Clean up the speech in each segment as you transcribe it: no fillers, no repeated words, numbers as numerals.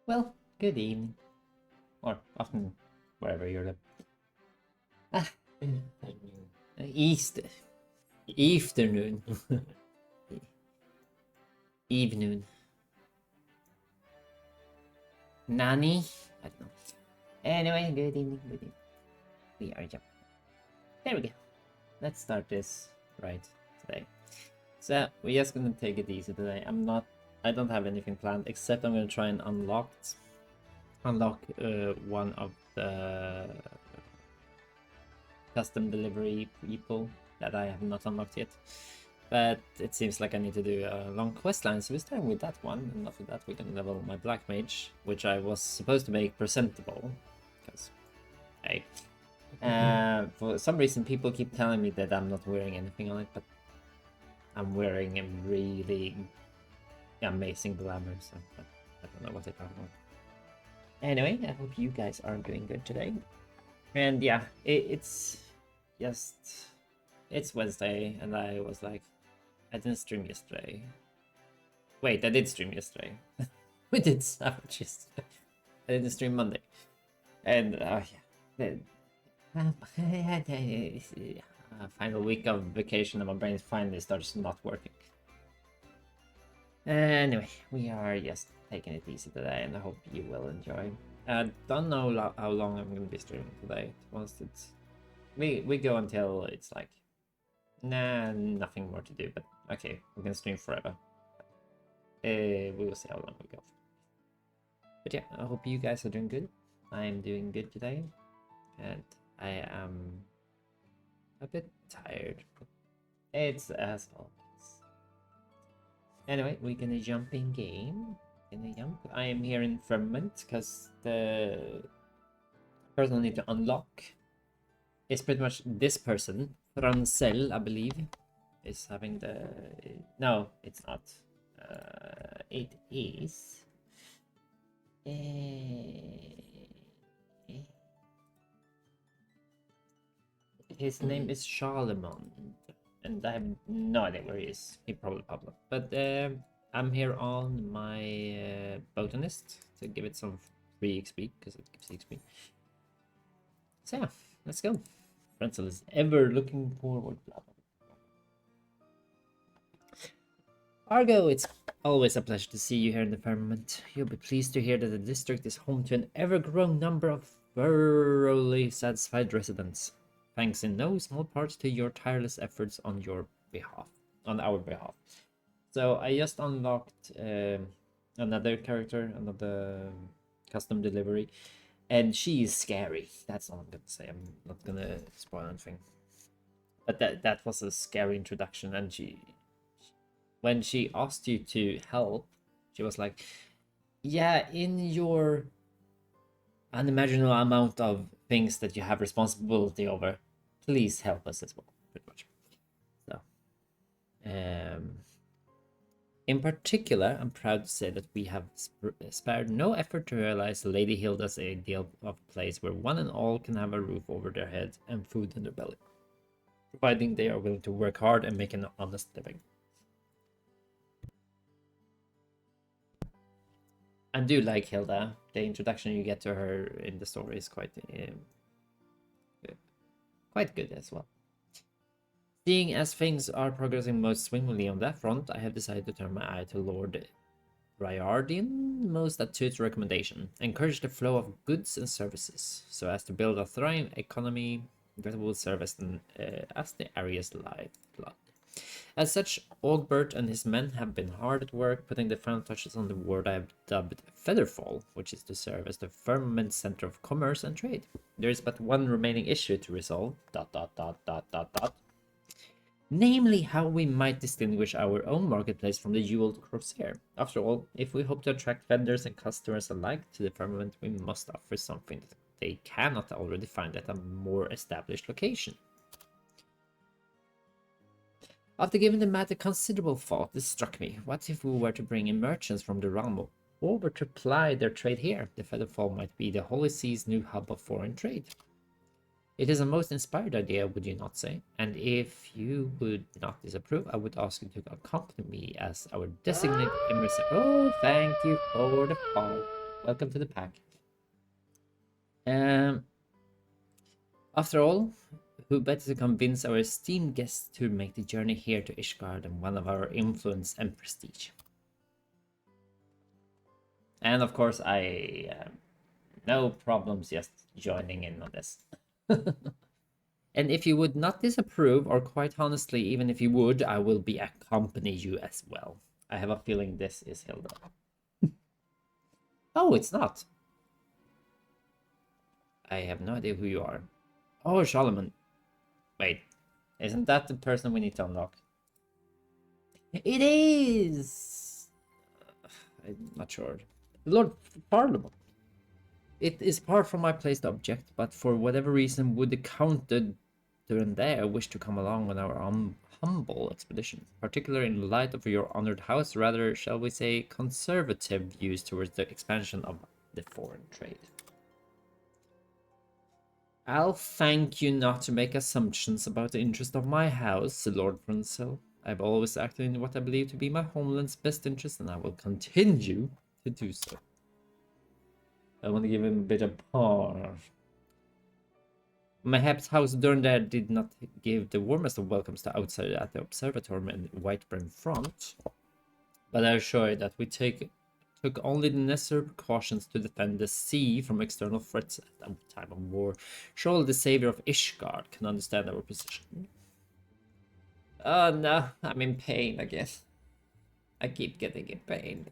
Well, good evening. Or afternoon, wherever you're at. Ah, East. Afternoon. Evening. Nani? I don't know. Anyway, good evening, good evening. We are jumping. There we go. Let's start this right today. So, we're just gonna take it easy today. I don't have anything planned, except I'm gonna try and unlock one of the custom delivery people that I have not unlocked yet. But it seems like I need to do a long quest line, so we're starting with that one, and after that we can level my black mage, which I was supposed to make presentable, because, hey. For some reason people keep telling me that I'm not wearing anything on it, but I'm wearing a really amazing glamour, so I don't know what they're talking about. Anyway, I hope you guys are doing good today. And yeah, it's just, it's Wednesday, and I was like, I didn't stream yesterday. Wait, I did stream yesterday. We did Savage yesterday. I didn't stream Monday. And yeah. Final week of vacation and my brain finally starts not working. Anyway, we are just taking it easy today, and I hope you will enjoy. I don't know how long I'm going to be streaming today. Once it's we go until it's like, nah, nothing more to do. But okay, we can stream forever. We will see how long we go. But yeah, I hope you guys are doing good. I am doing good today, and I am a bit tired. It's as always. Anyway, we're gonna jump in game. I am here in Firmament because the person I need to unlock is pretty much this person. Rancel, I believe, is having the. No, it's not. It is. His name is Charlemont, and I have no idea where he is. He probably popped up. But I'm here on my botanist to give it some free XP because it gives XP. So yeah, let's go. Frenzel is ever looking forward. Argo, it's always a pleasure to see you here in the firmament. You'll be pleased to hear that the district is home to an ever-growing number of thoroughly satisfied residents, thanks in no small part to your tireless efforts on our behalf. So I just unlocked another character, another custom delivery, and she is scary. That's all I'm gonna say. I'm not gonna spoil anything. But that was a scary introduction, and when she asked you to help, she was like, yeah, in your unimaginable amount of things that you have responsibility over, please help us as well, pretty much. So, in particular, I'm proud to say that we have spared no effort to realize Lady Hilda's ideal of a place where one and all can have a roof over their head and food in their belly, providing they are willing to work hard and make an honest living. I do like Hilda. The introduction you get to her in the story is quite good as well. Seeing as things are progressing most swimmingly on that front, I have decided to turn my eye to Lord Riardian, most astute recommendation. Encourage the flow of goods and services, so as to build a thriving economy that will serve as the area's lifeblood. As such, Ogbert and his men have been hard at work putting the final touches on the ward I have dubbed Featherfall, which is to serve as the firmament center of commerce and trade. There is but one remaining issue to resolve, ... Namely, how we might distinguish our own marketplace from the jeweled Corsair. After all, if we hope to attract vendors and customers alike to the firmament, we must offer something that they cannot already find at a more established location. After giving the matter considerable thought, it struck me, what if we were to bring in merchants from the realm over to ply their trade here? The Featherfall might be the Holy Sea's new hub of foreign trade. It is a most inspired idea, would you not say? And if you would not disapprove, I would ask you to accompany me as our designated emissary. Oh, thank you for the follow. Welcome to the pack. After all, who better to convince our esteemed guests to make the journey here to Ishgard than one of our influence and prestige? And of course, I no problems just joining in on this. And if you would not disapprove, or quite honestly, even if you would, I will be accompany you as well. I have a feeling this is Hilda. Oh, it's not. I have no idea who you are. Oh, Charlemagne. Wait, isn't that the person we need to unlock? It is! I'm not sure. Lord Parliament. It is far from my placed object, but for whatever reason would the Count de Durandere wish to come along on our humble expedition, particularly in light of your honored house, rather, shall we say, conservative views towards the expansion of the foreign trade. I'll thank you not to make assumptions about the interest of my house, Lord Brunsell. I've always acted in what I believe to be my homeland's best interest, and I will continue to do so. I want to give him a bit of power. Mayhaps House Durandere did not give the warmest of welcomes to outsiders at the observatory and Whiteburn front, but I assure you that we took only the necessary precautions to defend the sea from external threats at a time of war. Surely the savior of Ishgard can understand our position. Oh no, I'm in pain again. I keep getting in pain.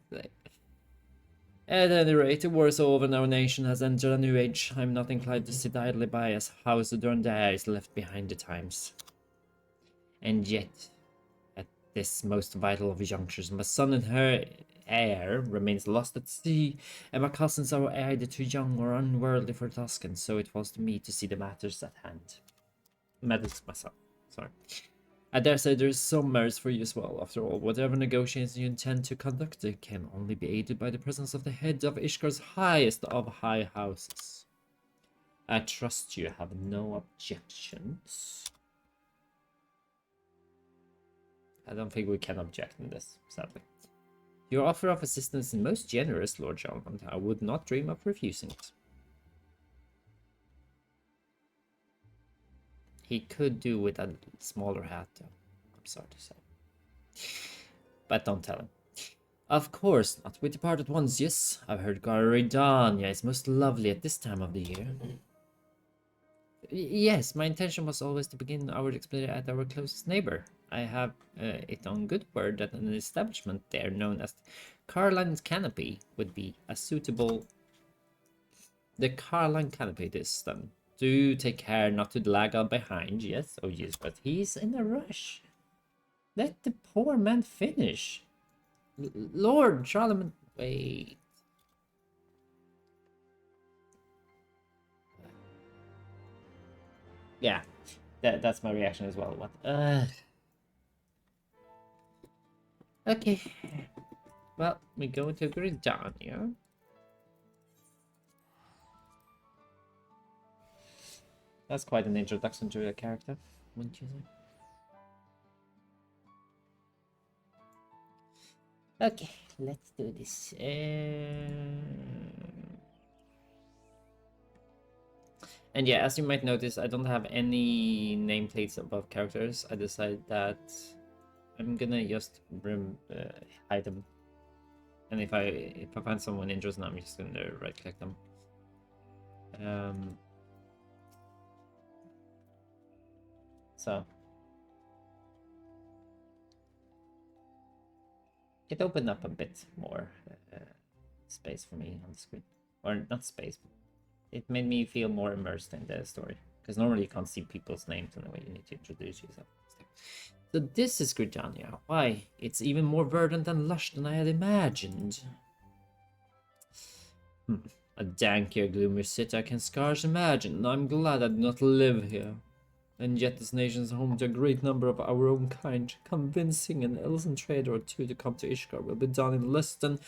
At any rate, the war is over and our nation has entered a new age. I'm not inclined to sit idly by as House Durandere is left behind the times. And yet, at this most vital of junctures, my son and her heir remains lost at sea, and my cousins are either too young or unworldly for task, and so it falls to me to see the matters at hand. Matters myself, sorry. I dare say there is some merits for you as well. After all, whatever negotiations you intend to conduct can only be aided by the presence of the head of Ishgar's highest of high houses. I trust you have no objections. I don't think we can object in this, sadly. Your offer of assistance is most generous, Lord Charlemagne. I would not dream of refusing it. He could do with a smaller hat, though. I'm sorry to say. But don't tell him. Of course not. We depart at once, yes. I've heard Garidania is most lovely at this time of the year. Yes, my intention was always to begin our expedition at our closest neighbor. I have it on good word that an establishment there known as Carline's Canopy would be a suitable... The Carline Canopy it is, then. Do take care not to lag on behind, yes? Oh yes, but he's in a rush. Let the poor man finish. Lord Charlemagne, wait. Yeah, that's my reaction as well. What? Okay. Well, we go to Gridania. That's quite an introduction to a character, wouldn't you say? Okay, let's do this. And yeah, as you might notice, I don't have any nameplates above characters. I decided that I'm gonna just hide them. And if I find someone interesting, I'm just gonna right click them. So it opened up a bit more space for me on the screen, or not space. It made me feel more immersed in the story, because normally you can't see people's names in the way you need to introduce yourself. So this is Gridania. Why? It's even more verdant and lush than I had imagined. A dankier, gloomier city I can scarce imagine. I'm glad I do not live here. And yet this nation is home to a great number of our own kind. Convincing an Elven trader or two to come to Ishgard will be done in less than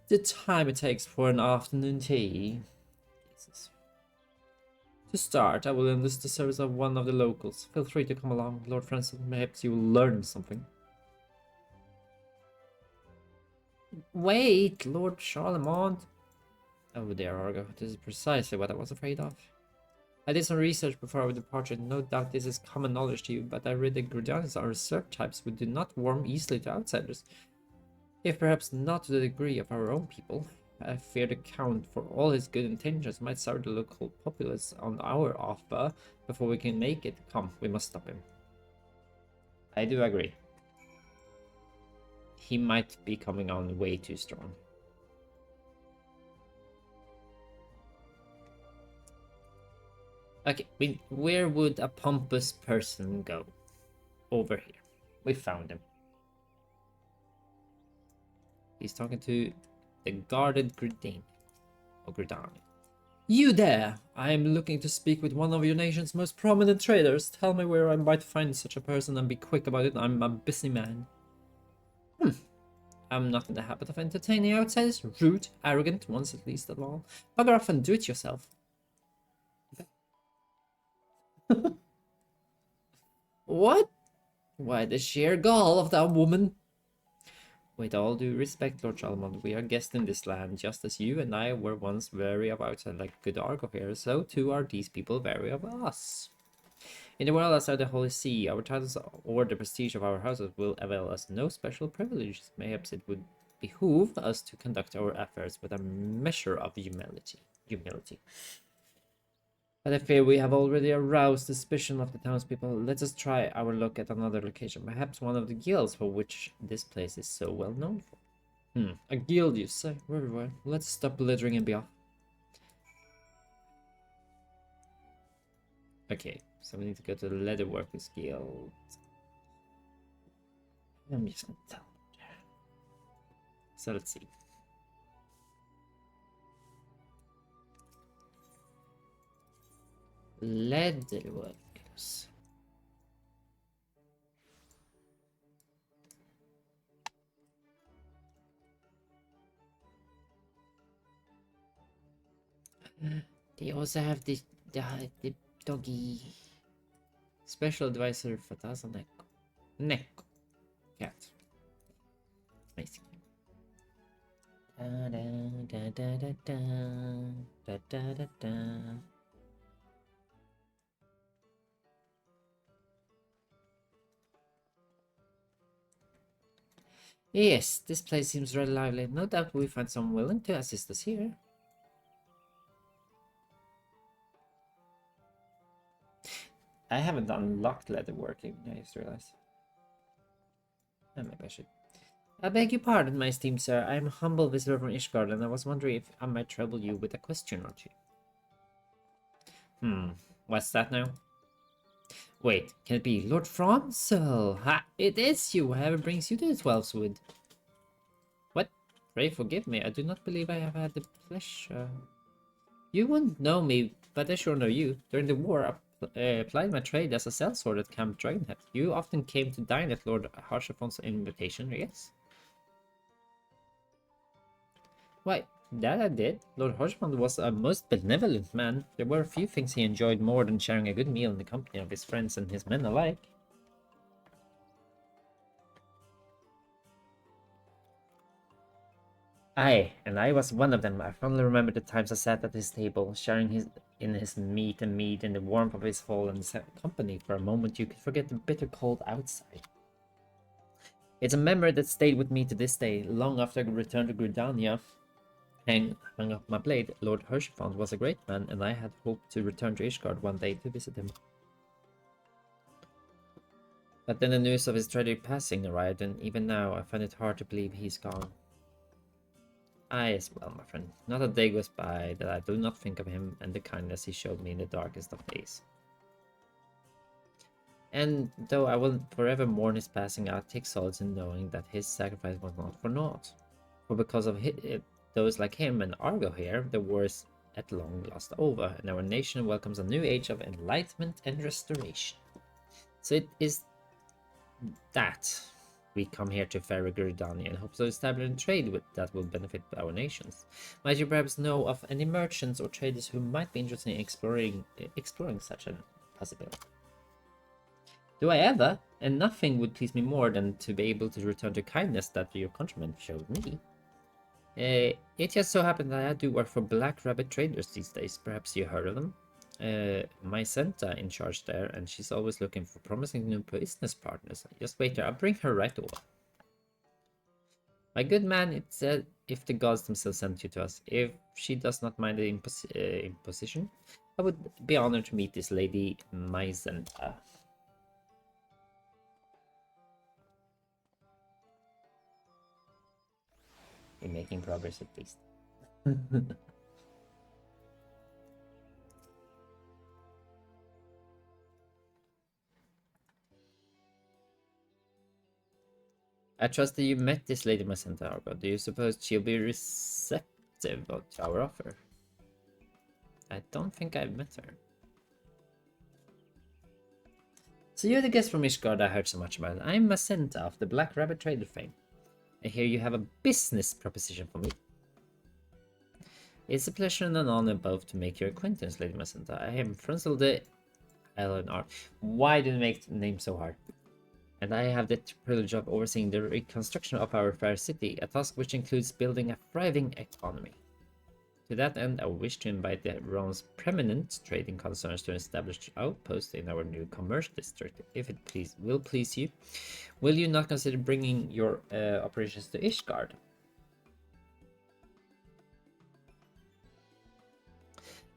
the time it takes for an afternoon tea. Jesus. To start, I will enlist the service of one of the locals. Feel free to come along, Lord Francis. Perhaps you will learn something. Wait, Lord Charlemagne. Oh dear, Argo. This is precisely what I was afraid of. I did some research before our departure. No doubt this is common knowledge to you, but I read that Grudians are reserved types who do not warm easily to outsiders. If perhaps not to the degree of our own people. I fear the Count, for all his good intentions, might start the local populace on our offer before we can make it. Come, we must stop him. I do agree. He might be coming on way too strong. Okay, where would a pompous person go? Over here. We found him. He's talking to the guarded Gridane. Or Gridani. You there! I am looking to speak with one of your nation's most prominent traders. Tell me where I might find such a person and be quick about it. I'm a busy man. I'm not in the habit of entertaining outsiders. Rude, arrogant ones at least of all. Bugger off and do it yourself. What? Why, the sheer gall of that woman. With all due respect, Lord Charlemont, we are guests in this land, just as you and I were once wary of outside like good Argo here, so too are these people wary of us. In the world outside the Holy See, our titles or the prestige of our houses will avail us no special privileges. Perhaps it would behoove us to conduct our affairs with a measure of humility. But I fear we have already aroused suspicion of the townspeople. Let us try our luck at another location. Perhaps one of the guilds for which this place is so well known for. A guild, you say? Very well. Let's stop littering and be off. Okay, so we need to go to the Leatherworkers Guild. I'm just gonna tell them. So let's see. Leatherworkers. They also have the doggy special advisor for Neko cat. Amazing. Da, da, da, da, da, da, da, da, da. Yes, this place seems rather lively. No doubt we find someone willing to assist us here. I haven't unlocked leatherworking, I just realized. Maybe I should. I beg your pardon, my esteemed sir. I am a humble visitor from Ishgard, and I was wondering if I might trouble you with a question or two. What's that now? Wait, can it be Lord Fronsel? Ha! It is you! Whoever brings you to the Twelf's Wood. What? Pray forgive me. I do not believe I have had the pleasure. You wouldn't know me, but I sure know you. During the war, I applied my trade as a sellsword at Camp Dragonhead. You often came to dine at Lord Harshafon's invitation, yes? Why, that I did. Lord Harshaphon was a most benevolent man. There were a few things he enjoyed more than sharing a good meal in the company of his friends and his men alike. Aye, and I was one of them. I fondly remember the times I sat at his table, sharing his meat and mead in the warmth of his hall and company. For a moment you could forget the bitter cold outside. It's a memory that stayed with me to this day, long after I returned to Gridania. And hung up my blade. Lord Harshaphon was a great man, and I had hoped to return to Ishgard one day to visit him. But then the news of his tragic passing arrived, and even now I find it hard to believe he's gone. I as well, my friend. Not a day goes by that I do not think of him and the kindness he showed me in the darkest of days. And though I will forever mourn his passing, I take solace in knowing that his sacrifice was not for naught. For because of those like him and Argo here, the war is at long last over, and our nation welcomes a new age of enlightenment and restoration. So it is that we come here to Faragurdani and hope to establish a trade that will benefit our nations. Might you perhaps know of any merchants or traders who might be interested in exploring such a possibility? Do I ever? And nothing would please me more than to be able to return the kindness that your countrymen showed me. It just so happened that I do work for Black Rabbit Traders these days. Perhaps you heard of them. My Santa in charge there, and she's always looking for promising new business partners. Just wait there, I'll bring her right over. My good man, it said if the gods themselves sent you to us, if she does not mind the imposition, I would be honored to meet this lady, my Santa. We're making progress at least. I trust that you met this lady, my Santa Argo. Do you suppose she'll be receptive to our offer? I don't think I've met her. So you're the guest from Ishgard I heard so much about. I'm Macenta of the Black Rabbit Trader fame. I hear you have a business proposition for me. It's a pleasure and an honor both to make your acquaintance, Lady Macenta. I am Frunzel the LNR. Why do you make the name so hard? And I have the privilege of overseeing the reconstruction of our fair city, a task which includes building a thriving economy. To that end, I wish to invite the realm's preeminent trading concerns to establish outposts in our new commerce district. If it will please you, will you not consider bringing your operations to Ishgard?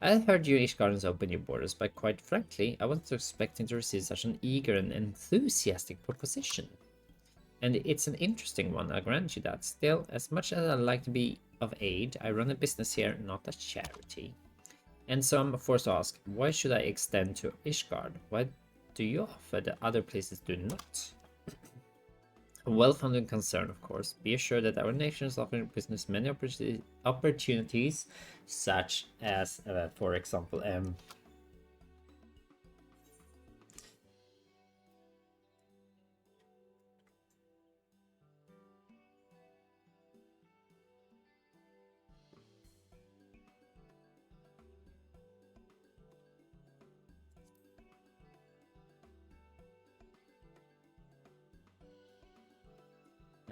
I heard you Ishgardens open your borders, but quite frankly, I wasn't expecting to receive such an eager and enthusiastic proposition. And it's an interesting one, I'll grant you that. Still, as much as I'd like to be of aid, I run a business here, not a charity. And so I'm forced to ask, why should I extend to Ishgard? Why do you offer that other places do not? A well-founded concern, of course. Be assured that our nation is offering business many opportunities, such as, for example,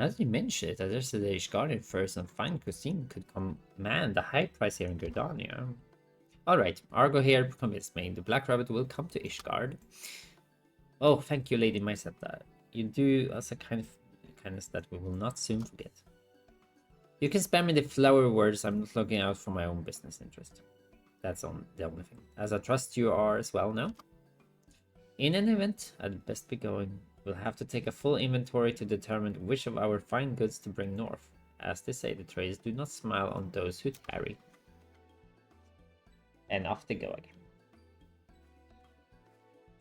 as you mentioned it, I suggested that Ishgardian furs and fine cuisine could command a high price here in Gridania. Alright, Argo here convinced me. The Black Rabbit will come to Ishgard. Oh, thank you, Lady Maiseta. You do us a kindness that we will not soon forget. You can spare me the flowery words. I'm not looking out for my own business interest. That's the only thing. As I trust you are as well now. In an event, I'd best be going. We'll have to take a full inventory to determine which of our fine goods to bring north. As they say, the traders do not smile on those who tarry. And off they go again.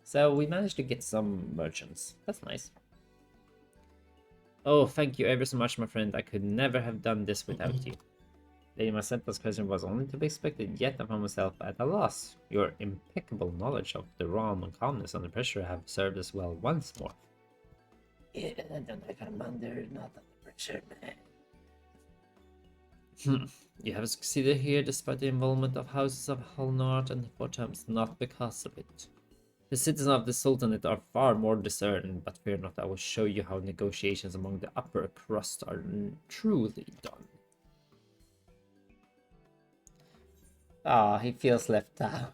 So we managed to get some merchants. That's nice. Oh, thank you ever so much, my friend. I could never have done this without you. Lady Macenta's question was only to be expected, yet I found myself at a loss. Your impeccable knowledge of the realm and calmness under pressure have served us well once more. Yeah, I don't know if I'm not under pressure, man. You have succeeded here despite the involvement of houses of Halnart and Fortams, not because of it. The citizens of the Sultanate are far more discerning, but fear not, I will show you how negotiations among the upper crust are truly done. Ah, he feels left out.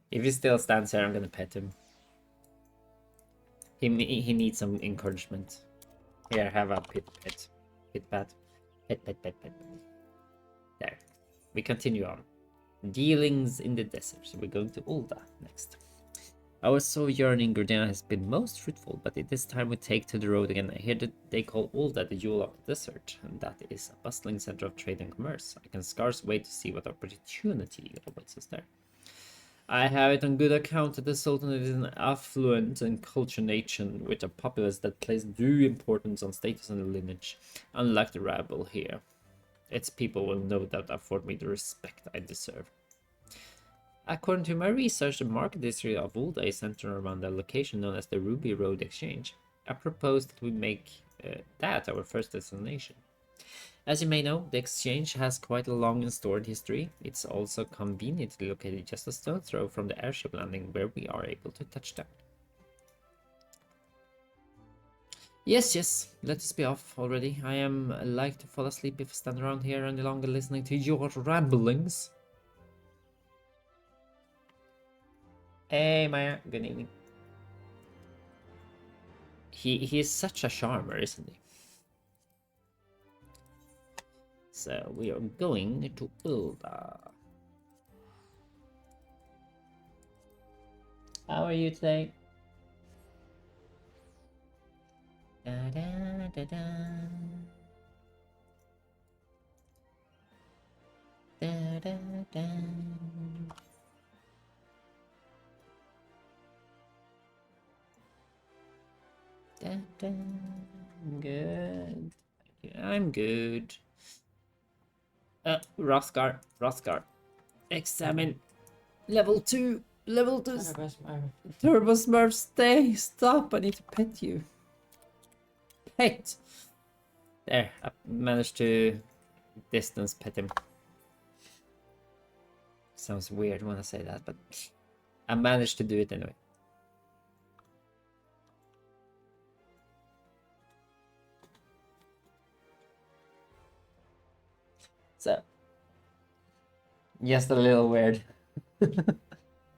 If he still stands here, I'm gonna pet him. He needs some encouragement. Here, have a pit pat. Pet. There. We continue on. Dealings in the desert. So we're going to Ulda next. Our sojourn Gordana has been most fruitful, but it is time we take to the road again. I hear that they call Ulda the jewel of the desert, and that is a bustling center of trade and commerce. I can scarce wait to see what opportunity awaits us there. I have it on good account that the Sultanate is an affluent and cultured nation with a populace that places due importance on status and lineage, unlike the rabble here. Its people will no doubt afford me the respect I deserve. According to my research, the market district of Ulda is centered around a location known as the Ruby Road Exchange. I propose that we make that our first destination. As you may know, the exchange has quite a long and storied history. It's also conveniently located just a stone's throw from the airship landing where we are able to touch down. Yes, yes, let us be off already. I am like to fall asleep if I stand around here any longer listening to your ramblings. Hey, Maya, good evening. He is such a charmer, isn't he? So we are going to Ulda. How are you today? Da, da, da, da. Da, da, da. Da, da. Good. I'm good. Rothgar. Examine. Level 2. Level 2. Turbo Smurf, stay. Stop. I need to pet you. Pet. There. I managed to distance pet him. Sounds weird when I say that, but I managed to do it anyway. So, just a little weird.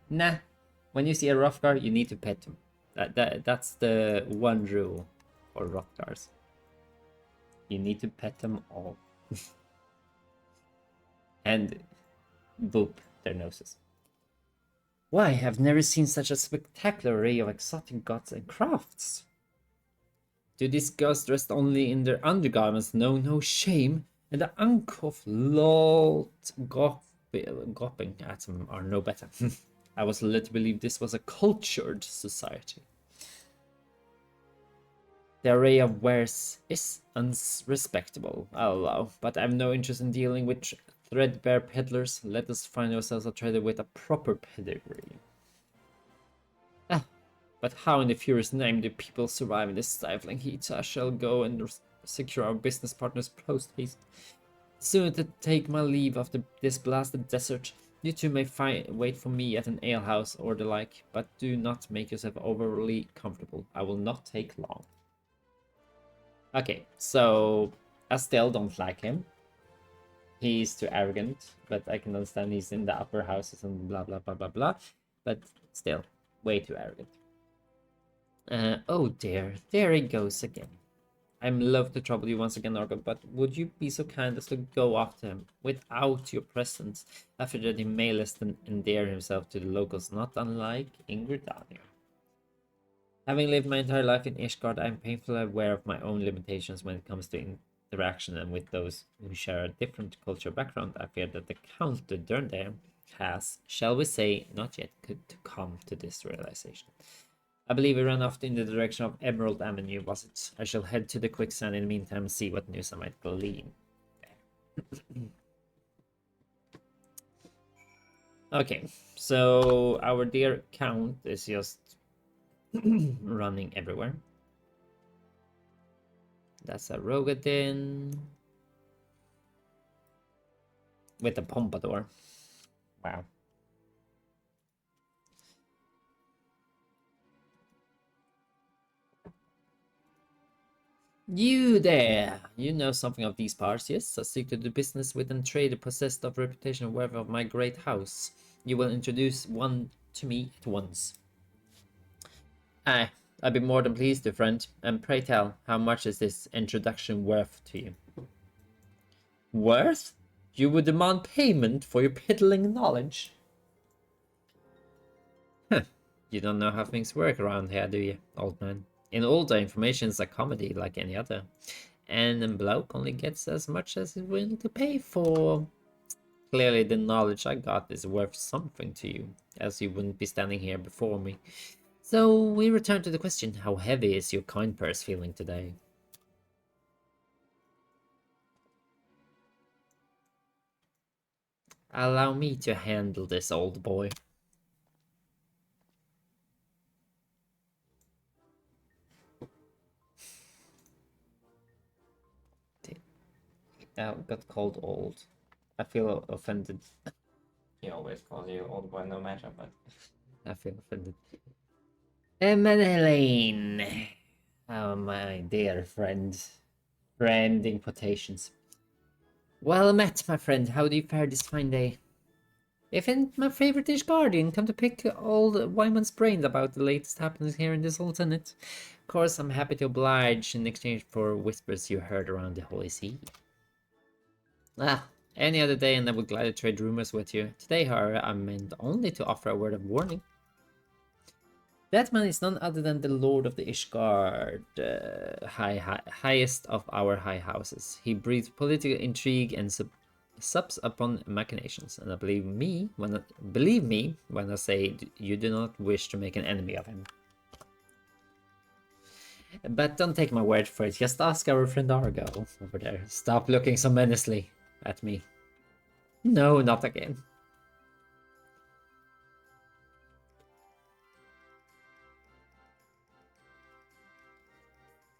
Nah, when you see a Rothgar, you need to pet him. That's the one rule for Rothgars. You need to pet them all. And boop their noses. Why, I've never seen such a spectacular array of exotic gods and crafts. Do these girls dressed only in their undergarments know no shame, and the uncouth lolled gawping at them are no better? I was led to believe this was a cultured society. The array of wares is unrespectable, I'll allow, but I've no interest in dealing with threadbare peddlers. Let us find ourselves a trader with a proper pedigree. Ah, but how in the furious name do people survive in this stifling heat? I shall go and secure our business partners post haste. Soon to take my leave of this blasted desert. You two may wait for me at an alehouse or the like, but do not make yourself overly comfortable. I will not take long. Okay, so I still don't like him. He's too arrogant, but I can understand he's in the upper houses and blah blah blah blah blah. But still, way too arrogant. Oh dear, there he goes again. I'm loath to trouble you once again, Argon, but would you be so kind as to go after him without your presence, after that he may less than endear himself to the locals, not unlike Ingridania? Having lived my entire life in Ishgard, I am painfully aware of my own limitations when it comes to interaction, and with those who share a different cultural background, I fear that the Count de Durndair has, shall we say, not yet to come to this realization. I believe he ran off in the direction of Emerald Avenue, was it? I shall head to the quicksand in the meantime and see what news I might glean. Okay, so our dear Count is just running everywhere. That's a Rogadin with a Pompadour. Wow. You there! You know something of these parts, yes? I seek to do business with a trader possessed of reputation worthy of my great house. You will introduce one to me at once. Aye, I'd be more than pleased to, friend. And pray tell, how much is this introduction worth to you? Worth? You would demand payment for your piddling knowledge? Huh. You don't know how things work around here, do you, old man? In Ulda, information is a commodity like any other. And a bloke only gets as much as he's willing to pay for. Clearly, the knowledge I got is worth something to you, as you wouldn't be standing here before me. So we return to the question, how heavy is your coin purse feeling today? Allow me to handle this, old boy. I got called old. I feel offended. He always calls you old boy no matter, but I feel offended. Emmeline! Oh, my dear friend. Friend in quotations. Well met, my friend. How do you fare this fine day? If ain't my favorite-ish guardian come to pick old Wyman's brains about the latest happenings here in the Sultanate. Of course, I'm happy to oblige in exchange for whispers you heard around the Holy See. Ah, any other day and I would gladly trade rumors with you. Today, however, I meant only to offer a word of warning. That man is none other than the Lord of the Ishgard, highest of our high houses. He breeds political intrigue and subs upon machinations, and believe me when I say you do not wish to make an enemy of him. But don't take my word for it. Just ask our friend Argo over there. Stop looking so menacingly at me. No, not again.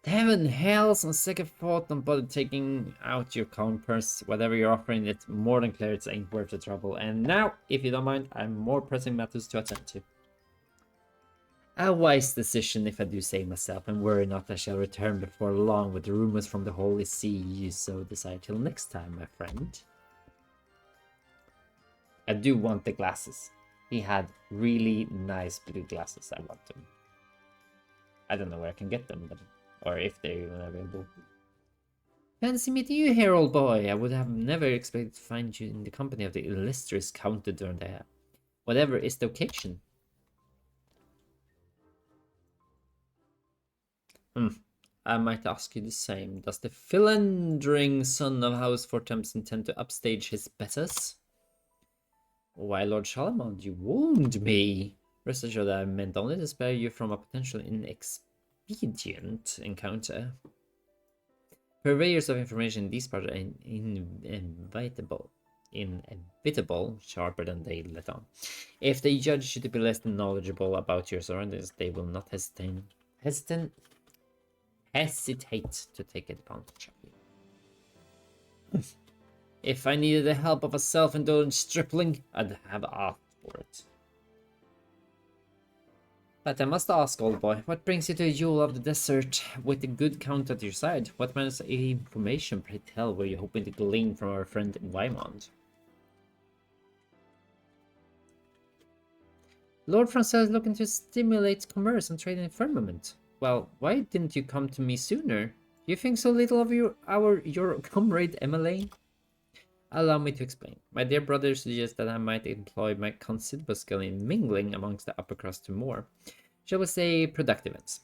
Heaven, hells, and second thought, don't bother taking out your coin purse. Whatever you're offering, it's more than clear it ain't worth the trouble. And now, if you don't mind, I have more pressing matters to attend to. A wise decision, if I do say myself, and worry not, I shall return before long with rumors from the Holy See. You so decide. Till next time, my friend. I do want the glasses. He had really nice blue glasses. I want them. I don't know where I can get them, but or if they're even available. Fancy meeting you here, old boy. I would have never expected to find you in the company of the illustrious Count de Durndair. Whatever is the occasion? I might ask you the same. Does the philandering son of House Fortemps intend to upstage his betters? Why, Lord Shalamond, you wound me. Rest assured that I meant only to spare you from a potential inexpedient encounter. Purveyors of information in these parts are inevitable, sharper than they let on. If they judge you to be less than knowledgeable about your surroundings, they will not hesitate to take advantage of you. If I needed the help of a self-indulgent stripling, I'd have asked for it. But I must ask, old boy, what brings you to a jewel of the desert with the good count at your side? What manner of information, pray tell, were you hoping to glean from our friend Wymond? Lord Francois is looking to stimulate commerce and trade in firmament. Well, why didn't you come to me sooner? You think so little of your comrade Emmeline? Allow me to explain. My dear brother suggests that I might employ my considerable skill in mingling amongst the upper crust to more, shall we say, productive ends.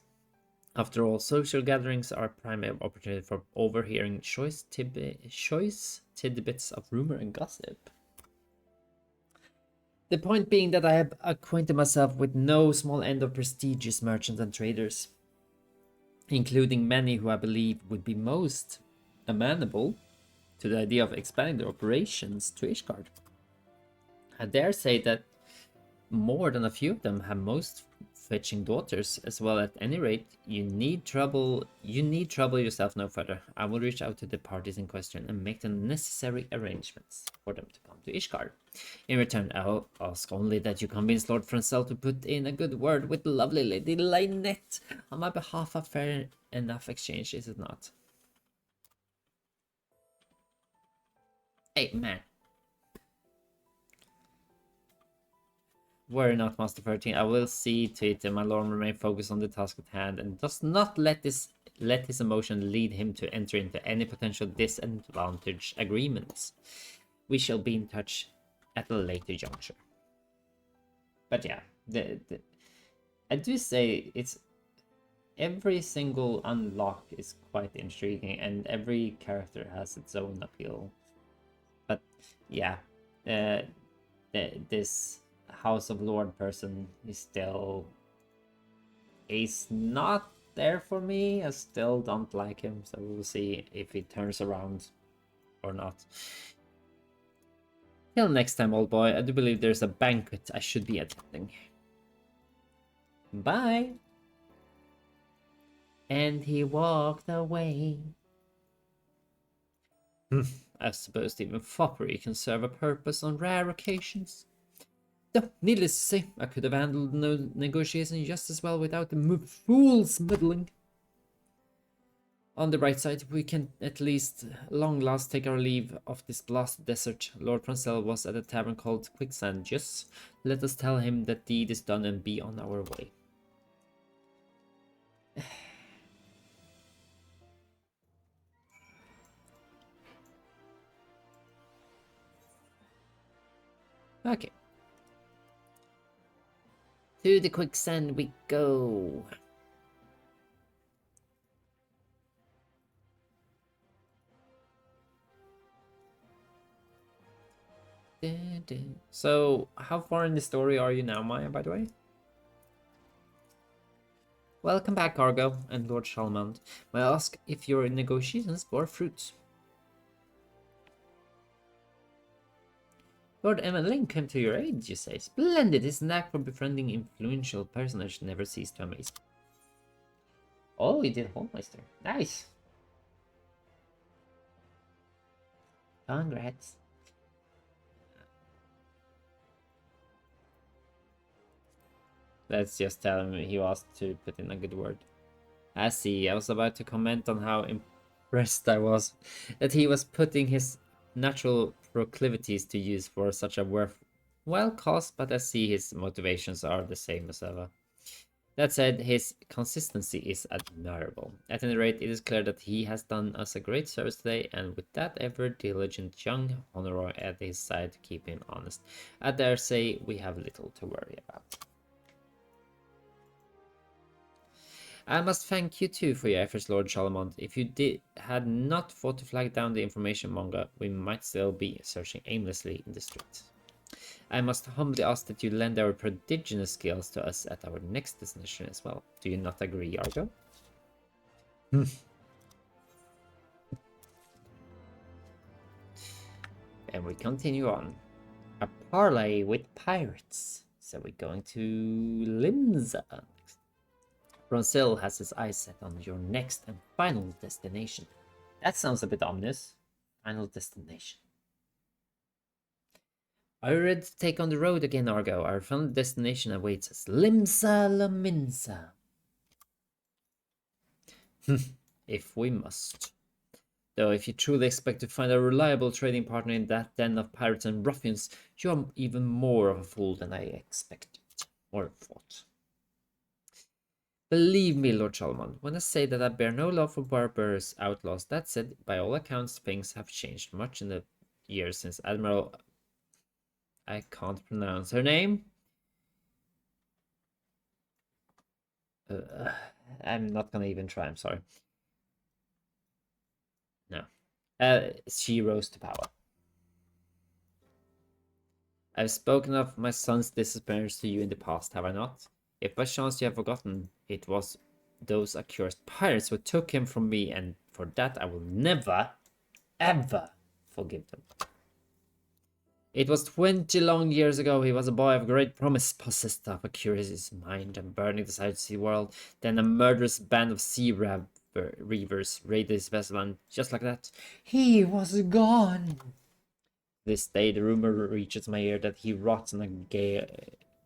After all, social gatherings are a prime opportunity for overhearing choice tidbits of rumor and gossip. The point being that I have acquainted myself with no small end of prestigious merchants and traders, including many who I believe would be most amenable to the idea of expanding their operations to Ishgard. I dare say that more than a few of them have most fetching daughters as well. At any rate, you need trouble yourself no further. I will reach out to the parties in question and make the necessary arrangements for them to come to Ishgard. In return, I'll ask only that you convince Lord Francel to put in a good word with the lovely Lady Lynette on my behalf. A fair enough exchange, is it not? Hey, man. Worry not, Master 13. I will see to it that my lord remain focused on the task at hand and does not let his emotion lead him to enter into any potential disadvantage agreements. We shall be in touch at a later juncture. But yeah, I do say it's every single unlock is quite intriguing and every character has its own appeal. But yeah, this House of Lord person is not there for me. I still don't like him, so we'll see if he turns around or not. Till next time, old boy. I do believe there's a banquet I should be attending. Bye. And he walked away. I suppose even foppery can serve a purpose on rare occasions. Though, needless to say, I could have handled no negotiation just as well without the fool's meddling. On the bright side, we can at least long last take our leave of this blasted desert. Lord Prancel was at a tavern called Quicksand. Just let us tell him that deed is done and be on our way. Okay. To the Quicksand we go. So, how far in the story are you now, Maya, by the way? Welcome back, Argo and Lord Shalmond. May I ask if your negotiations bore fruit? Lord Emmeline came to your aid, you say. Splendid! His knack for befriending influential personages never ceased to amaze me. Oh, he did Hallmeister. Nice! Congrats. Let's just tell him he was to put in a good word. I see. I was about to comment on how impressed I was that he was putting his natural proclivities to use for such a worthwhile cause, but I see his motivations are the same as ever. That said, his consistency is admirable. At any rate, it is clear that he has done us a great service today, and with that ever diligent young Honoroi at his side to keep him honest, I dare say we have little to worry about. I must thank you too for your efforts, Lord Charlemont. If you had not fought to flag down the information monger, we might still be searching aimlessly in the streets. I must humbly ask that you lend our prodigious skills to us at our next destination as well. Do you not agree, Argo? And we continue on. A parley with pirates. So we're going to Limsa next. Bronzil has his eyes set on your next and final destination. That sounds a bit ominous. Final destination. Are you ready to take on the road again, Argo? Our final destination awaits us. Limsa Laminsa. If we must. Though if you truly expect to find a reliable trading partner in that den of pirates and ruffians, you are even more of a fool than I expected. Or thought. Believe me, Lord Charlemont, when I say that I bear no love for barbarous outlaws. That said, by all accounts, things have changed much in the years since Admiral... I can't pronounce her name. I'm not gonna even try, I'm sorry. No. She rose to power. I've spoken of my son's disappearance to you in the past, have I not? If by chance you have forgotten, it was those accursed pirates who took him from me, and for that I will never, ever forgive them. It was 20 long years ago. He was a boy of great promise, possessed of a curious mind and burning desire to see the world. Then a murderous band of sea reavers raided his vessel, and just like that, he was gone. This day, the rumor reaches my ear that he rots in a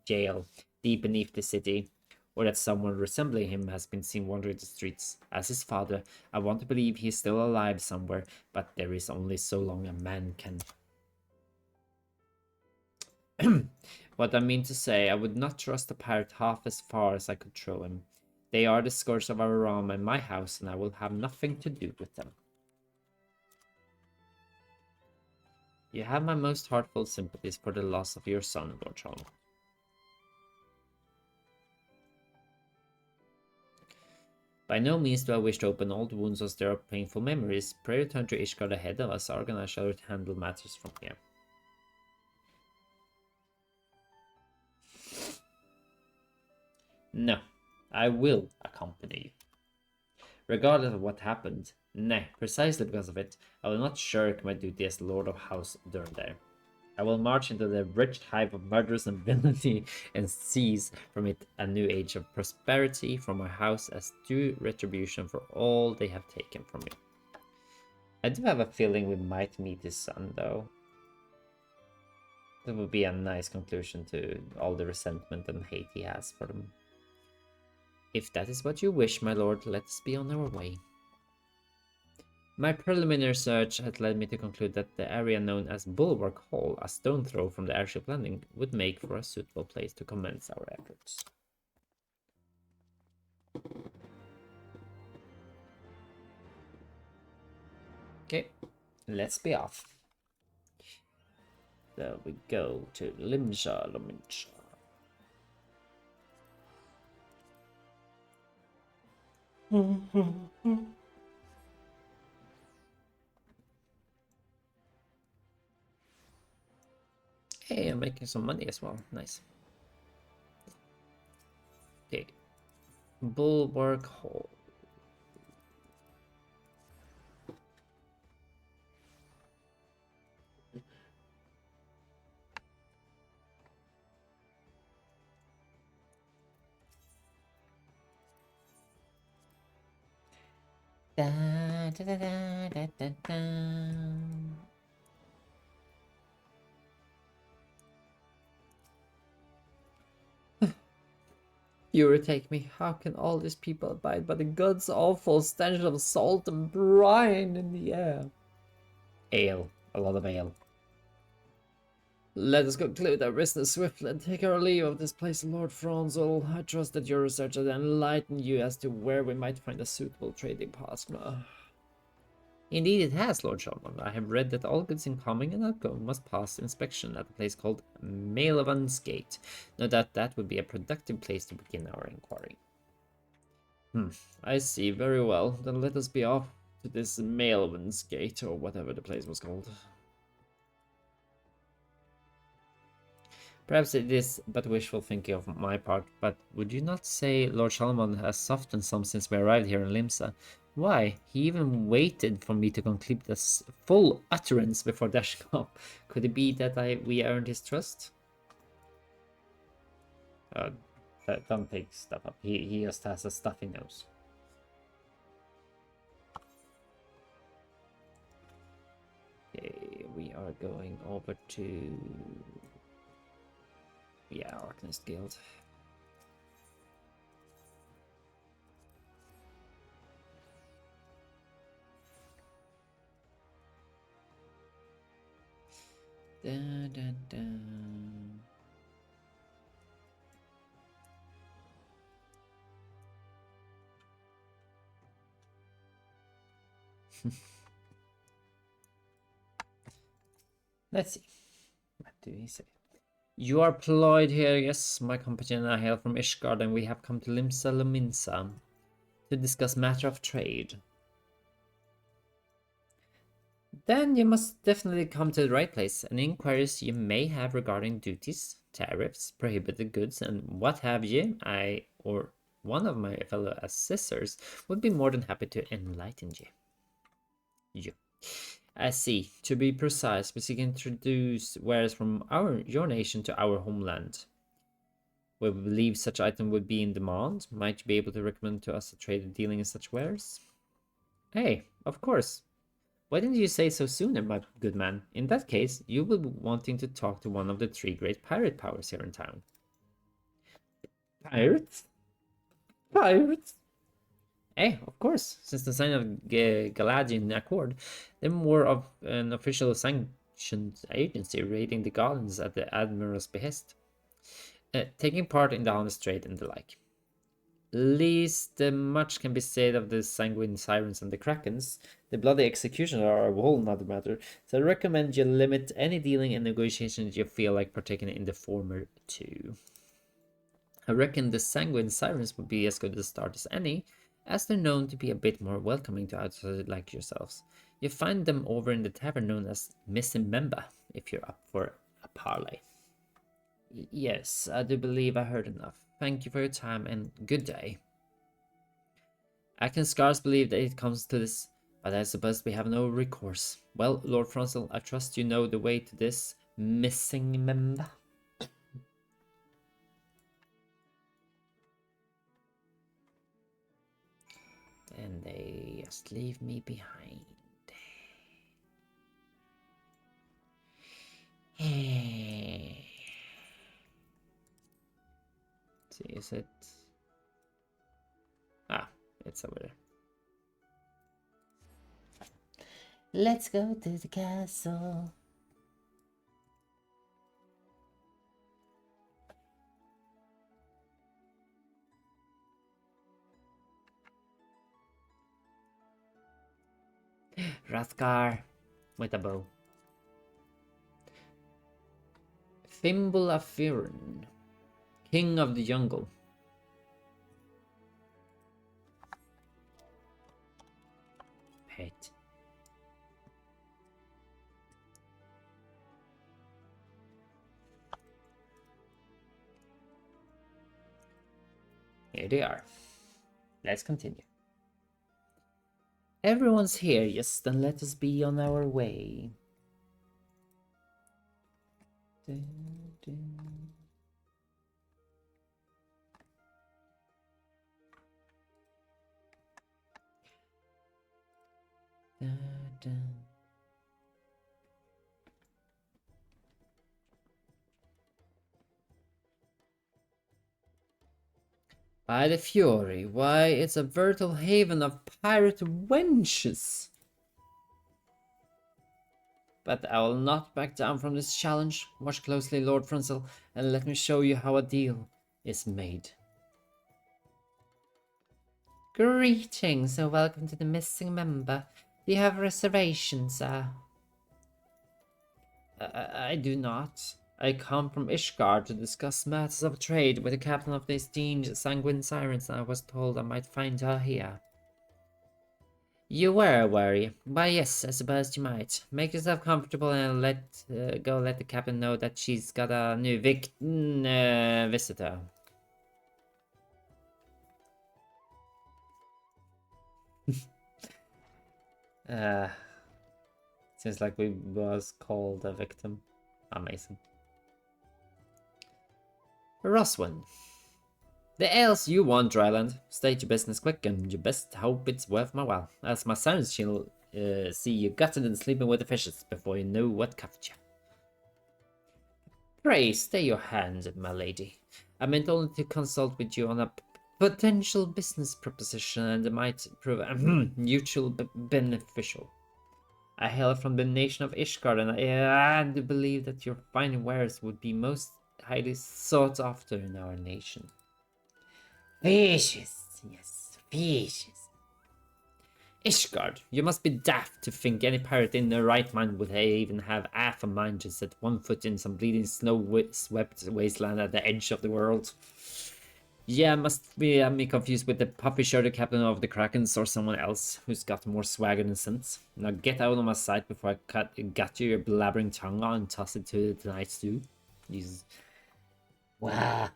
jail deep beneath the city, or that someone resembling him has been seen wandering the streets. As his father, I want to believe he is still alive somewhere, but there is only so long a man can... What I mean to say, I would not trust a pirate half as far as I could throw him. They are the scourge of our realm and my house, and I will have nothing to do with them. You have my most heartfelt sympathies for the loss of your son, Lord Charles. By no means do I wish to open old wounds or stir up painful memories. Pray return to Ishgard ahead of us, Argon, I shall handle matters from here. No, I will accompany you. Regardless of what happened, nay, precisely because of it, I will not shirk my duty as Lord of House Durndare. I will march into the rich hive of murders and villainy and seize from it a new age of prosperity for my house as due retribution for all they have taken from me. I do have a feeling we might meet his son, though. That would be a nice conclusion to all the resentment and hate he has for them. If that is what you wish, my lord, let us be on our way. My preliminary search had led me to conclude that the area known as Bulwark Hall, a stone throw from the airship landing, would make for a suitable place to commence our efforts. Okay, let's be off. There we go to Limsa. Hey, I'm making some money as well. Nice. Okay. Bulwark Hall. Da, da, da, da, da, da, da. You irritate me. How can all these people abide by the god's awful stench of salt and brine in the air? Ale. A lot of ale. Let us conclude our business swiftly and take our leave of this place, Lord Franzel. I trust that your research has enlightened you as to where we might find a suitable trading partner. Indeed it has, Lord Shalman. I have read that all goods incoming and outgoing must pass inspection at a place called Mailovan's Gate. No doubt that would be a productive place to begin our inquiry. I see, very well. Then let us be off to this Mailovan's Gate, or whatever the place was called. Perhaps it is but wishful thinking of my part, but would you not say Lord Shalman has softened some since we arrived here in Limsa? Why, he even waited for me to conclude this full utterance before dashing off. Could it be that we earned his trust? Don't take stuff up. He just has a stuffy nose. Okay, we are going over to... yeah, Arcanist Guild. Dun, dun, dun. Let's see. What do he say? You are employed here, yes. My company and I hail from Ishgard, and we have come to Limsa Lominsa to discuss matter of trade. Then you must definitely come to the right place. Any inquiries you may have regarding duties, tariffs, prohibited goods, and what have you, I or one of my fellow assessors would be more than happy to enlighten you. I see. To be precise, we seek to introduce wares from your nation to our homeland. Where we believe such item would be in demand. Might you be able to recommend to us a trader dealing in such wares? Hey, of course. Why didn't you say so sooner, my good man? In that case, you will be wanting to talk to one of the three great pirate powers here in town. Pirates? Pirates? Eh, of course. Since the sign of Galadian Accord, they're more of an official sanctioned agency raiding the gardens at the Admiral's behest. Taking part in the honest trade and the like. Least much can be said of the sanguine sirens and the krakens. The bloody executioners are a whole nother matter, so I recommend you limit any dealing and negotiations you feel like partaking in the former two. I reckon the sanguine sirens would be as good a start as any, as they're known to be a bit more welcoming to outsiders like yourselves. You find them over in the tavern known as Missing Member, if you're up for a parley. Yes, I do believe I heard enough. Thank you for your time and good day. I can scarce believe that it comes to this, but I suppose we have no recourse. Well, Lord Franzel, I trust you know the way to this missing member. And they just leave me behind. See, is it? Ah, it's over there. Let's go to the castle. Rathgar with a bow. Fimbulafirin, king of the jungle. Pet. Here they are. Let's continue. Everyone's here, yes, then let us be on our way. By the Fury, why, it's a veritable haven of pirate wenches. But I will not back down from this challenge. Watch closely, Lord Frunzel, and let me show you how a deal is made. Greetings and welcome to the missing member. Do you have reservations, sir? I do not. I come from Ishgard to discuss matters of trade with the captain of the esteemed Sanguine Sirens, and I was told I might find her here. You were wary. Why, yes, I suppose you might. Make yourself comfortable and let the captain know that she's got a new visitor. Seems like we was called a victim. Amazing. Roswin. The ales you want, Dryland. State your business quick and you best hope it's worth my while. As my sons she'll see you gutted and sleeping with the fishes before you know what covered you. Pray, stay your hand, my lady. I meant only to consult with you on a potential business proposition and it might prove mutually beneficial. I hail from the nation of Ishgard and I do believe that your fine wares would be most highly sought after in our nation. Fishes, yes, fishes. Ishgard, you must be daft to think any pirate in their right mind would even have half a mind to set one foot in some bleeding snow-swept wasteland at the edge of the world. Yeah, must be me confused with the puffy-shirted captain of the Krakens or someone else who's got more swagger than sense. Now get out of my sight before I gut your blabbering tongue on and toss it to tonight's stew. Jesus. Wow.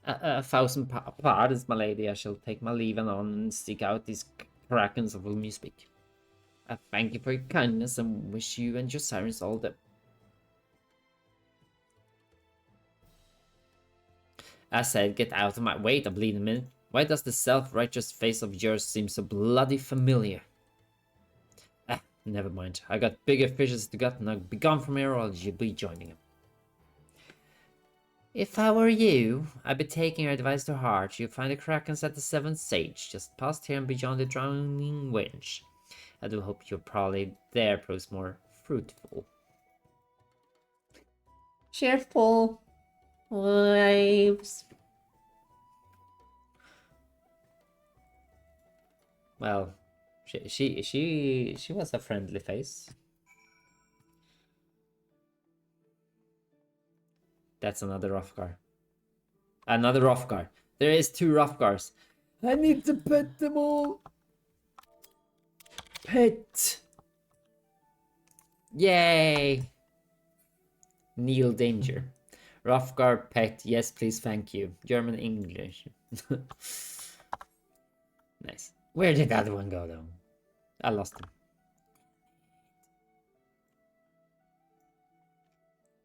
A thousand pardons, my lady. I shall take my leave and on and seek out these Krakens of whom you speak. I thank you for your kindness and wish you and your sirens all the... I said, get out of my... Wait a bleeding minute. Why does the self-righteous face of yours seem so bloody familiar? Ah, never mind. I got bigger fishes to gut and I'll be gone from here or you'll be joining them. If I were you, I'd be taking your advice to heart. You'll find the Krakens at the Seventh Sage, just past here and beyond the Drowning Winch. I do hope your probably there proves more fruitful. Cheerful lives. Well, she was a friendly face. That's another Rothgar. Another Rothgar. There is two Rothgars. I need to pet them all. Pet. Yay. Neil Danger. Rothgar pet. Yes, please, thank you. German English. Nice. Where did the other one go, though? I lost him.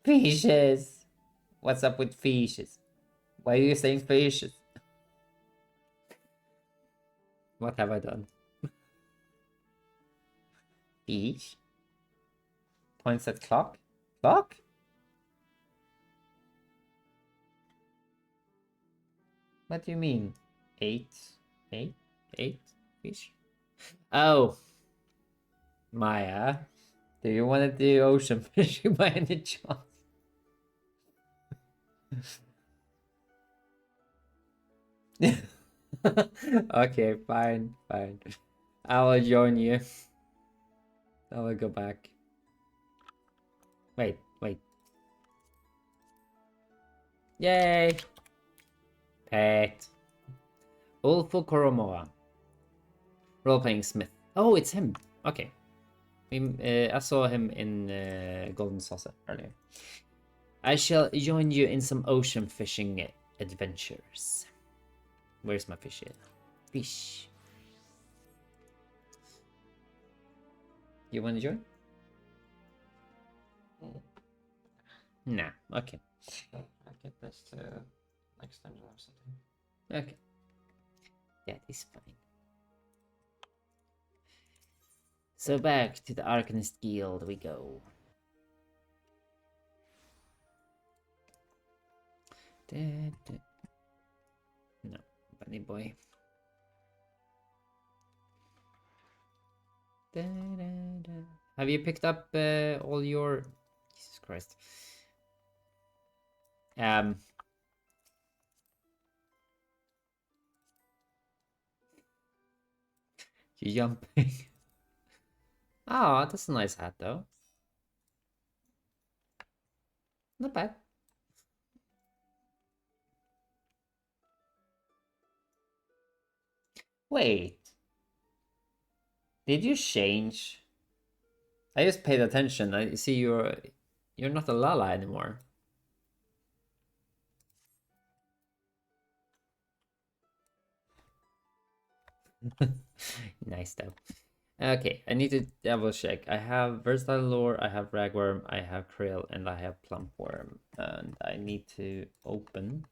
Fishes. What's up with fishes? Why are you saying fishes? What have I done? Fish? Points at clock? Clock? What do you mean? 8? 8? 8 fish? Oh. Maya, do you want to do ocean fishing by any chance? Okay, fine, fine. I will join you. I will go back. Wait, wait. Yay! Pet. Ulfo Koromoa. Role-playing Smith. Oh, it's him. Okay. I saw him in Golden Saucer earlier. I shall join you in some ocean fishing adventures. Where's my fish? Fish. You want to join? Nah. Okay. I'll get this to next dungeon or something. Okay. That is fine. So back to the Arcanist Guild we go. No, bunny boy. Have you picked up all your... Jesus Christ. You jumping. Oh, that's a nice hat though. Not bad. Wait. Did you change? I just paid attention. I see you're not a Lala anymore. Nice though. Okay, I need to double check. I have Versatile Lore, I have Ragworm, I have Krill, and I have Plumpworm. And I need to open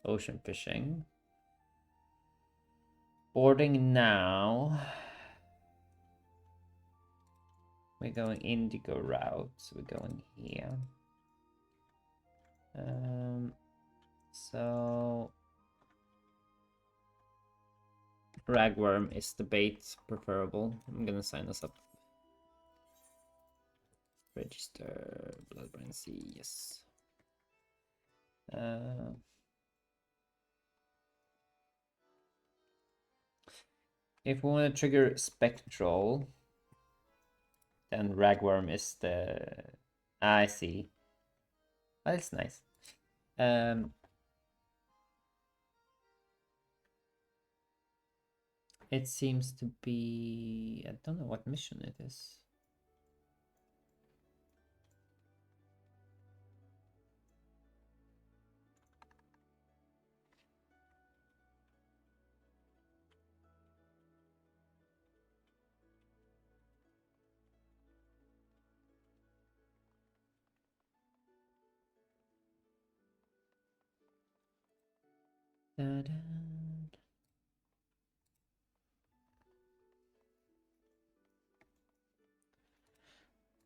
Ocean Fishing. Boarding now. We're going Indigo route, so we're going here. So Ragworm is the bait preferable. I'm gonna sign us up. Register Bloodbrain Sea, yes. If we want to trigger Spectral, then Ragworm is the... I see. That's nice. It seems to be... I don't know what mission it is. Da-da.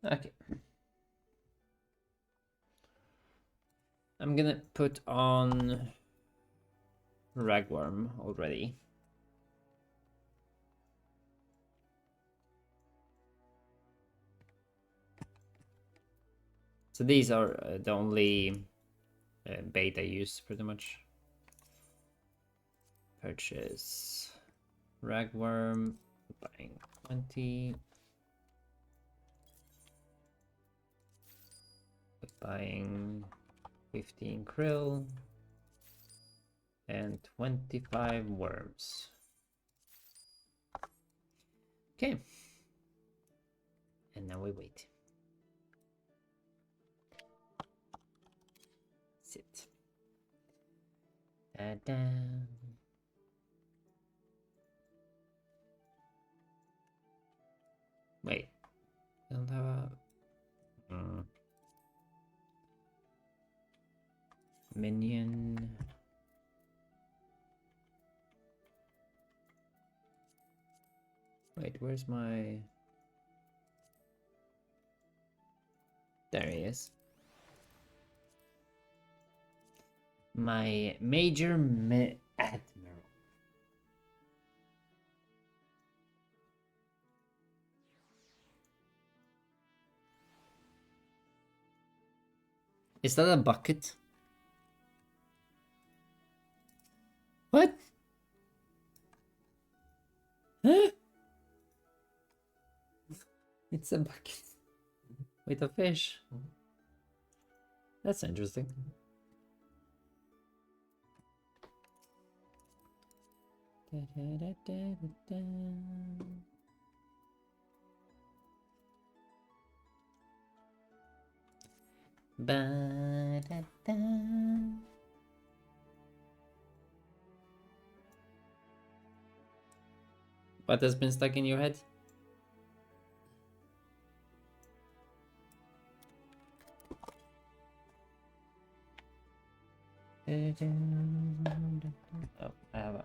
Okay. I'm gonna put on Ragworm already. So these are the only bait I use pretty much. Purchase Ragworm, buying 20. Buying 15 krill and 25 worms. Okay. And now we wait. Sit. Da-da. Wait. I don't have a... minion. Wait, where's my... There he is. My Major Admiral. Is that a bucket? What? Huh? It's a bucket with a fish. That's interesting. Ba-da-da. What has been stuck in your head? Oh, I have a...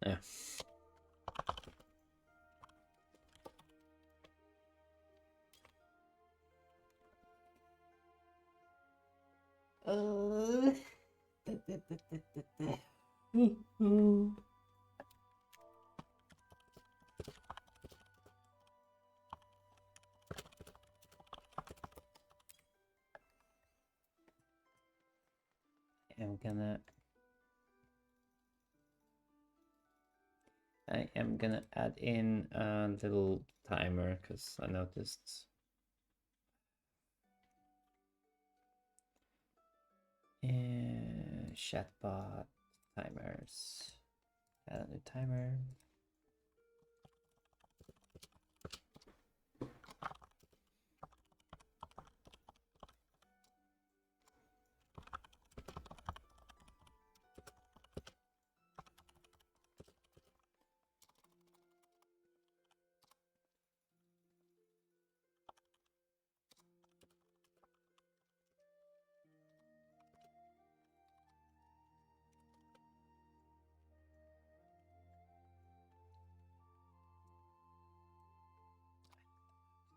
Yeah. I am gonna add in a little timer because I noticed chatbot timers. Add a new timer.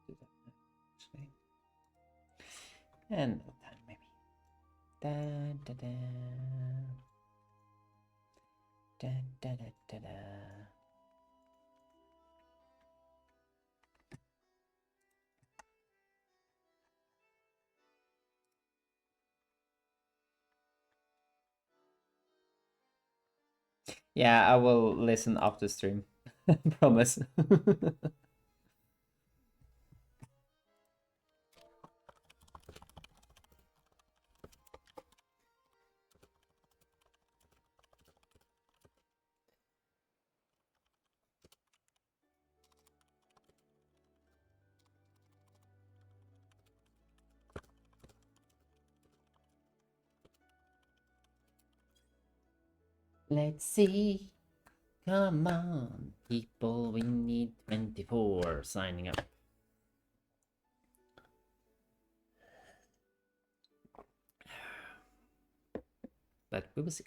Do that actually. And another time maybe. Da da da. Da da da da da. Yeah, I will listen after stream. Promise. Let's see. Come on, people, we need 24 signing up. But we will see.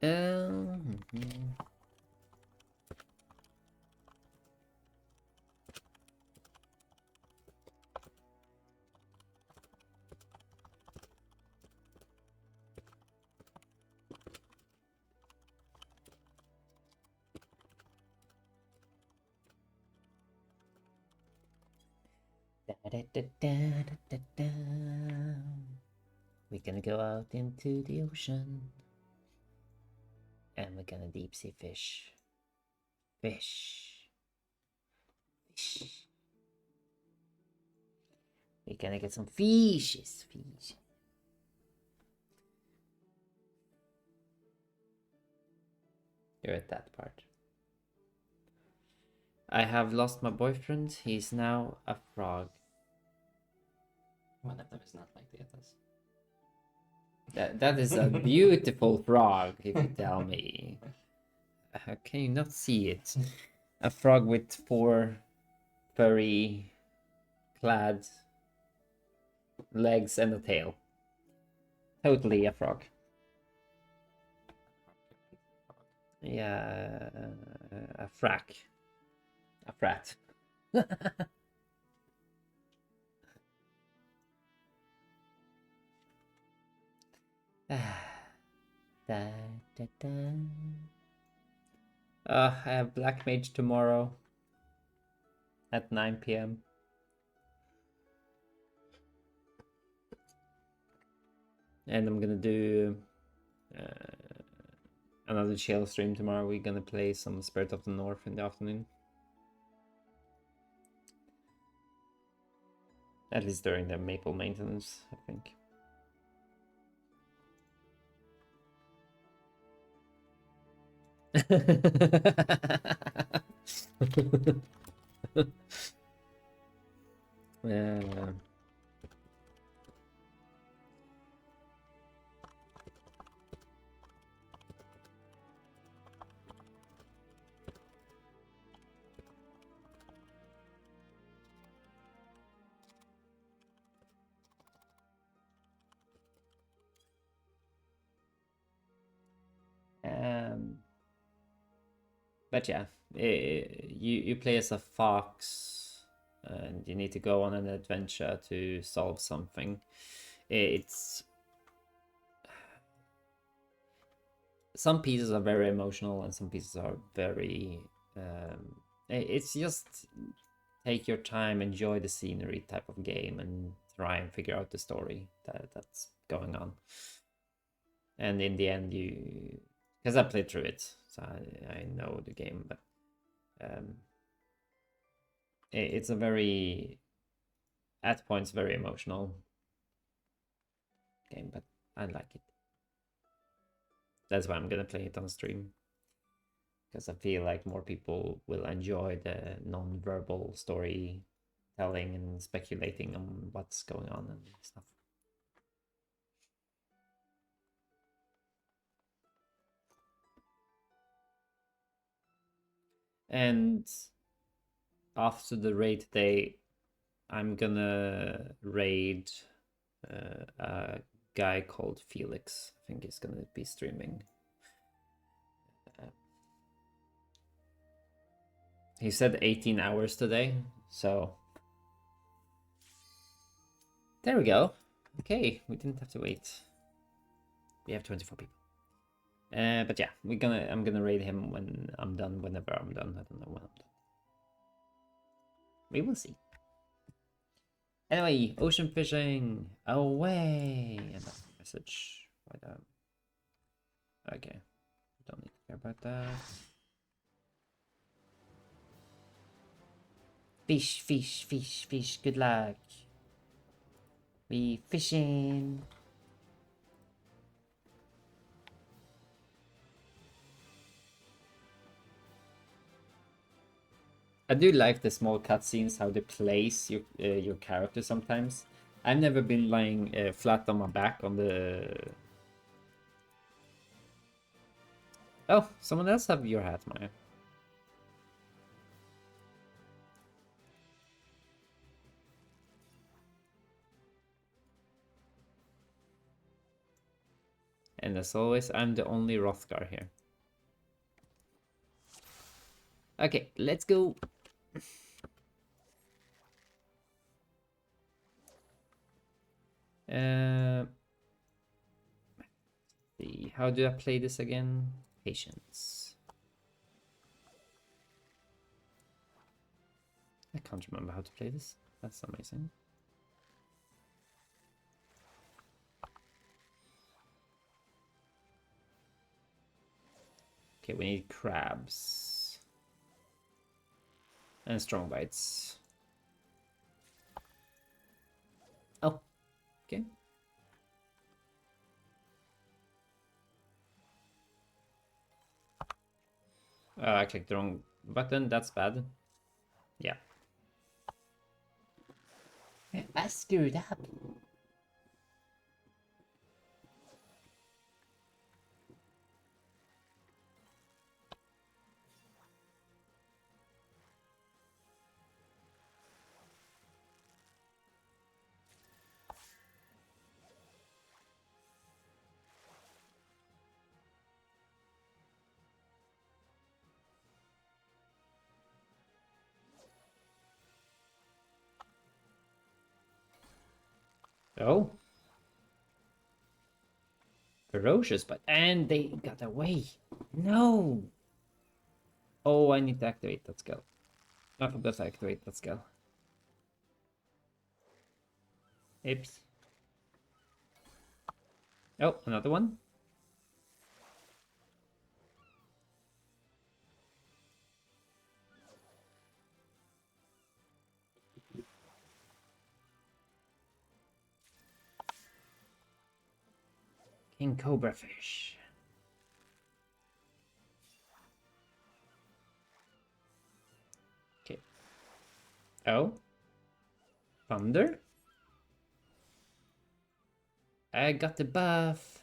Mhm. Da, da, da, da, da, da, da. We're gonna go out into the ocean and we're gonna deep sea fish. Fish. Fish. We're gonna get some fishes. Fish. You're at that part. I have lost my boyfriend. He's now a frog. One of them is not like the others. That is a beautiful frog, if you tell me. How can you not see it? A frog with 4 furry clad legs and a tail. Totally a frog. Yeah, a frack. A frat. Da, da, da. I have Black Mage tomorrow at 9 p.m. And I'm gonna do another chill stream tomorrow. We're gonna play some Spirit of the North in the afternoon. At least during the maple maintenance, I think. Yeah. But yeah, you play as a fox, and you need to go on an adventure to solve something. It's some pieces are very emotional, and some pieces are very. It's just take your time, enjoy the scenery type of game, and try and figure out the story that's going on. And in the end, you, because I played through it, so I know the game, but it's a very, at points, very emotional game, but I like it. That's why I'm gonna play it on stream, because I feel like more people will enjoy the non-verbal storytelling and speculating on what's going on and stuff. And after the raid today, I'm gonna raid a guy called Felix. I think he's gonna be streaming. He said 18 hours today, so there we go. Okay, we didn't have to wait. We have 24 people. But yeah, I'm gonna raid him when I'm done, whenever I'm done. I don't know when I'm done. We will see. Anyway, ocean fishing away. And that's the message. Why that? Okay, don't need to care about that. Fish, fish, fish, fish. Good luck. We fishing. I do like the small cutscenes, how they place your character sometimes. I've never been lying flat on my back on the. Oh, someone else have your hat, Maya. And as always, I'm the only Rothgar here. Okay, let's go. See, how do I play this again? Patience. I can't remember how to play this. That's amazing. Okay, we need crabs. And strong bites. Oh, okay. I clicked the wrong button. That's bad. Yeah. I screwed up. Oh. Ferocious, but and they got away. No. Oh, I need to activate that skill. I forgot to activate that skill. Oops. Oh, another one. King Cobra Fish. Okay. Oh. Thunder? I got the buff.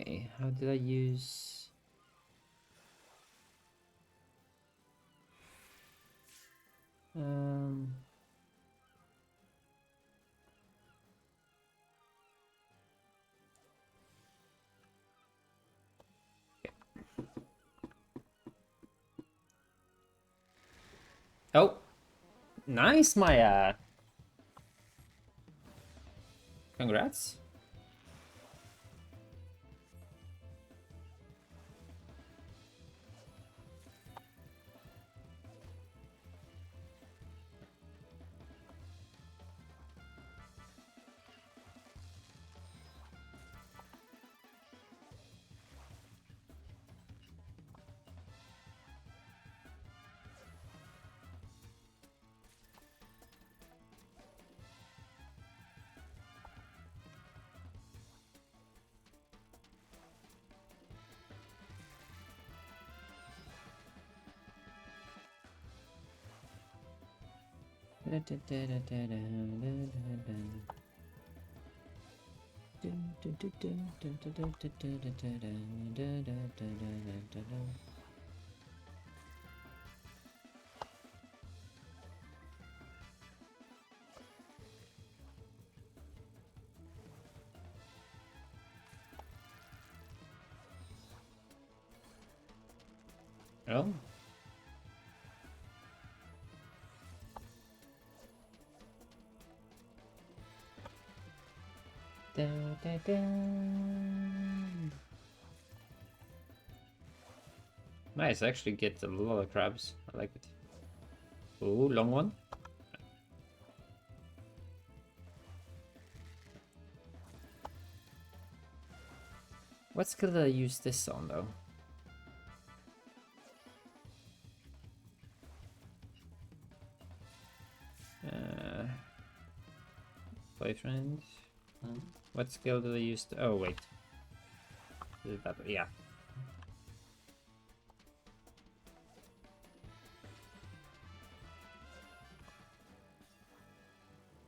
Okay, how did I use... Um... Oh! Nice, Maya! Congrats. Oh. Nice, I actually get a lot of crabs. I like it. Ooh, long one. What skill did I use this on, though? Boyfriend. What skill did I use? Oh, wait. That, yeah.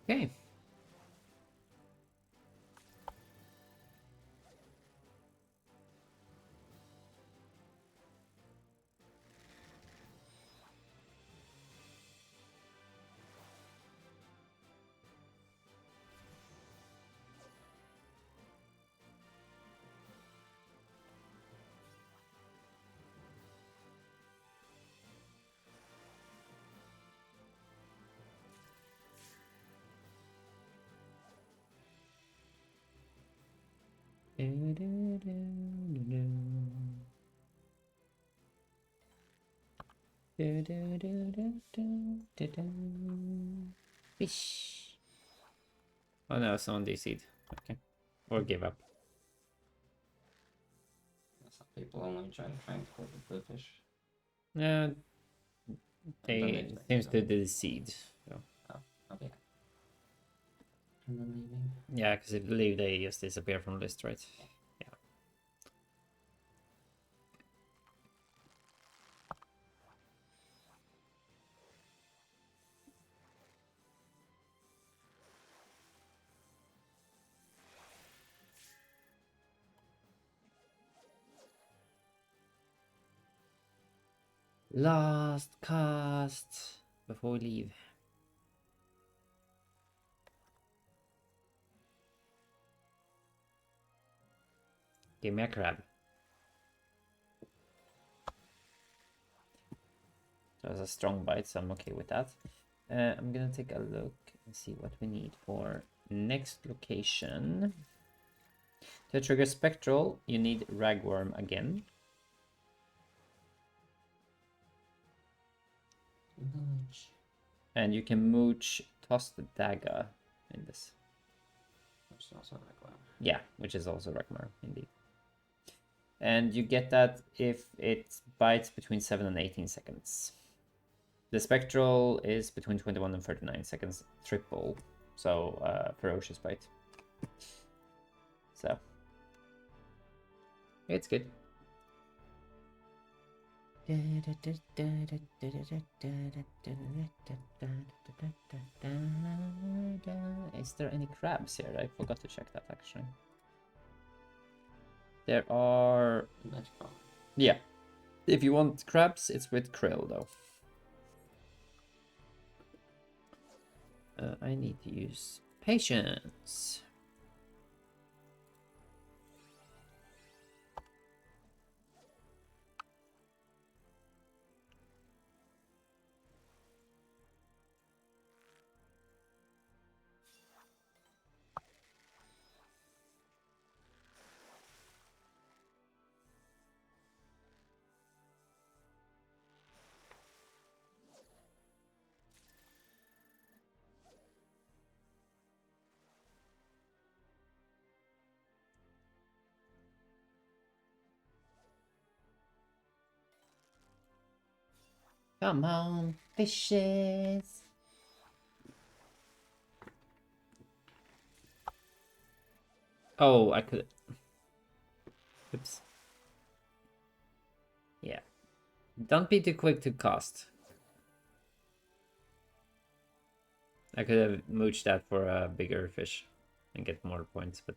Okay. Fish. Oh no, someone DC'd. Okay. Or give up. Some people only trying to hold the blue fish. Yeah, And then they they seems to deceive. So. Oh, okay. And then leaving. Yeah, because I believe they just disappear from the list, right? Yeah. Last cast before we leave. Give me a crab. That was a strong bite, so I'm okay with that. I'm gonna take a look and see what we need for next location. To trigger Spectral, you need Ragworm again. Mooch. And you can mooch Toss the Dagger in this. Which is also regular. Yeah, which is also Ragnar, indeed. And you get that if it bites between 7 and 18 seconds. The Spectral is between 21 and 39 seconds, triple. So, Ferocious Bite. So, it's good. Is there any crabs here? I forgot to check that actually. There are... Magical. Yeah. If you want crabs, it's with krill though. I need to use patience. Come on, fishes. Oh, I could... Oops. Yeah. Don't be too quick to cast. I could have mooched that for a bigger fish and get more points, but...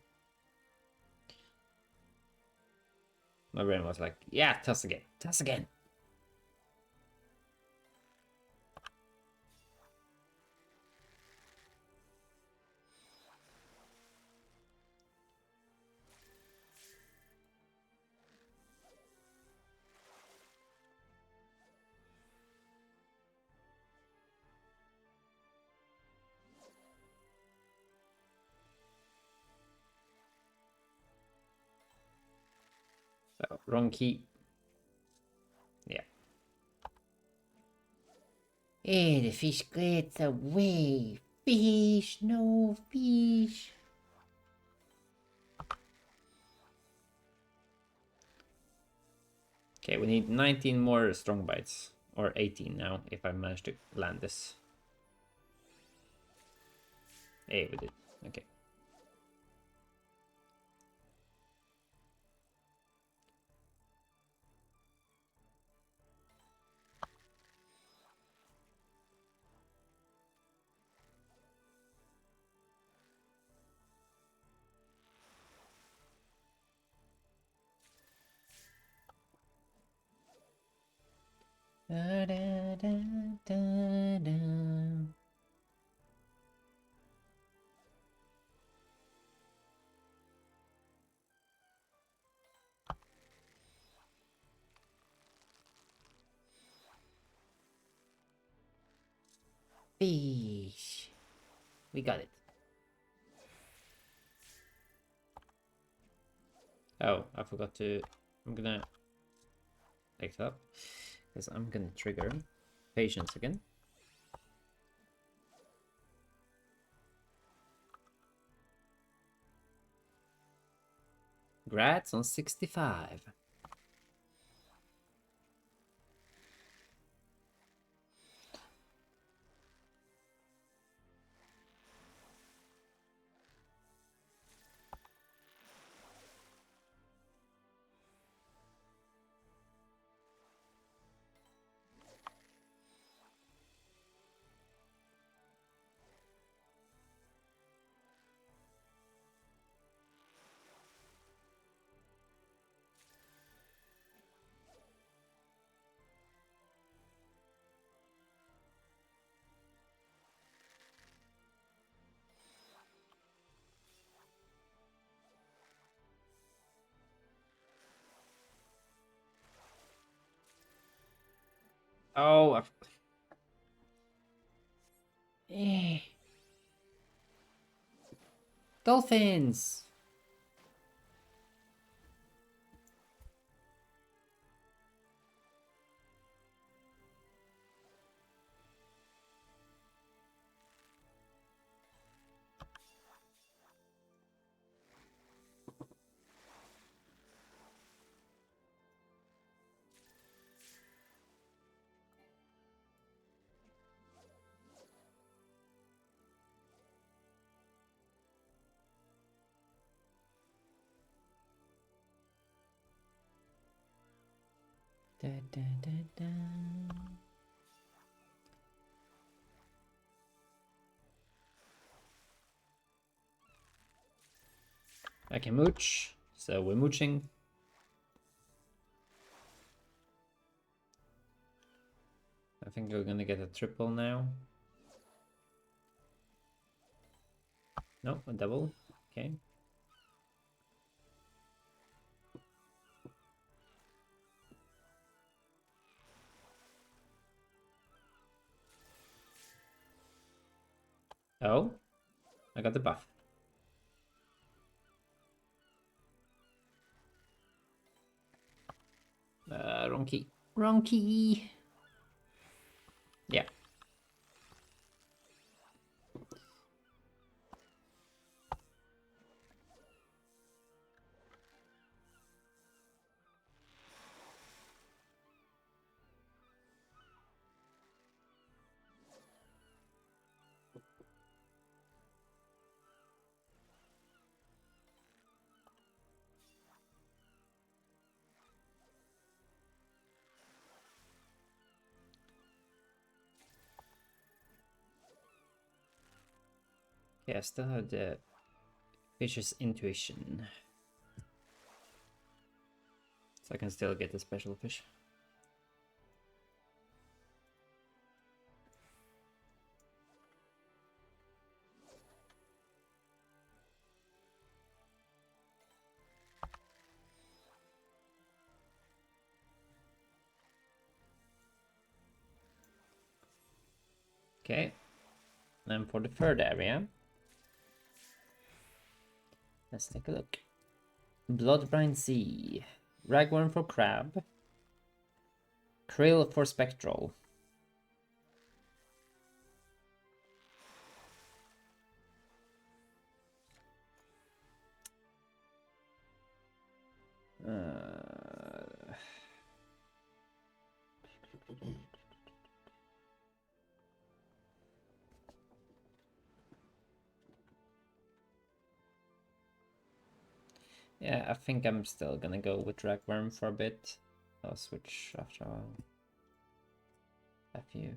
My brain was like, yeah, toss again, toss again. So, wrong key. Yeah. Hey, the fish gets away. Fish, no fish. Okay, we need 19 more strong bites. Or 18 now, if I manage to land this. Hey, we did. Okay. Da, da, da, da, da. Fish. We got it. Oh, I forgot to... I'm gonna take it up. Because I'm gonna trigger patience again. Grats on 65. Oh. Eh. Dolphins. Da, da, da, da. I can mooch, so we're mooching. I think we're gonna get a triple now. No, a double. Okay. Oh, I got the buff. Wrong key. Wrong key. Yeah. Yeah, I still have the Fish's intuition. So I can still get the special fish. Okay. And for the third area, let's take a look. Bloodbrine Sea. Ragworm for crab. Krill for spectral. Yeah, I think I'm still gonna go with Ragworm for a bit. I'll switch after a few.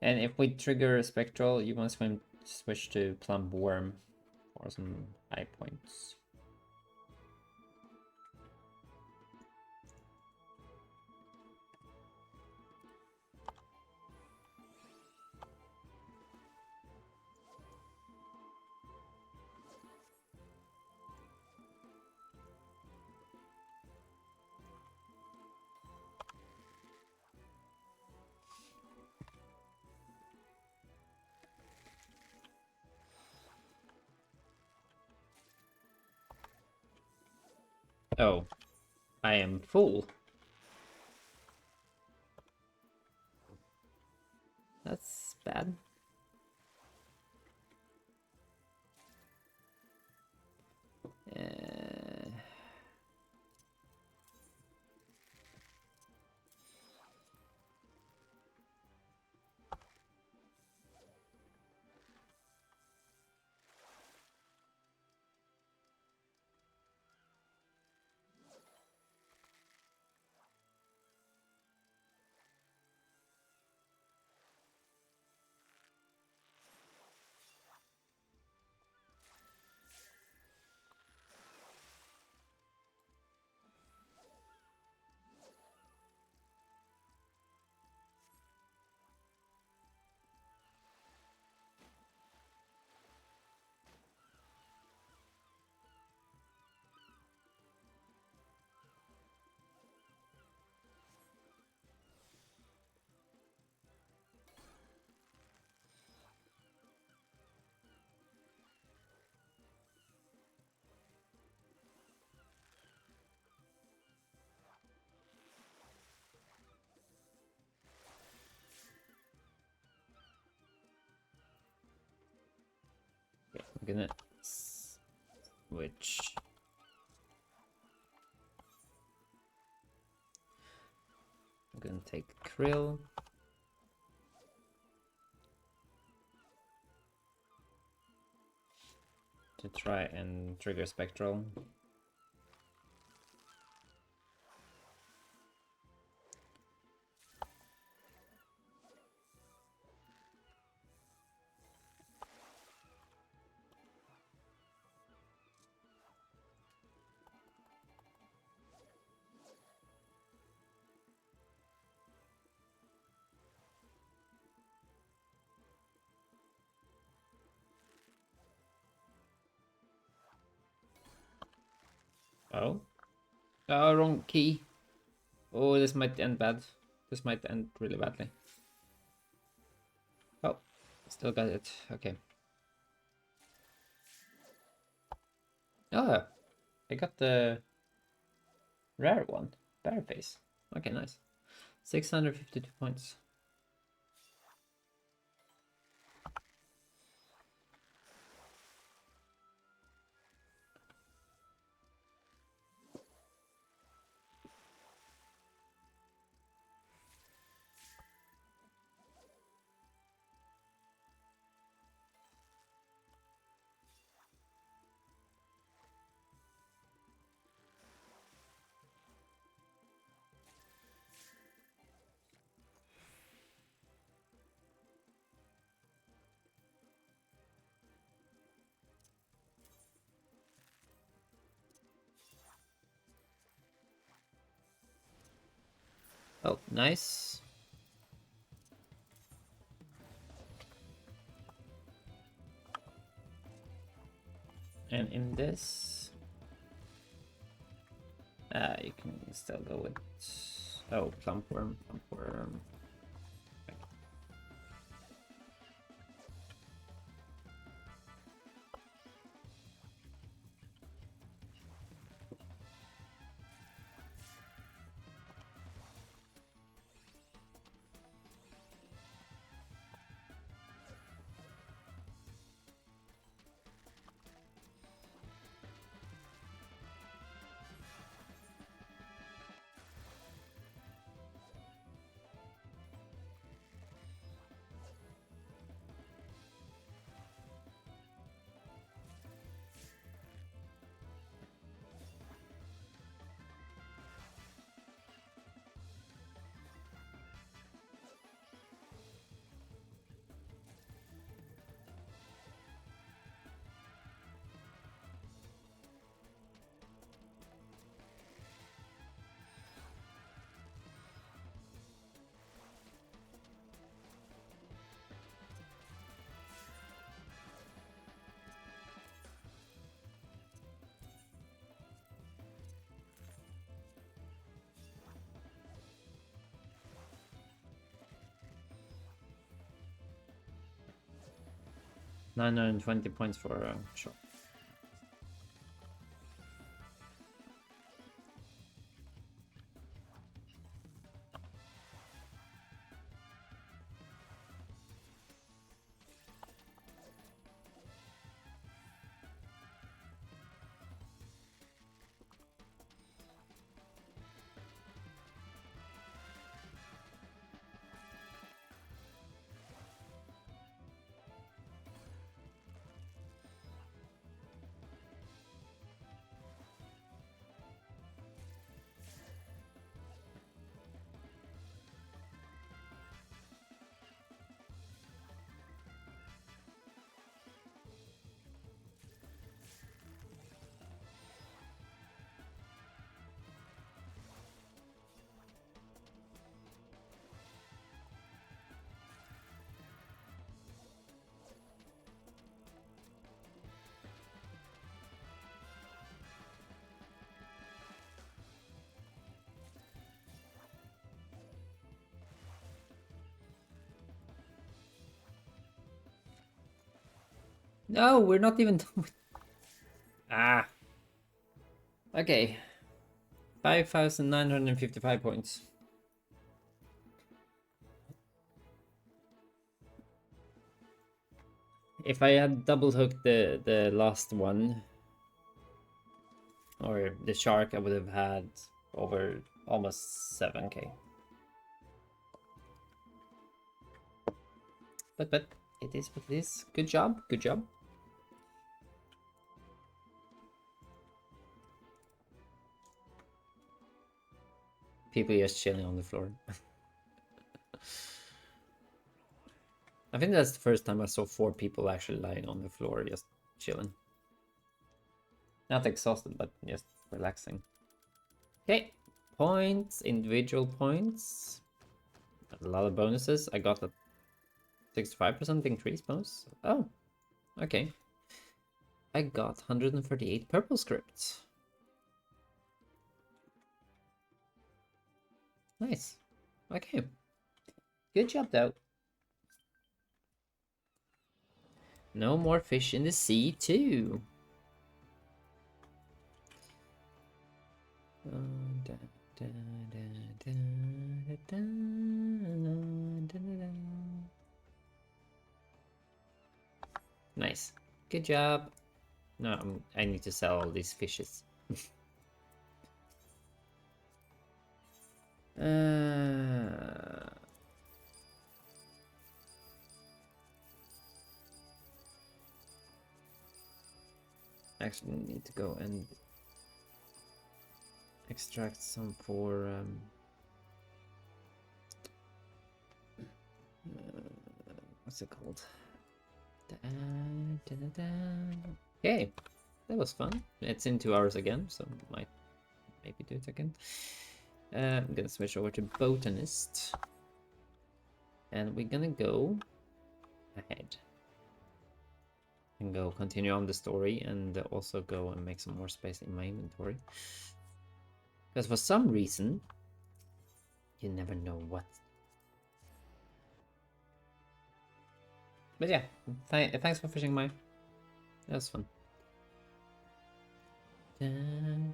And if we trigger a spectral, you want to switch to plump worm for some high points. Oh, I am full. That's bad. Uh, gonna switch. I'm gonna take Krill. To try and trigger Spectral. Oh. Oh, wrong key. Oh, this might end bad. This might end really badly. Oh, still got it. Okay. Oh, I got the rare one. Bear face. Okay, nice. 652 points. Oh, nice. And in this, you can still go with, oh, Plumpworm. $920 points for sure. No, we're not even done with... Ah. Okay. 5,955 points. If I had double hooked the last one, or the shark, I would have had over almost 7k. But it is what it is. Good job, good job. People just chilling on the floor. I think that's the first time I saw 4 people actually lying on the floor, just chilling. Not exhausted, but just relaxing. Okay, points, individual points. A lot of bonuses. I got a 65% increase bonus. Oh, okay. I got 138 purple scripts. Nice. Okay. Good job, though. No more fish in the sea, too. Nice. Good job. No, I need to sell all these fishes. Actually need to go and extract some for what's it called? Okay, that was fun. It's in 2 hours again, so might maybe do it again. I'm gonna switch over to botanist, and we're gonna go ahead and go continue on the story, and also go and make some more space in my inventory, because for some reason you never know what. But yeah, thanks for fishing, Mai. That was fun. And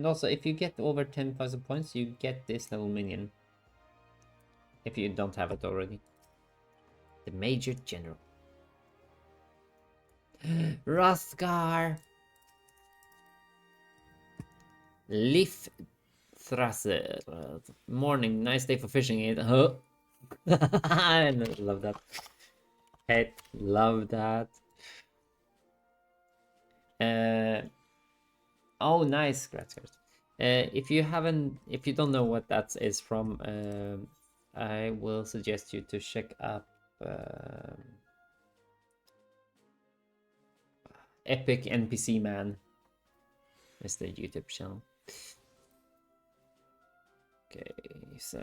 also, if you get over 10,000 points, you get this little minion. If you don't have it already. The Major General. Rothgar! Leaf Thrasser. Morning, nice day for fishing it. Huh? I love that. Hey, love that. Oh, nice, Scratchers. If you don't know what that is from, I will suggest you to check up Epic NPC Man. It's the YouTube channel. Okay, so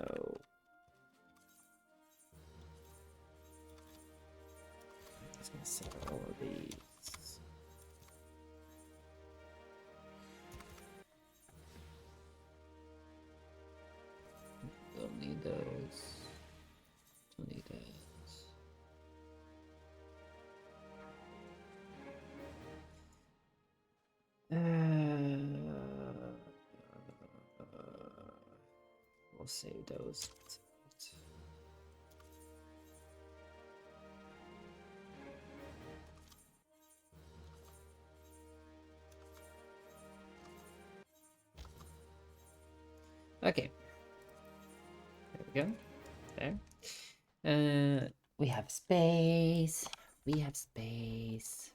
let's gonna sell all of these. Don't need those. Don't need those. We'll save those. Okay. There we go. There. We have space. We have space.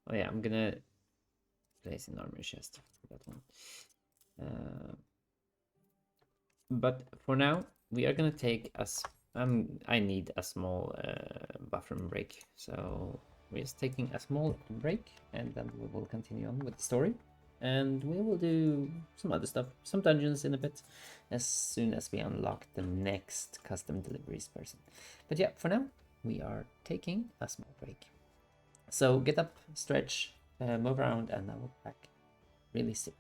Oh yeah, I'm gonna place an armor chest for that one. But for now, we are gonna take us. I need a small bathroom break, so we're just taking a small break, and then we will continue on with the story, and we will do some other stuff, some dungeons in a bit, as soon as we unlock the next custom deliveries person. But yeah, for now, we are taking a small break. So get up, stretch, move around, and I will be back really soon.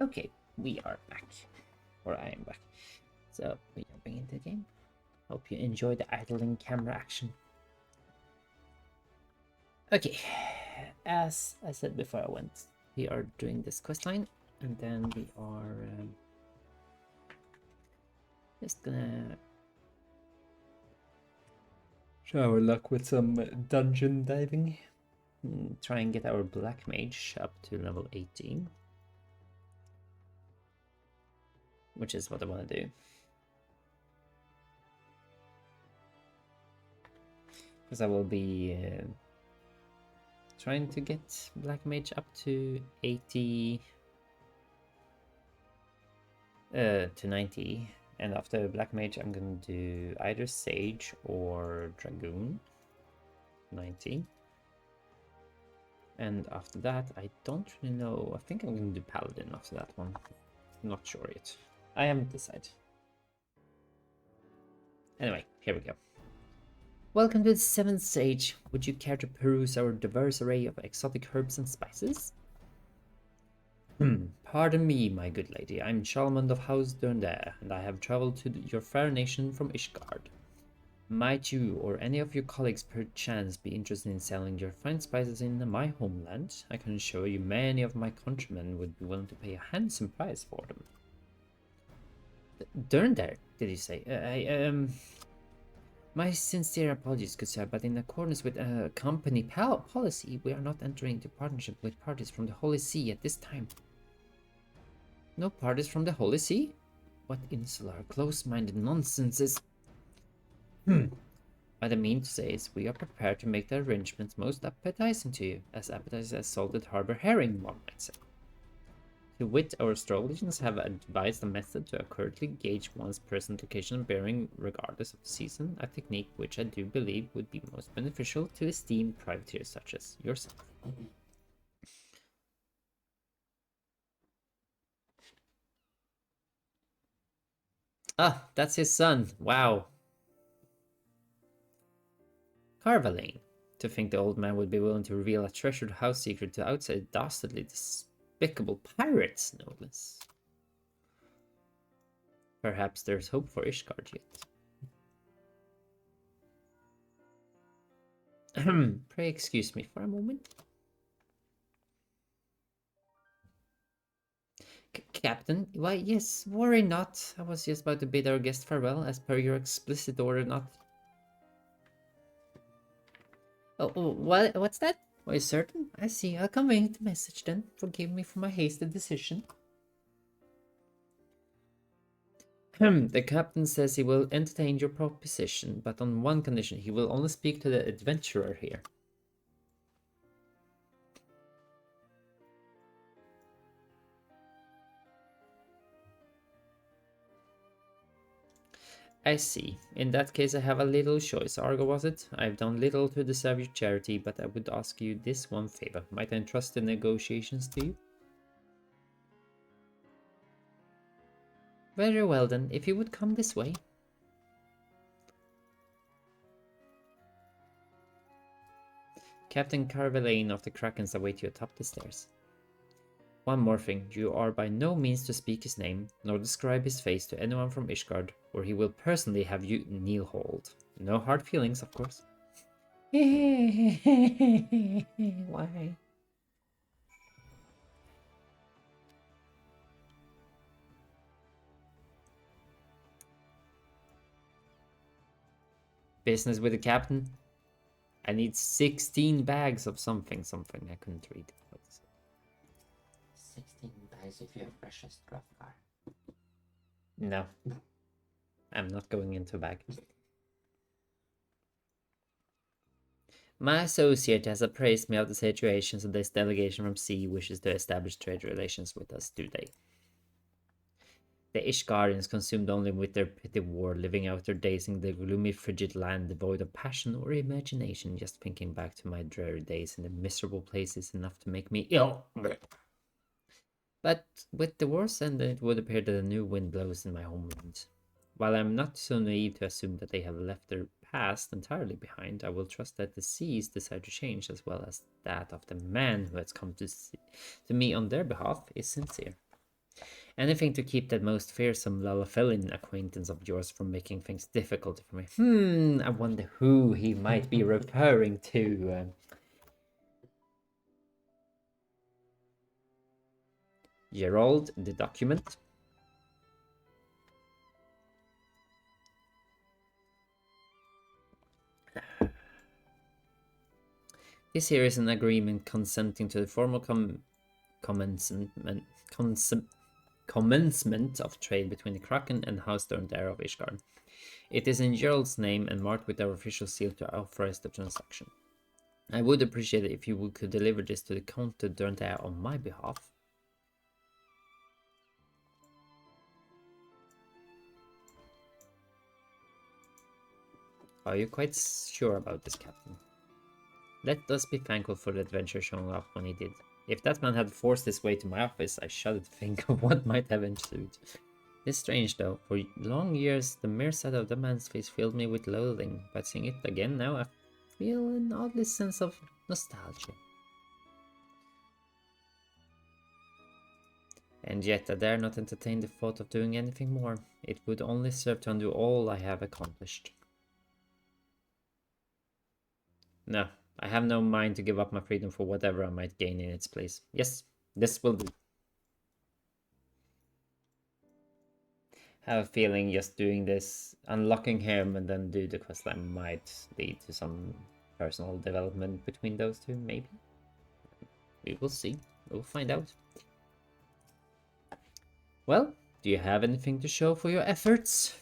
Okay, we are back. Or I am back. So, we're jumping into the game. Hope you enjoy the idling camera action. Okay, as I said before I went, we are doing this quest line, and then we are just gonna try our luck with some dungeon diving. Try and get our black mage up to level 18. Which is what I want to do. Because I will be trying to get black mage up to 80 to 90. And after black mage I'm going to do either sage or dragoon 90. And after that I don't really know. I think I'm going to do paladin after that one. I'm not sure yet. I haven't decided. Anyway, here we go. Welcome to the 7th stage. Would you care to peruse our diverse array of exotic herbs and spices? Pardon me, my good lady. I'm Charlemagne of House Dundee, and I have traveled to your fair nation from Ishgard. Might you or any of your colleagues perchance be interested in selling your fine spices in my homeland? I can assure you many of my countrymen would be willing to pay a handsome price for them. Dundee, did you say? My sincere apologies, good sir, but in accordance with company policy, we are not entering into partnership with parties from the Holy See at this time. No parties from the Holy See? What insular, close-minded nonsense is... What I mean to say is we are prepared to make the arrangements most appetizing to you, as appetizing as salted harbor herring, one might say. To wit, our astrologers have advised a method to accurately gauge one's present location and bearing regardless of the season, a technique which I do believe would be most beneficial to esteemed privateers such as yourself. Ah, that's his son. Wow. Carvalane. To think the old man would be willing to reveal a treasured house secret to outside dastardly, despicable pirates, no less. Perhaps there's hope for Ishgard yet. Pray excuse me for a moment. Captain, why yes, worry not. I was just about to bid our guest farewell, as per your explicit order not... Oh, what's that? Are you certain? I see, I'll convey the message then. Forgive me for my hasty decision. The captain says he will entertain your proposition, but on one condition. He will only speak to the adventurer here. I see. In that case, I have a little choice. Argo, was it? I've done little to deserve your charity, but I would ask you this one favor. Might I entrust the negotiations to you? Very well then, if you would come this way. Captain Carvalane of the Krakens await you atop the stairs. One more thing, you are by no means to speak his name, nor describe his face to anyone from Ishgard, or he will personally have you kneel-hold. No hard feelings, of course. Why? Business with the captain? I need 16 bags of something. I couldn't read. 16 bags if you have precious Draftcar. No. I'm not going into a bag. My associate has appraised me of the situation, so this delegation from sea wishes to establish trade relations with us today. The Ishgardians, consumed only with their petty war, living out their days in the gloomy, frigid land, devoid of passion or imagination. Just thinking back to my dreary days in the miserable place is enough to make me ill. But with the war's end, it would appear that a new wind blows in my homeland. While I'm not so naive to assume that they have left their past entirely behind, I will trust that the seas decide to change, as well as that of the man who has come to me on their behalf is sincere. Anything to keep that most fearsome Lalafellin acquaintance of yours from making things difficult for me. I wonder who he might be referring to. Gerald, the document. This here is an agreement consenting to the formal commencement of trade between the Kraken and House Durndare of Ishgard. It is in Gerald's name and marked with our official seal to authorize the transaction. I would appreciate it if you could deliver this to the Count de Durndare on my behalf. Are you quite sure about this, Captain? Let us be thankful for the adventure showing up when he did. If that man had forced his way to my office, I shudder to think of what might have ensued. It's strange though, for long years the mere sight of the man's face filled me with loathing, but seeing it again now I feel an oddly sense of nostalgia. And yet I dare not entertain the thought of doing anything more. It would only serve to undo all I have accomplished. No, I have no mind to give up my freedom for whatever I might gain in its place. Yes, this will do. I have a feeling just doing this, unlocking him and then do the questline might lead to some personal development between those two, maybe? We will see. We'll find out. Well, do you have anything to show for your efforts?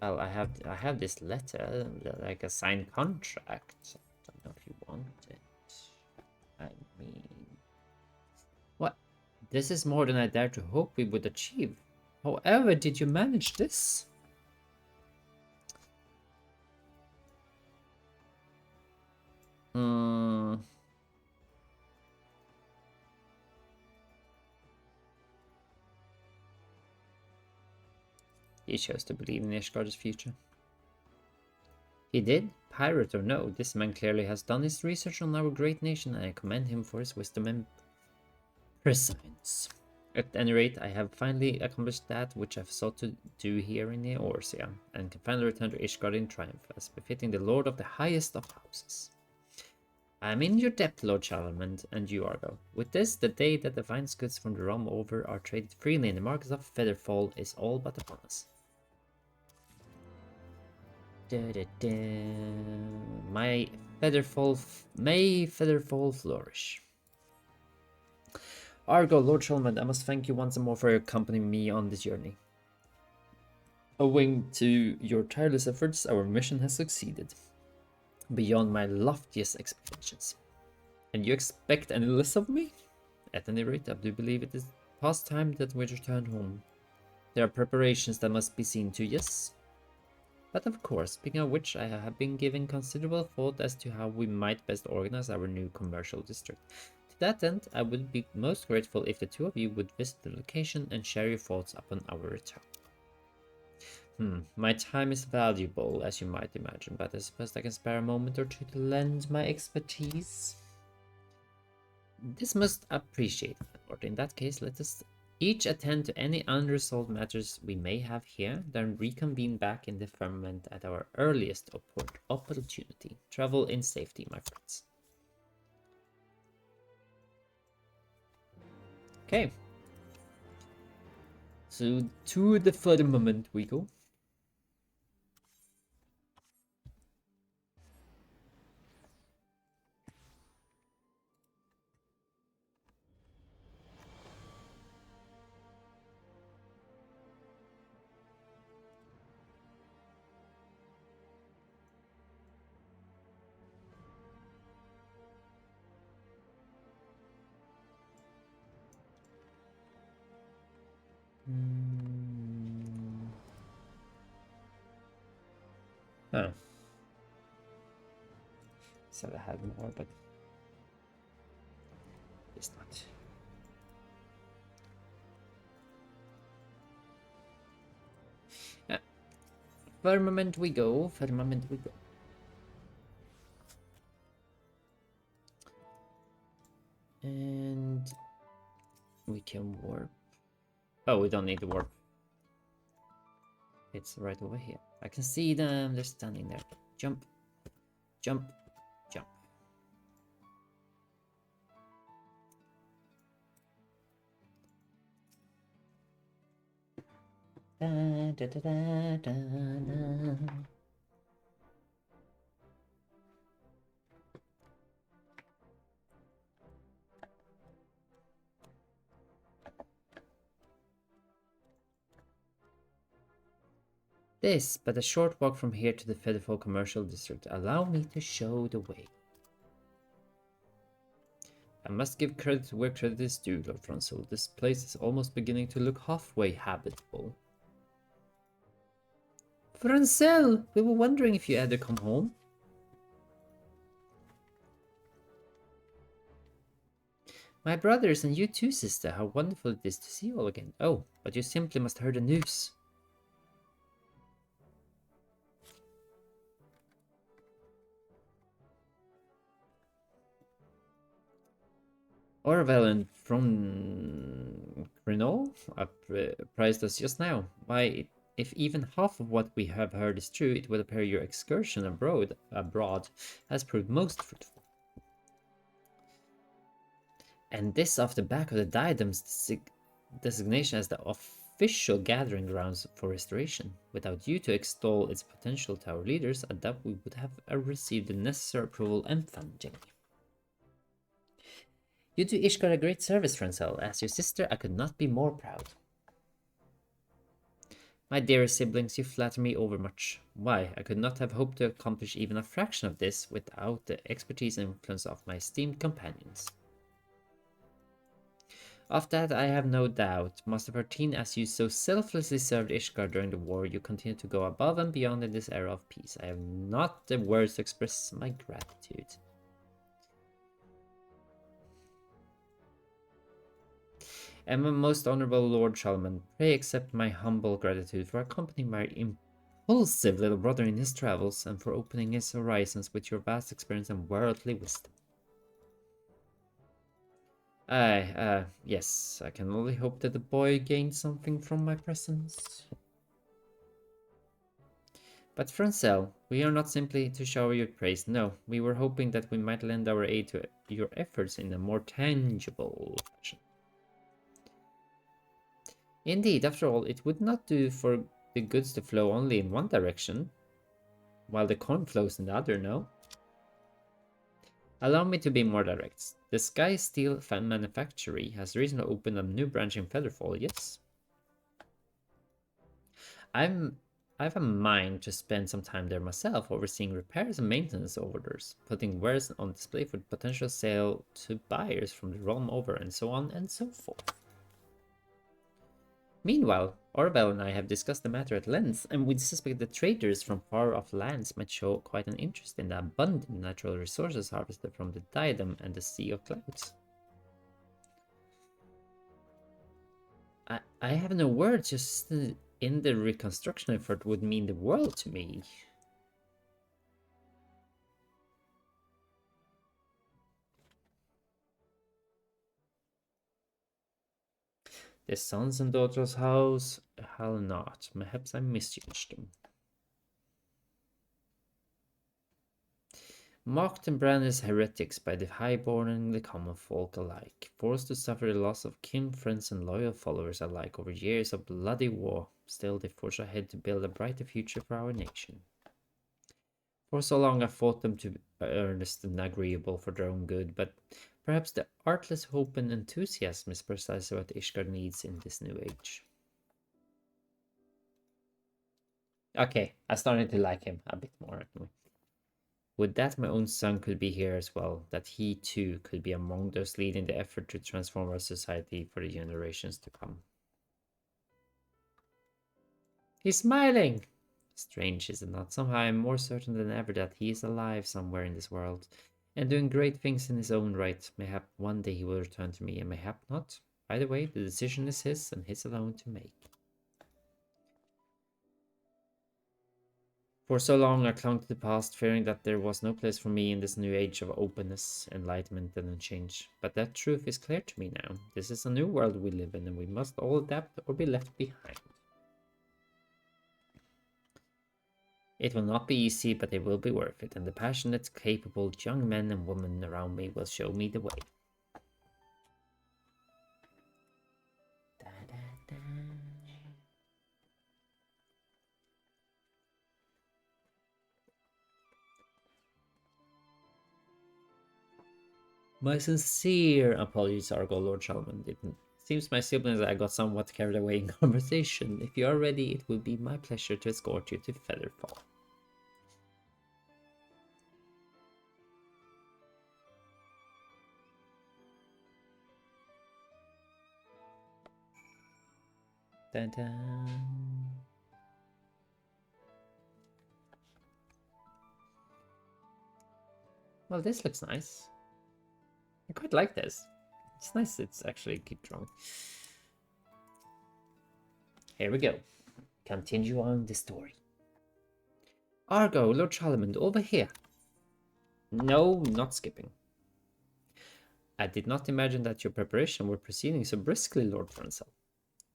Well, I have this letter, like a signed contract. I don't know if you want it. I mean... What? This is more than I dared to hope we would achieve. However, did you manage this? He chose to believe in Ishgard's future. He did, pirate or no, this man clearly has done his research on our great nation, and I commend him for his wisdom and prescience. At any rate, I have finally accomplished that which I've sought to do here in Eorzea, and can finally return to Ishgard in triumph, as befitting the lord of the highest of houses. I am in your debt, Lord Charlemagne, and you, Argo. With this, the day that the finest goods from the realm over are traded freely in the markets of Featherfall is all but upon us. May Featherfall flourish. Argo, Lord Charlemagne, I must thank you once more for accompanying me on this journey. Owing to your tireless efforts, our mission has succeeded beyond my loftiest expectations. And you expect any less of me? At any rate, I do believe it is past time that we return home. There are preparations that must be seen to, yes. But of course, speaking of which, I have been giving considerable thought as to how we might best organize our new commercial district. To that end, I would be most grateful if the two of you would visit the location and share your thoughts upon our return. My time is valuable, as you might imagine, but I suppose I can spare a moment or two to lend my expertise. This must appreciate it, Lord. In that case, let us each attend to any unresolved matters we may have here, then reconvene back in the firmament at our earliest opportunity. Travel in safety, my friends. Okay. So, to the firmament we go. Oh. Said I had more, but it's not. Yeah. Firmament we go, firmament we go. And we can warp Oh, we don't need the warp. It's right over here. I can see them. They're standing there. Jump. Jump. Jump. Da, da, da, da, da, da. This, but a short walk from here to the Featherfall Commercial District. Allow me to show the way. I must give credit where credit is due, Lord Franzel. This place is almost beginning to look halfway habitable. Franzel, we were wondering if you had to come home. My brothers and you too, sister. How wonderful it is to see you all again. Oh, but you simply must hear the news. Orvel and from Renault apprised us just now. Why, if even half of what we have heard is true, it would appear your excursion abroad has proved most fruitful. And this off the back of the Diadem's designation as the official gathering grounds for restoration. Without you to extol its potential to our leaders, I doubt we would have received the necessary approval and funding. You do Ishgard a great service, Franzel. As your sister, I could not be more proud. My dearest siblings, you flatter me overmuch. Why, I could not have hoped to accomplish even a fraction of this without the expertise and influence of my esteemed companions. Of that I have no doubt. Master Partin, as you so selflessly served Ishgard during the war, you continue to go above and beyond in this era of peace. I have not the words to express my gratitude. And my most honorable Lord Shalman, pray accept my humble gratitude for accompanying my impulsive little brother in his travels and for opening his horizons with your vast experience and worldly wisdom. Yes, I can only hope that the boy gained something from my presence. But Franzel, we are not simply to shower you praise, no, we were hoping that we might lend our aid to your efforts in a more tangible fashion. Indeed, after all, it would not do for the goods to flow only in one direction, while the corn flows in the other, no? Allow me to be more direct. The Sky Steel Manufactory has recently opened a new branch in Featherfall, yes? I have a mind to spend some time there myself, overseeing repairs and maintenance orders, putting wares on display for potential sale to buyers from the realm over, and so on and so forth. Meanwhile, Orvel and I have discussed the matter at length, and we suspect that traders from far-off lands might show quite an interest in the abundant natural resources harvested from the Diadem and the Sea of Clouds. I have no words, just in the reconstruction effort would mean the world to me. The sons and daughters' house? Hell not. Perhaps I misjudged them. Mocked and branded as heretics by the highborn and the common folk alike, forced to suffer the loss of kin, friends, and loyal followers alike over years of bloody war, still they forge ahead to build a brighter future for our nation. For so long I fought them to be earnest and agreeable for their own good, but perhaps the artless hope and enthusiasm is precisely what Ishgard needs in this new age. Okay, I started to like him a bit more. Would that my own son could be here as well, that he too could be among those leading the effort to transform our society for the generations to come. He's smiling! Strange, is it not? Somehow I'm more certain than ever that he is alive somewhere in this world, and doing great things in his own right. Mayhap one day he will return to me, and mayhap not. Either way, the decision is his, and his alone to make. For so long I clung to the past, fearing that there was no place for me in this new age of openness, enlightenment, and change. But that truth is clear to me now. This is a new world we live in, and we must all adapt or be left behind. It will not be easy, but it will be worth it, and the passionate, capable young men and women around me will show me the way. Da, da, da. My sincere apologies, Argo, Lord Shalman. It seems my siblings and I got somewhat carried away in conversation. If you are ready, it will be my pleasure to escort you to Featherfall. Dun-dun. Well, this looks nice. I quite like this. It's nice it's actually keep drawing. Here we go. Continue on the story. Argo, Lord Charlemagne, over here. No, not skipping. I did not imagine that your preparation were proceeding so briskly, Lord Francel.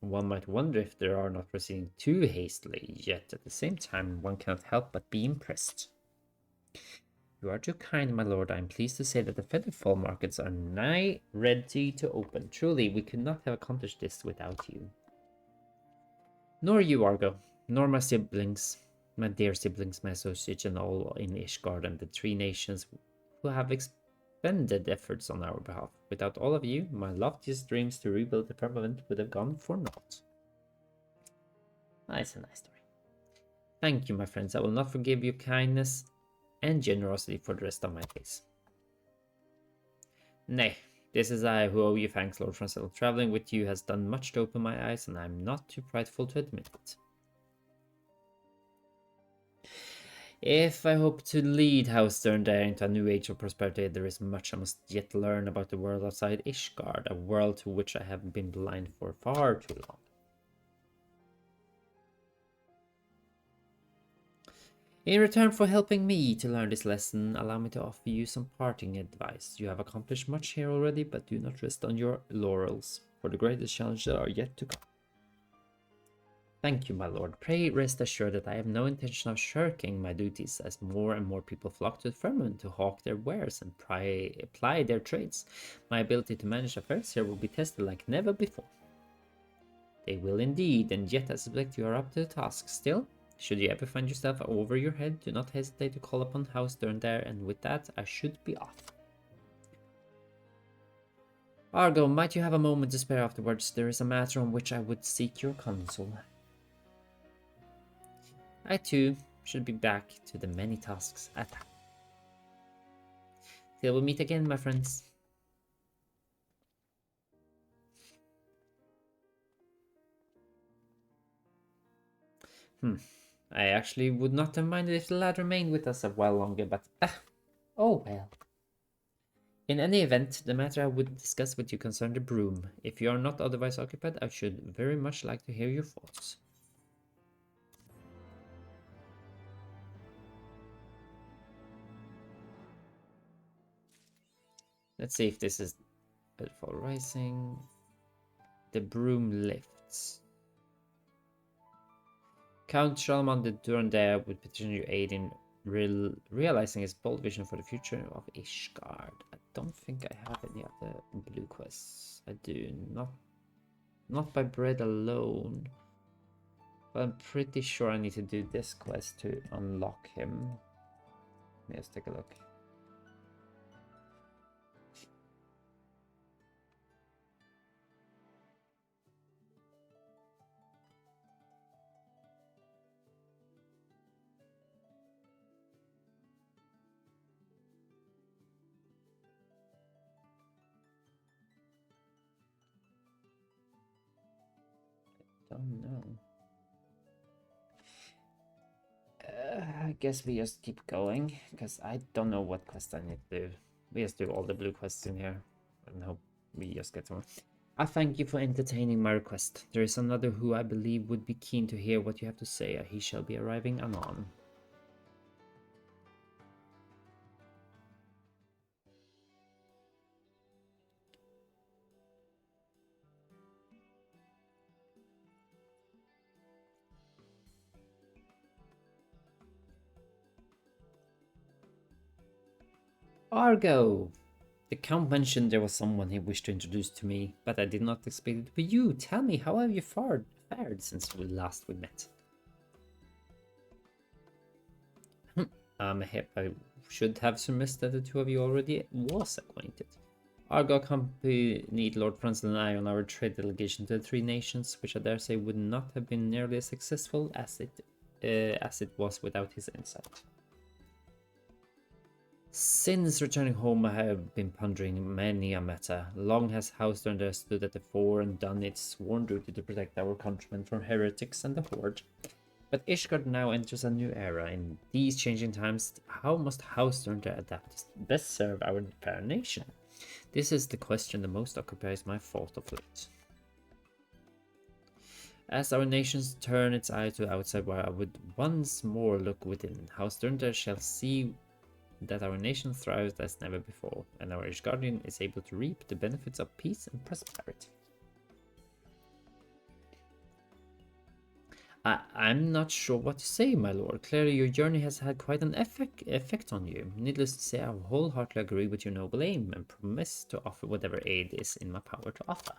One might wonder if they are not proceeding too hastily, yet at the same time one cannot help but be impressed. You are too kind, my lord. I am pleased to say that the Featherfall markets are nigh ready to open. Truly, we could not have accomplished this without you. Nor you, Argo, nor my siblings, my dear siblings, my associates, and all in Ishgard and the three nations who have expended efforts on our behalf. Without all of you, my loftiest dreams to rebuild the firmament would have gone for naught. It's a nice story. Thank you, my friends. I will not forgive your kindness and generosity for the rest of my days. Nay, this is I who owe you thanks, Lord Francel. Traveling with you has done much to open my eyes, and I am not too prideful to admit it. If I hope to lead House Sterndare into a new age of prosperity, there is much I must yet learn about the world outside Ishgard, a world to which I have been blind for far too long. In return for helping me to learn this lesson, allow me to offer you some parting advice. You have accomplished much here already, but do not rest on your laurels, for the greatest challenges are yet to come. Thank you, my lord. Pray rest assured that I have no intention of shirking my duties, as more and more people flock to the firmament to hawk their wares and apply their trades. My ability to manage affairs here will be tested like never before. They will indeed, and yet I suspect you are up to the task. Still, should you ever find yourself over your head, do not hesitate to call upon House Sterndare, and with that, I should be off. Argo, might you have a moment to spare afterwards? There is a matter on which I would seek your counsel. I too should be back to the many tasks at hand. Till we meet again, my friends. I actually would not have minded if the lad remained with us a while longer, but oh well. In any event, the matter I would discuss with you concerned the broom. If you are not otherwise occupied, I should very much like to hear your thoughts. Let's see if this is Bedfall Rising. The broom lifts. Count Shalman de Durandare would petition your aid in realizing his bold vision for the future of Ishgard. I don't think I have any other blue quests. I do not by bread alone. But I'm pretty sure I need to do this quest to unlock him. Let's take a look. Don't know. I guess we just keep going, because I don't know what quest I need to do. We just do all the blue quests in here, and hope we just get one. I thank you for entertaining my request. There is another who I believe would be keen to hear what you have to say. He shall be arriving anon. Argo! The Count mentioned there was someone he wished to introduce to me, but I did not expect it to be you. Tell me, how have you fared since we met? I should have surmised that the two of you already was acquainted. Argo accompanied Lord Franzel and I on our trade delegation to the Three Nations, which I dare say would not have been nearly as successful as it was without his insight. Since returning home, I have been pondering many a matter. Long has Houselander stood at the fore and done its sworn duty to protect our countrymen from heretics and the Horde. But Ishgard now enters a new era. In these changing times, how must Houselander adapt to best serve our fair nation? This is the question that most occupies my thought of late. As our nations turn its eye to the outside, where I would once more look within, Houselander shall see that our nation thrives as never before, and our Ishgardian is able to reap the benefits of peace and prosperity. I'm not sure what to say, my lord. Clearly your journey has had quite an effect on you. Needless to say, I wholeheartedly agree with your noble aim, and promise to offer whatever aid is in my power to offer.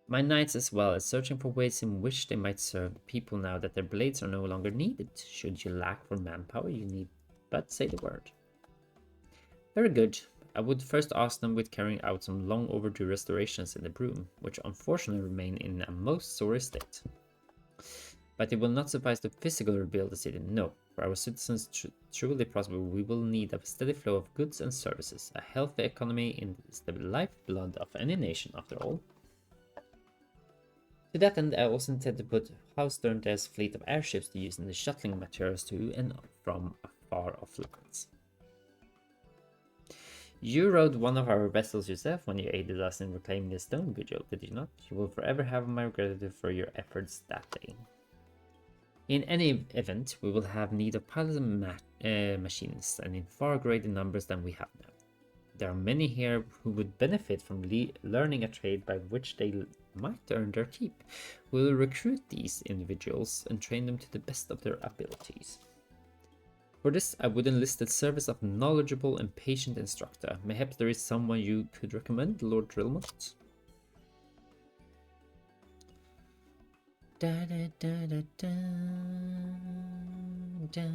My knights as well are searching for ways in which they might serve the people now that their blades are no longer needed. Should you lack for manpower, you need but say the word. Very good. I would first ask them with carrying out some long overdue restorations in the broom, which unfortunately remain in a most sorry state. But it will not suffice to physically rebuild the city, no. For our citizens truly prosper, we will need a steady flow of goods and services. A healthy economy is the lifeblood of any nation, after all. To that end, I also intend to put Houselander fleet of airships to use in the shuttling materials to and from far-off lands. You rode one of our vessels yourself when you aided us in reclaiming the stone vigil, did you not? You will forever have my gratitude for your efforts that day. In any event, we will have need of pilots and machines, and in far greater numbers than we have now. There are many here who would benefit from learning a trade by which they might earn their keep. We will recruit these individuals and train them to the best of their abilities. For this, I would enlist the service of a knowledgeable and patient instructor. Mayhaps there is someone you could recommend, Lord Drillmont? Da, da, da, da, da, da.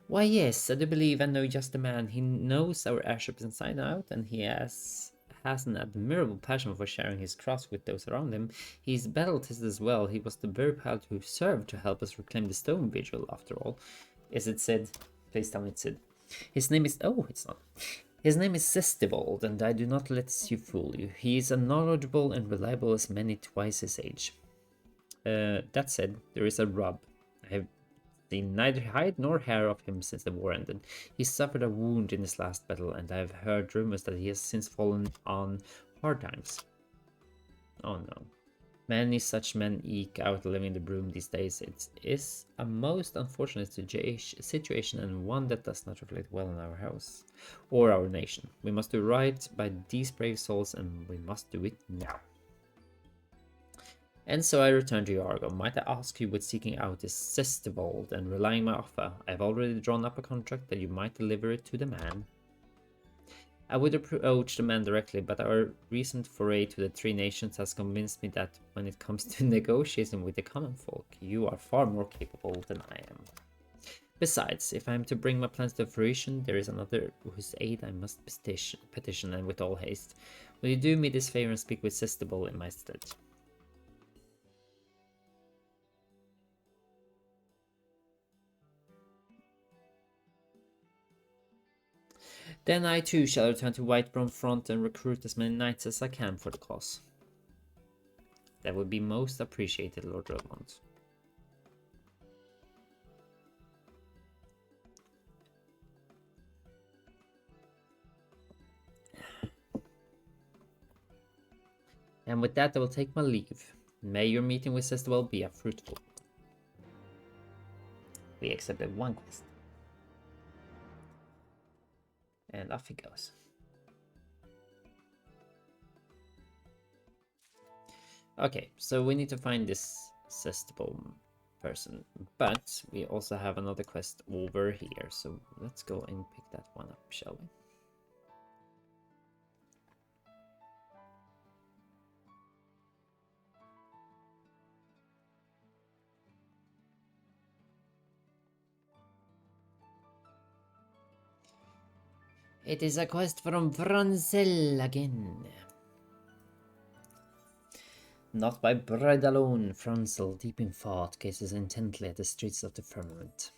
Why yes, I do believe I know just the man. He knows our airships inside and out, and he has an admirable passion for sharing his cross with those around him. He's battle tested as well. He was the very pilot who served to help us reclaim the stone vigil, after all. Is it Sid? Please tell me it's Sid. His name is... Oh, it's not. His name is Sestivold, and I do not let you fool you. He is as knowledgeable and reliable as many twice his age. That said, there is a rub. I have seen neither hide nor hair of him since the war ended. He suffered a wound in his last battle, and I have heard rumors that he has since fallen on hard times. Oh no. Many such men eke out a living in the broom these days. It is a most unfortunate situation, and one that does not reflect well on our house or our nation. We must do right by these brave souls, and we must do it now. And so I return to Argo. Might I ask you, with seeking out this Sestivold and relying my offer, I have already drawn up a contract that you might deliver it to the man. I would approach the man directly, but our recent foray to the Three Nations has convinced me that when it comes to negotiating with the common folk, you are far more capable than I am. Besides, if I am to bring my plans to fruition, there is another whose aid I must petition, and with all haste. Will you do me this favor and speak with Sestivold in my stead? Then I too shall return to Whitebrown Front and recruit as many knights as I can for the cause. That would be most appreciated, Lord Drillmont. And with that, I will take my leave. May your meeting with Sestivold be a fruitful one. We accepted one quest. And off he goes. Okay, so we need to find this Sestivold person. But we also have another quest over here, so let's go and pick that one up, shall we? It is a quest from Franzel again. Not by bread alone, Franzel, deep in thought, gazes intently at the streets of the firmament.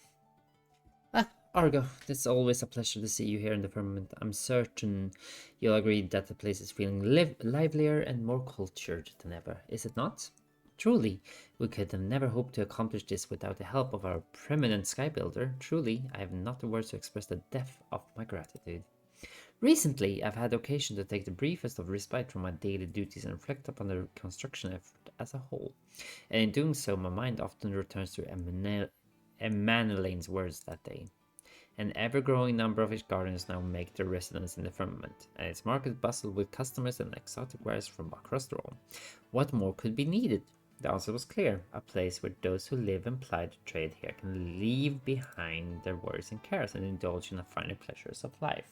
Ah, Argo, it's always a pleasure to see you here in the firmament. I'm certain you'll agree that the place is feeling livelier and more cultured than ever, is it not? Truly, we could have never hoped to accomplish this without the help of our preeminent sky builder. Truly, I have not the words to express the depth of my gratitude. Recently, I've had occasion to take the briefest of respite from my daily duties and reflect upon the construction effort as a whole. And in doing so, my mind often returns to Emanuelane's words that day. An ever-growing number of its gardens now make their residence in the firmament, and its market bustle with customers and exotic wares from across the realm. What more could be needed? The answer was clear: a place where those who live and ply their trade here can leave behind their worries and cares and indulge in the finer pleasures of life.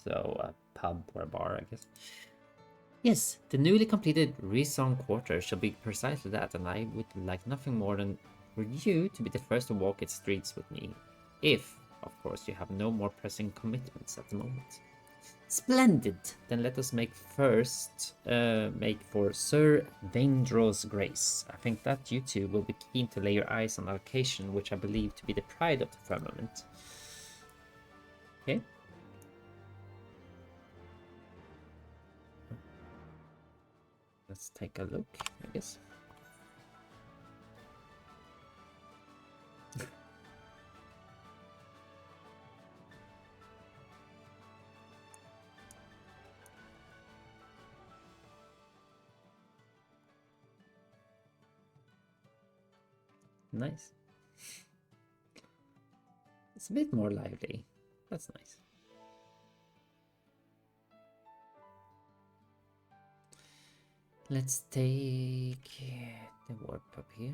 So, a pub or a bar, I guess. Yes, the newly completed Raison Quarter shall be precisely that, and I would like nothing more than for you to be the first to walk its streets with me. If, of course, you have no more pressing commitments at the moment. Splendid! Then let us make for Sir Vaindro's grace. I think that you two will be keen to lay your eyes on a location which I believe to be the pride of the firmament. Okay. Let's take a look, I guess. Nice. It's a bit more lively. That's nice. Let's take the warp up here.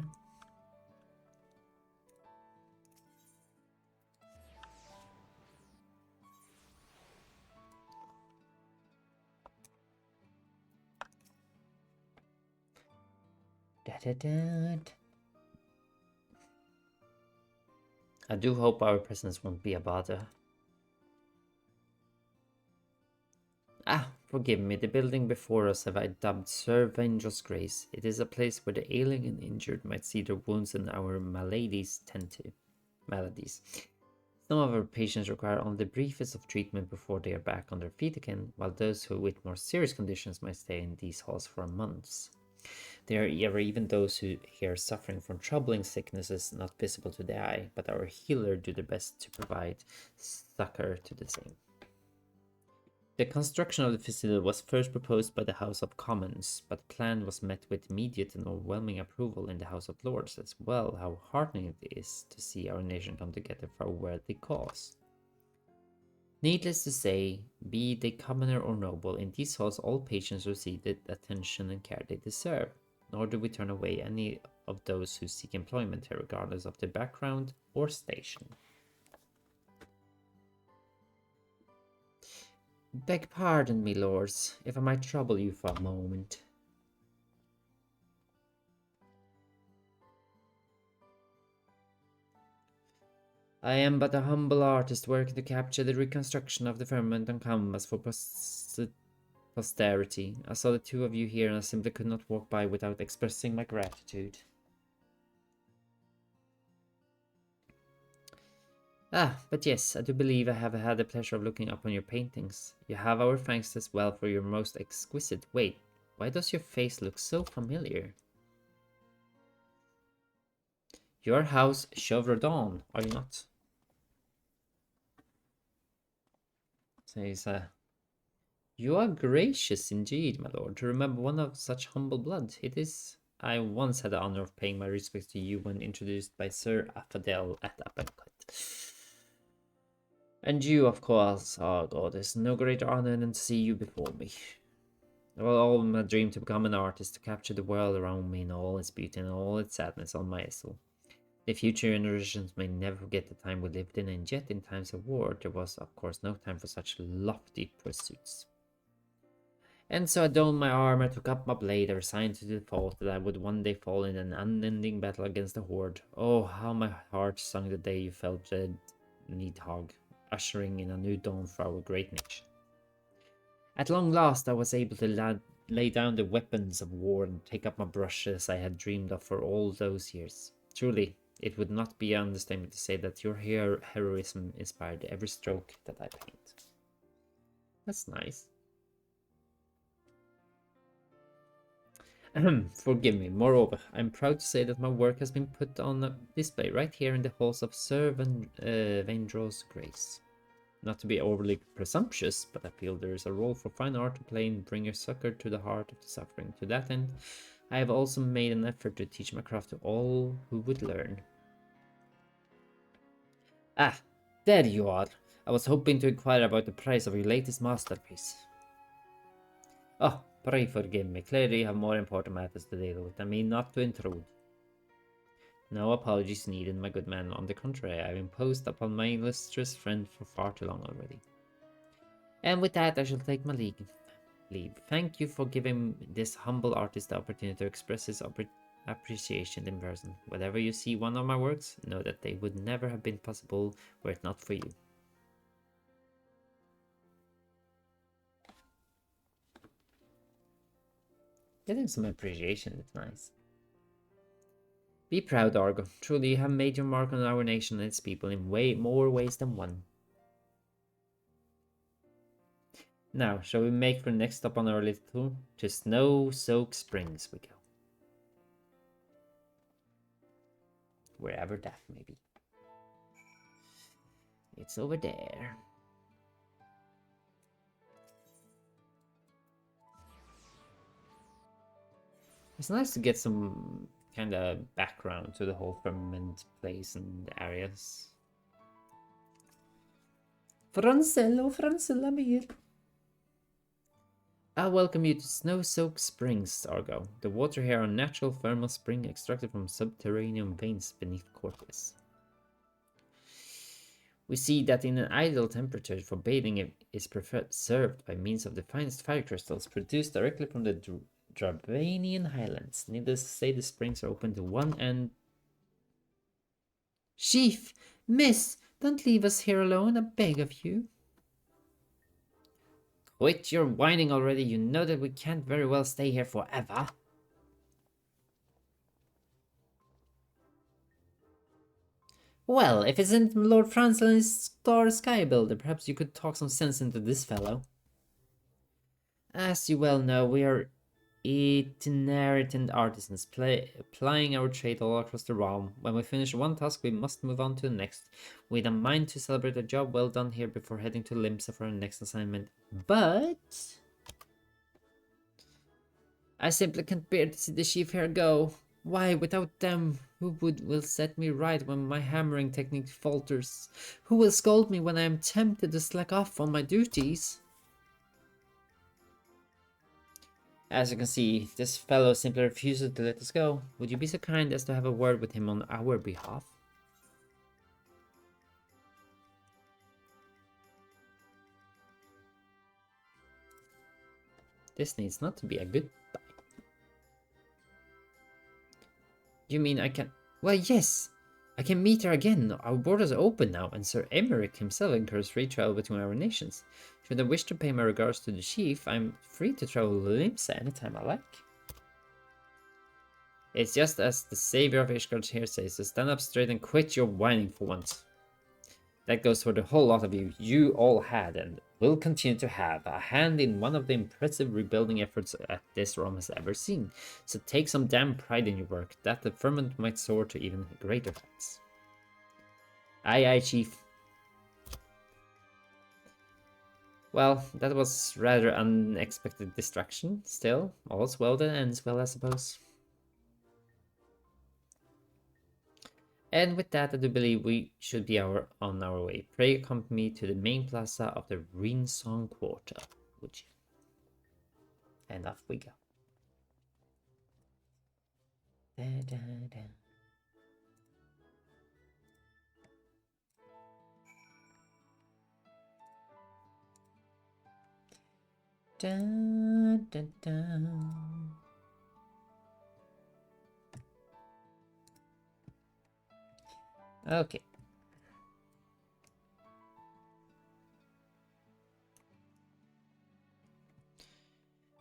I do hope our presence won't be a bother. Ah, forgive me, the building before us have I dubbed Sir Vengeance Grace. It is a place where the ailing and injured might see their wounds and our maladies tend to. Maladies. Some of our patients require only the briefest of treatment before they are back on their feet again, while those who with more serious conditions might stay in these halls for months. There are even those who here suffering from troubling sicknesses not visible to the eye, but our healer do their best to provide succor to the same. The construction of the facility was first proposed by the House of Commons, but the plan was met with immediate and overwhelming approval in the House of Lords as well. How heartening it is to see our nation come together for a worthy cause. Needless to say, be they commoner or noble, in these halls all patients receive the attention and care they deserve, nor do we turn away any of those who seek employment here regardless of their background or station. Beg pardon me, lords, if I might trouble you for a moment. I am but a humble artist working to capture the reconstruction of the firmament on canvas for posterity. I saw the two of you here and I simply could not walk by without expressing my gratitude. Ah, but yes, I do believe I have had the pleasure of looking upon your paintings. You have our thanks as well for your most exquisite. Wait, why does your face look so familiar? Your house Chevredon, are you not? Says, you are gracious indeed, my lord, to remember one of such humble blood. It is. I once had the honor of paying my respects to you when introduced by Sir Affadel at a banquet. And you, of course, are goddess. No greater honor than to see you before me. Well, all my dream to become an artist, to capture the world around me in all its beauty and all its sadness on my easel. The future generations may never forget the time we lived in, and yet in times of war, there was of course no time for such lofty pursuits. And so I donned my armor, took up my blade, and resigned to the thought that I would one day fall in an unending battle against the horde. Oh, how my heart sung the day you fell dead, Needhog, ushering in a new dawn for our great nation. At long last, I was able to lay down the weapons of war and take up my brush as I had dreamed of for all those years. Truly, it would not be an understatement to say that your heroism inspired every stroke that I paint. That's nice. Forgive me. Moreover, I'm proud to say that my work has been put on display right here in the halls of Sir Vendro's Grace. Not to be overly presumptuous, but I feel there is a role for fine art to play in bringing succor to the heart of the suffering. To that end, I have also made an effort to teach my craft to all who would learn. Ah, there you are. I was hoping to inquire about the price of your latest masterpiece. Oh, pray forgive me. Clearly you have more important matters to deal with. I mean not to intrude. No apologies needed, my good man. On the contrary, I've imposed upon my illustrious friend for far too long already. And with that, I shall take my leave. Thank you for giving this humble artist the opportunity to express his appreciation in person. Whenever you see one of my works, know that they would never have been possible were it not for you. Getting some appreciation is nice. Be proud, Argo. Truly, you have made your mark on our nation and its people in way more ways than one. Now, shall we make for the next stop on our little tour? To Snow-Soaked Springs we go. Wherever that may be. It's over there. It's nice to get some kind of background to the whole firmament place and areas. Francello, Francellamir. I welcome you to Snow-Soaked Springs, Argo. The water here are natural thermal spring extracted from subterranean veins beneath Cortes. We see that in an ideal temperature for bathing is served by means of the finest fire crystals produced directly from the Dravanian highlands. Needless to say, the springs are open to one and... Chief! Miss! Don't leave us here alone, I beg of you. Quit your whining already, you know that we can't very well stay here forever. Well, if it isn't Lord Francelin's Star Sky Builder, perhaps you could talk some sense into this fellow. As you well know, we are itinerant artisans, plying our trade all across the realm. When we finish one task, we must move on to the next. With a mind to celebrate a job well done here before heading to Limsa for our next assignment. But... I simply can't bear to see the chief here go. Why, without them, who will set me right when my hammering technique falters? Who will scold me when I am tempted to slack off on my duties? As you can see, this fellow simply refuses to let us go. Would you be so kind as to have a word with him on our behalf? This needs not to be a goodbye. You mean I can... Well, yes! I can meet her again. Our borders are open now, and Sir Emeric himself encourages free travel between our nations. Should I wish to pay my regards to the chief, I'm free to travel to Limsa anytime I like. It's just as the savior of Ishgard here says, so stand up straight and quit your whining for once. That goes for the whole lot of you. You all had, and will continue to have, a hand in one of the impressive rebuilding efforts that this realm has ever seen. So take some damn pride in your work, that the firmament might soar to even greater heights. Aye, aye, chief. Well, that was rather unexpected distraction. Still, all's well that ends well, I suppose. And with that, I do believe we should be on our way. Pray accompany me to the main plaza of the Rinsong Quarter, would you? And off we go. Da, da, da. Dun, dun, dun. Okay.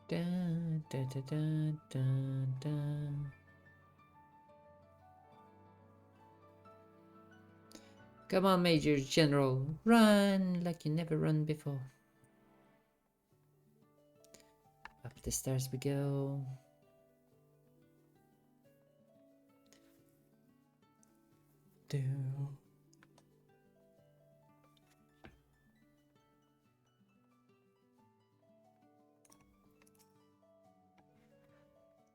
Dun, dun, dun, dun, dun, dun. Come on, Major General, run like you never run before. Up the stairs we go.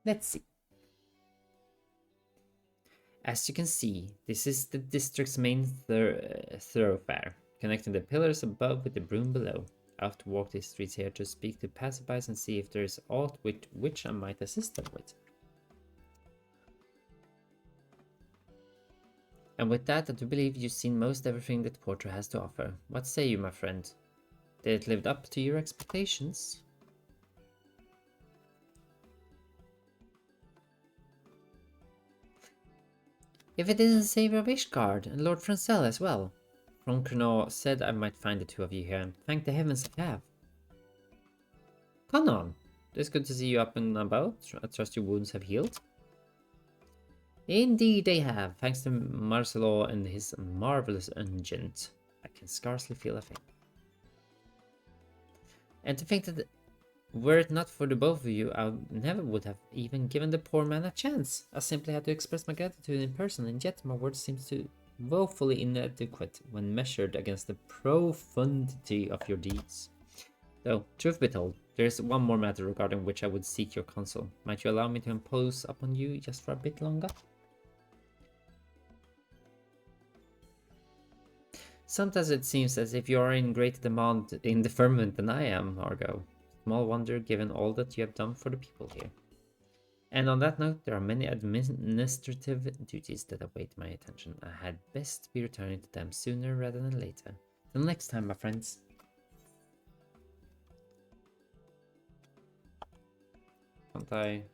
Let's see. As you can see, this is the district's main thoroughfare, connecting the pillars above with the broom below. I have to walk these streets here to speak to passerbys and see if there is aught with which I might assist them with. And with that, I do believe you've seen most everything that Porto has to offer. What say you, my friend? Did it live up to your expectations? If it isn't Savior of Ishgard and Lord Francel as well. Ronkrno said I might find the two of you here, and thank the heavens I have. Come on, it's good to see you up and about. I trust your wounds have healed. Indeed they have, thanks to Marcelo and his marvelous unguent. I can scarcely feel a thing. And to think that were it not for the both of you, I never would have even given the poor man a chance. I simply had to express my gratitude in person, and yet my words seem to woefully inadequate when measured against the profundity of your deeds. Though, truth be told, there is one more matter regarding which I would seek your counsel. Might you allow me to impose upon you just for a bit longer? Sometimes it seems as if you are in greater demand in the firmament than I am, Argo. Small wonder given all that you have done for the people here. And on that note, there are many administrative duties that await my attention. I had best be returning to them sooner rather than later. Till next time, my friends. Can't I?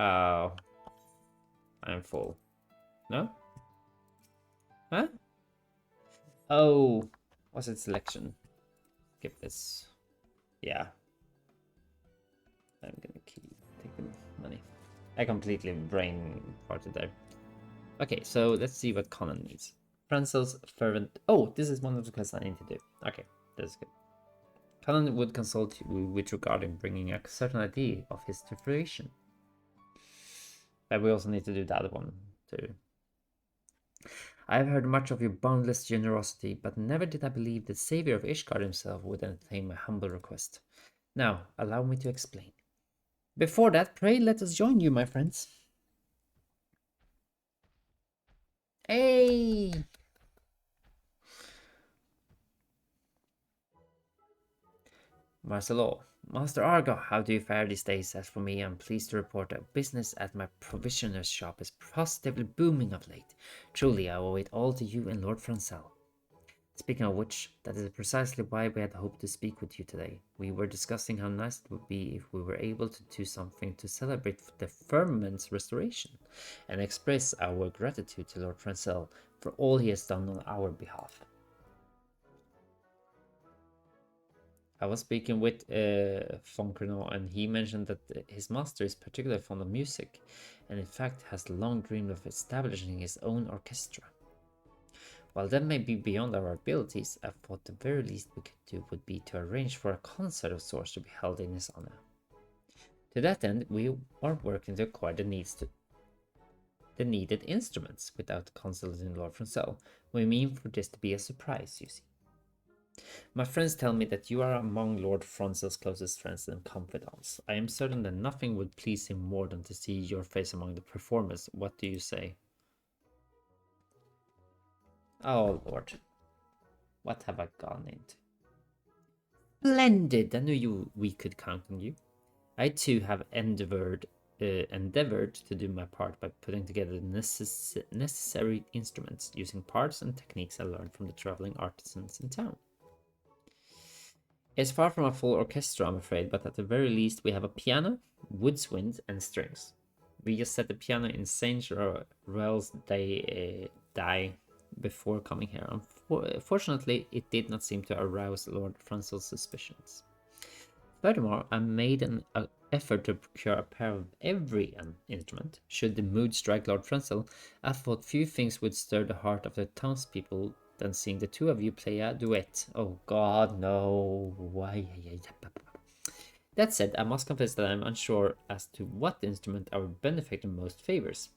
Oh. I'm full. No? Huh? Oh. Was it selection? Skip this. Yeah. I'm gonna keep taking money. I completely brain farted there. Okay, so let's see what Conan needs. Francel's fervent. Oh, this is one of the quests I need to do. Okay, that's good. Conan would consult you with regarding bringing a certain idea of his to fruition. But we also need to do the other one too. I have heard much of your boundless generosity, but never did I believe the savior of Ishgard himself would entertain my humble request. Now, allow me to explain. Before that, pray let us join you, my friends. Hey! Marcelo, Master Argo, how do you fare these days? As for me, I'm pleased to report that business at my provisioner's shop is positively booming of late. Truly, I owe it all to you and Lord Francel. Speaking of which, that is precisely why we had hoped to speak with you today. We were discussing how nice it would be if we were able to do something to celebrate the firmament's restoration and express our gratitude to Lord Francel for all he has done on our behalf. I was speaking with Fonkerno, and he mentioned that his master is particularly fond of music, and in fact has long dreamed of establishing his own orchestra. While that may be beyond our abilities, I thought the very least we could do would be to arrange for a concert of sorts to be held in his honor. To that end, we are working to acquire the needed instruments without consulting Lord Francel. We mean for this to be a surprise, you see. My friends tell me that you are among Lord Francel's closest friends and confidants. I am certain that nothing would please him more than to see your face among the performers. What do you say? Oh, Lord. What have I gone into? Splendid! I knew we could count on you. I too have endeavored to do my part by putting together the necessary instruments, using parts and techniques I learned from the traveling artisans in town. It's far from a full orchestra, I'm afraid, but at the very least we have a piano, woodswind, and strings. We just set the piano in Saint Royal's die before coming here. Unfortunately, it did not seem to arouse Lord Francel's suspicions. Furthermore, I made an effort to procure a pair of every instrument. Should the mood strike Lord Francel, I thought few things would stir the heart of the townspeople than seeing the two of you play a duet. Oh God, no. Why? That said, I must confess that I am unsure as to what instrument our benefactor most favors.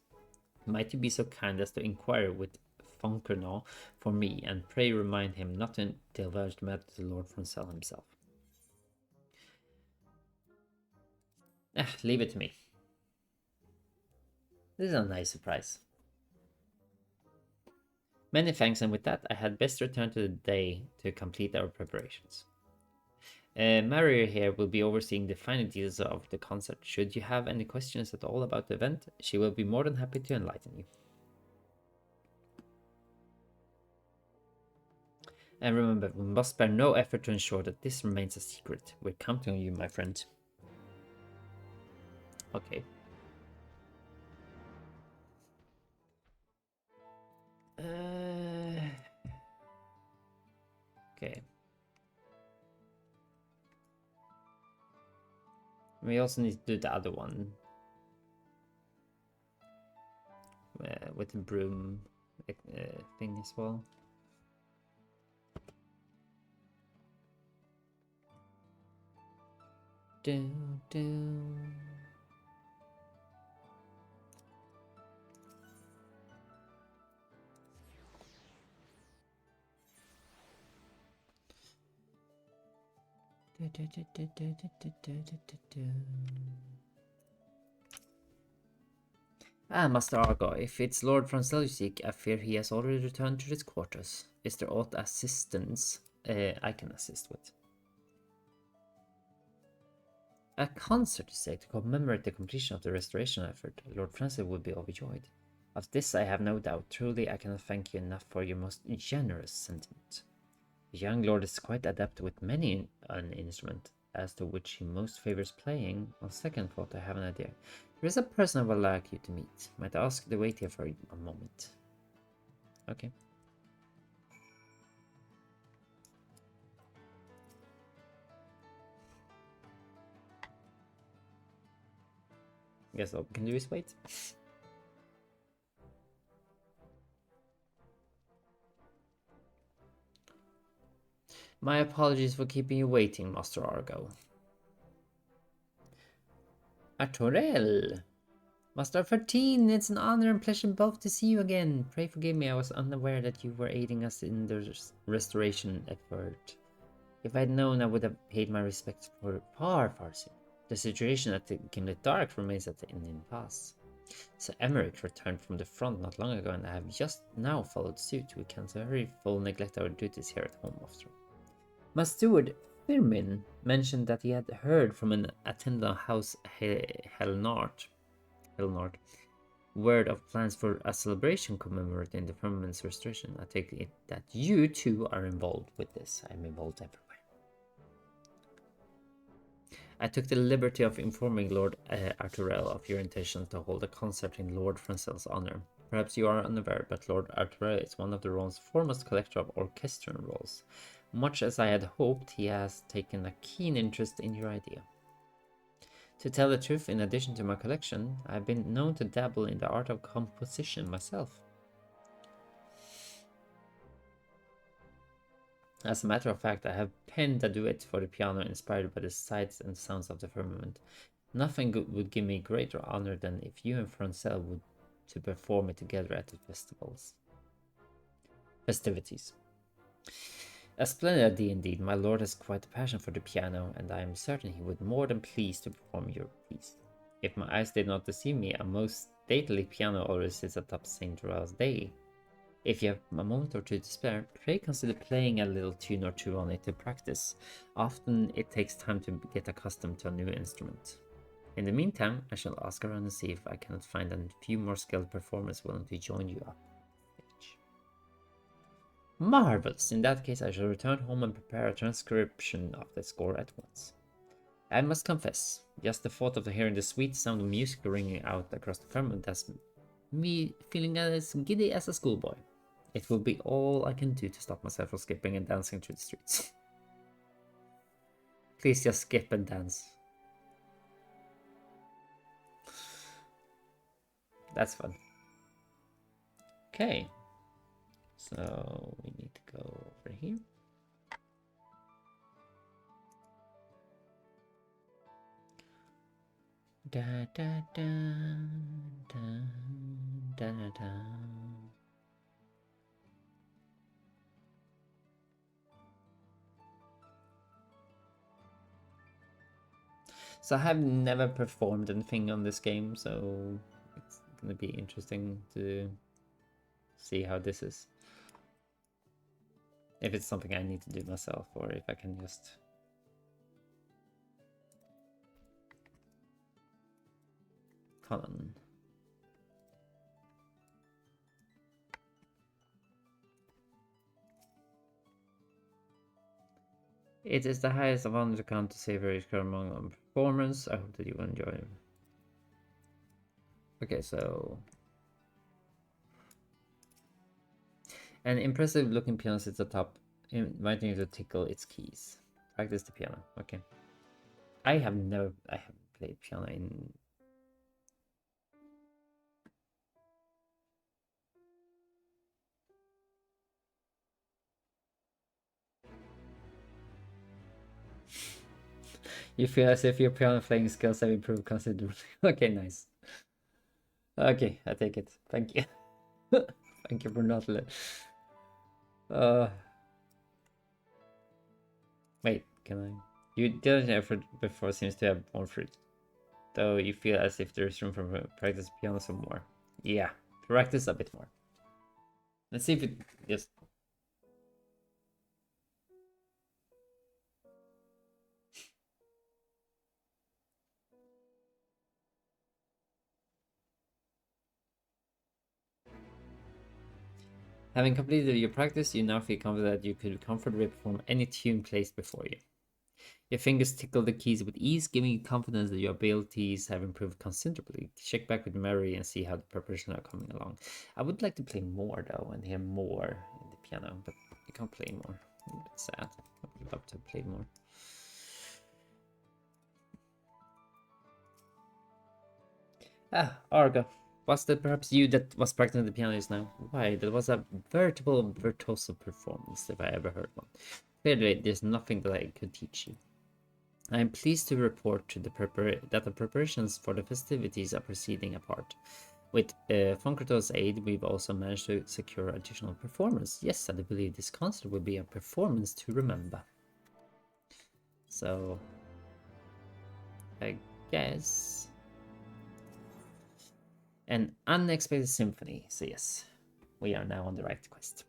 Might you be so kind as to inquire with Foncrenant for me, and pray remind him not to divulge the matter to Lord Francel himself. Leave it to me. This is a nice surprise. Many thanks, and with that, I had best return to the day to complete our preparations. Maria here will be overseeing the final details of the concert. Should you have any questions at all about the event, she will be more than happy to enlighten you. And remember, we must spare no effort to ensure that this remains a secret. We're counting on you, my friend. Okay. Okay. We also need to do the other one. With the broom thing as well. Do, do. Master Argo, if it's Lord Francel you seek, I fear he has already returned to his quarters. Is there aught assistance I can assist with? A concert, you say, to commemorate the completion of the restoration effort. Lord Francel would be overjoyed. Of this I have no doubt. Truly, I cannot thank you enough for your most generous sentiment. The young lord is quite adept with many an instrument, as to which he most favors playing. On second thought, I have an idea. There is a person I would like you to meet. Might I ask to wait here for a moment? Okay. Guess all we can do is wait. My apologies for keeping you waiting, Master Argo. Artorel! Master 13, it's an honor and pleasure both to see you again. Pray forgive me, I was unaware that you were aiding us in the restoration effort. If I had known, I would have paid my respects for far sooner. The situation at the Gimlet Dark remains at an impasse. Sir Emmerich returned from the front not long ago, and I have just now followed suit. We can't very full neglect our duties here at home after. My steward, Firmin, mentioned that he had heard from an attendant house Helnard word of plans for a celebration commemorating the firmament's restoration. I take it that you too are involved with this. I'm involved everywhere. I took the liberty of informing Lord Arturel of your intention to hold a concert in Lord Francel's honor. Perhaps you are unaware, but Lord Arturel is one of the realm's foremost collector of orchestral rolls. Much as I had hoped, he has taken a keen interest in your idea. To tell the truth, in addition to my collection, I have been known to dabble in the art of composition myself. As a matter of fact, I have penned a duet for the piano inspired by the sights and sounds of the firmament. Nothing would give me greater honor than if you and Francel would to perform it together at the festivities. A splendid idea indeed. My lord has quite a passion for the piano, and I am certain he would more than please to perform your piece. If my eyes did not deceive me, a most stately piano always sits atop St. Royal's Day. If you have a moment or two to spare, pray consider playing a little tune or two on it to practice. Often it takes time to get accustomed to a new instrument. In the meantime, I shall ask around and see if I cannot find a few more skilled performers willing to join you up. Marvelous. In that case, I shall return home and prepare a transcription of the score at once. I must confess, just the thought of hearing the sweet sound of music ringing out across the firmament has me feeling as giddy as a schoolboy. It will be all I can do to stop myself from skipping and dancing through the streets. Please just skip and dance. That's fun. Okay. So we need to go over here. Da da da da da da da. So I have never performed anything on this game, so it's gonna be interesting to see how this is. If it's something I need to do myself, or if I can just... Hold on. It is the highest of honor to count to savor each among performance. I hope that you enjoy it. Okay, so... An impressive looking piano sits atop, inviting you to tickle its keys. Practice the piano. Okay. I haven't played piano in... You feel as if your piano playing skills have improved considerably. Okay, nice. Okay, I take it. Thank you. Thank you for not wait, can I? You did an effort before seems to have borne fruit. Though you feel as if there's room for practice piano some more. Yeah, practice a bit more. Let's see if it just... Having completed your practice, you now feel confident that you could comfortably perform any tune placed before you. Your fingers tickle the keys with ease, giving you confidence that your abilities have improved considerably. Check back with Mary and see how the preparations are coming along. I would like to play more though and hear more in the piano, but I can't play more. I'm a bit sad. I would love to play more. Ah, Argo. Was that perhaps you that was practicing the piano just now? Why, that was a veritable virtuoso performance if I ever heard one. Clearly, there's nothing that I could teach you. I am pleased to report to that the preparations for the festivities are proceeding apart. With Fonkrato's aid, we've also managed to secure additional performers. Yes, I do believe this concert will be a performance to remember. So, I guess... An unexpected symphony. So yes, we are now on the right quest.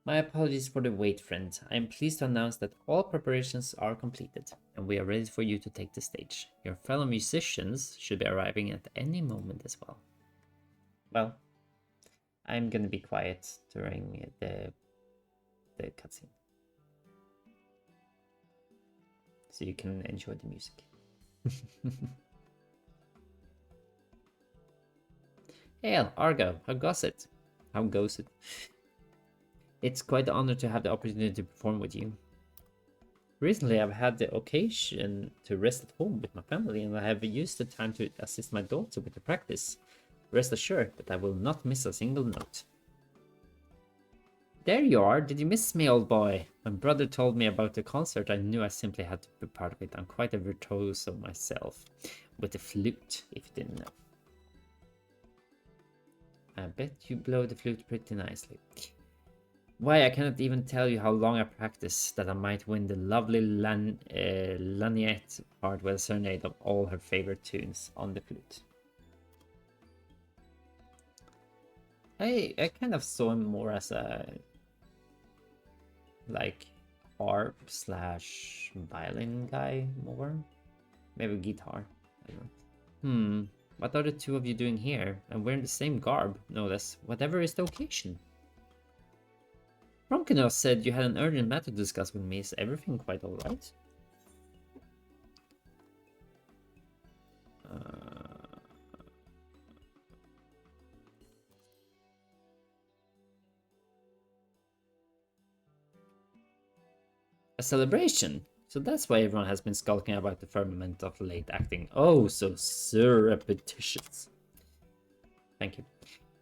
My apologies for the wait, friend. I am pleased to announce that all preparations are completed, and we are ready for you to take the stage. Your fellow musicians should be arriving at any moment as well. Well, I'm gonna be quiet during the cutscene, so you can enjoy the music. Hail, Argo, how goes it? How goes it? It's quite an honor to have the opportunity to perform with you. Recently, I've had the occasion to rest at home with my family, and I have used the time to assist my daughter with the practice. Rest assured that I will not miss a single note. There you are! Did you miss me, old boy? When brother told me about the concert, I knew I simply had to be part of it. I'm quite a virtuoso myself. With the flute, if you didn't know. I bet you blow the flute pretty nicely. Why, I cannot even tell you how long I practiced that I might win the lovely Laniette part with a serenade of all her favorite tunes on the flute. I kind of saw him more as a like harp slash violin guy more. Maybe guitar. I don't know. What are the two of you doing here? And wearing the same garb, no less. Whatever is the occasion. Ronkinos said you had an urgent matter to discuss with me. Is everything quite alright? A celebration? So that's why everyone has been skulking about the firmament of late, acting oh so surreptitious. Thank you.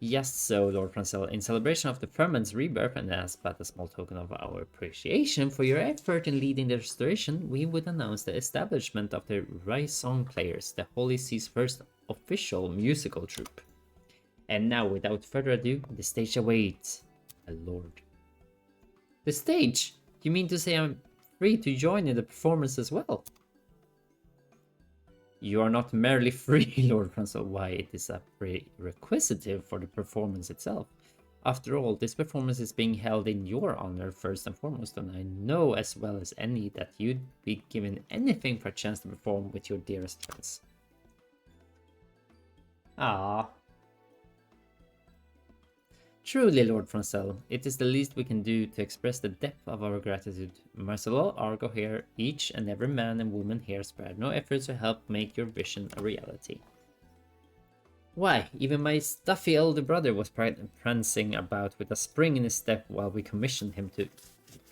Yes, so Lord Francel, in celebration of the firmament's rebirth and as but a small token of our appreciation for your effort in leading the restoration, we would announce the establishment of the Raison Players, the Holy See's first official musical troupe. And now, without further ado, the stage awaits. My lord. The stage? You mean to say I'm free to join in the performance as well? You are not merely free, Lord Francois. Why, it is a prerequisite for the performance itself. After all, this performance is being held in your honor first and foremost, and I know as well as any that you'd be given anything for a chance to perform with your dearest friends. Ah. Truly, Lord Francel, it is the least we can do to express the depth of our gratitude. Marcelo, Argo here, each and every man and woman here spared no efforts to help make your vision a reality. Why, even my stuffy elder brother was prancing about with a spring in his step while we commissioned him to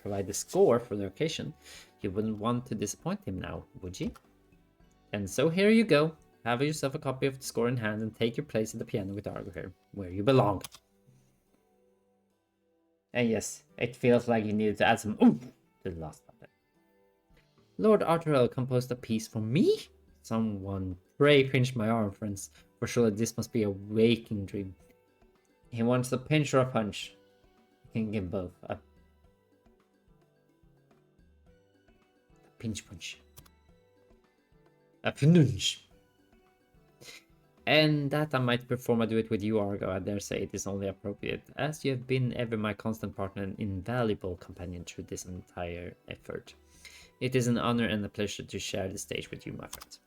provide the score for the occasion. You wouldn't want to disappoint him now, would you? And so here you go. Have yourself a copy of the score in hand and take your place at the piano with Argo here, where you belong. And yes, it feels like you needed to add some oomph to the last puppet. Lord Arturel composed a piece for me? Someone pray pinch my arm, friends, for surely this must be a waking dream. He wants a pinch or a punch. You can give both. A pinch punch. A pinch. And that I might perform a duet with you, Argo. I dare say it is only appropriate, as you have been ever my constant partner and invaluable companion through this entire effort. It is an honor and a pleasure to share the stage with you, my friend.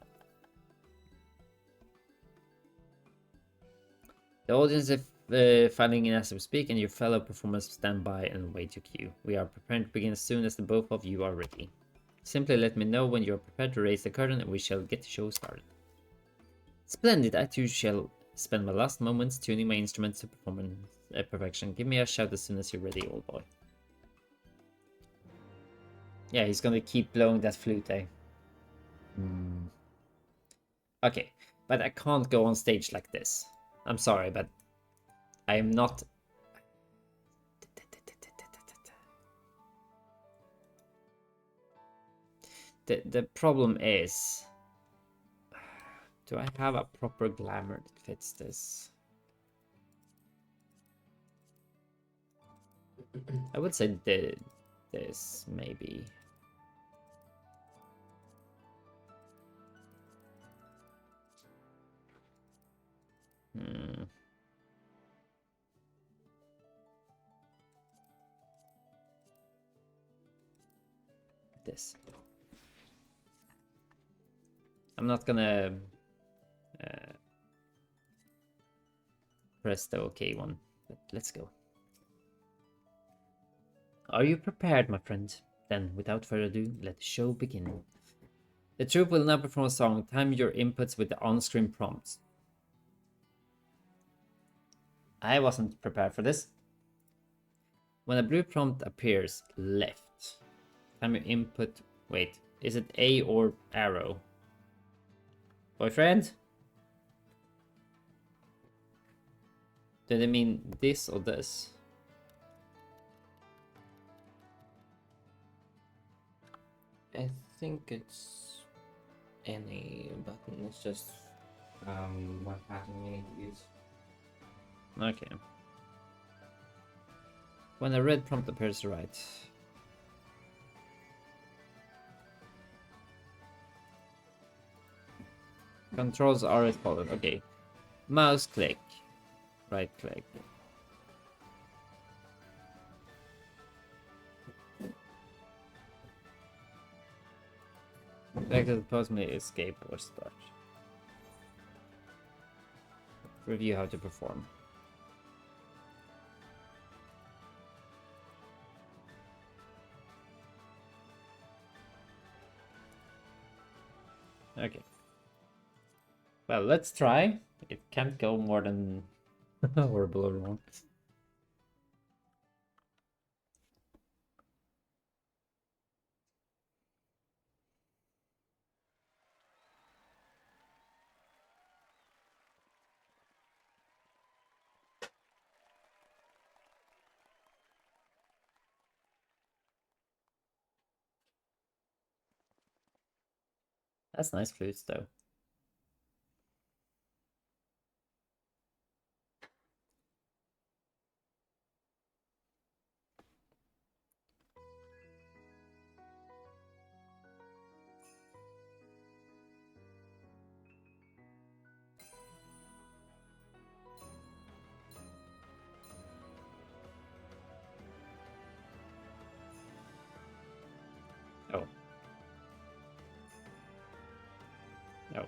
The audience is filing in as we speak, and your fellow performers stand by and wait your cue. We are prepared to begin as soon as the both of you are ready. Simply let me know when you are prepared to raise the curtain, and we shall get the show started. Splendid, I too shall spend my last moments tuning my instruments to performance perfection. Give me a shout as soon as you're ready, old boy. Yeah, he's gonna keep blowing that flute, eh? Okay, but I can't go on stage like this. I'm sorry, but I am not... The problem is... Do I have a proper glamour that fits this? I would say this, maybe. This. I'm not gonna press the OK one, but let's go. Are you prepared, my friend? Then, without further ado, let the show begin. The troupe will now perform a song. Time your inputs with the on-screen prompts. I wasn't prepared for this. When a blue prompt appears, left. Time your input... Wait, is it A or arrow? Boyfriend? Do they mean this or this? I think it's any button. It's just what pattern you need to use. Okay. When a red prompt appears, right. Controls are as follows. Okay. Mouse click. Right click. Select the post may escape or start. review how to perform. Okay. Well, let's try. It can't go more than horrible or wrong. That's nice flutes, though. Oh. No.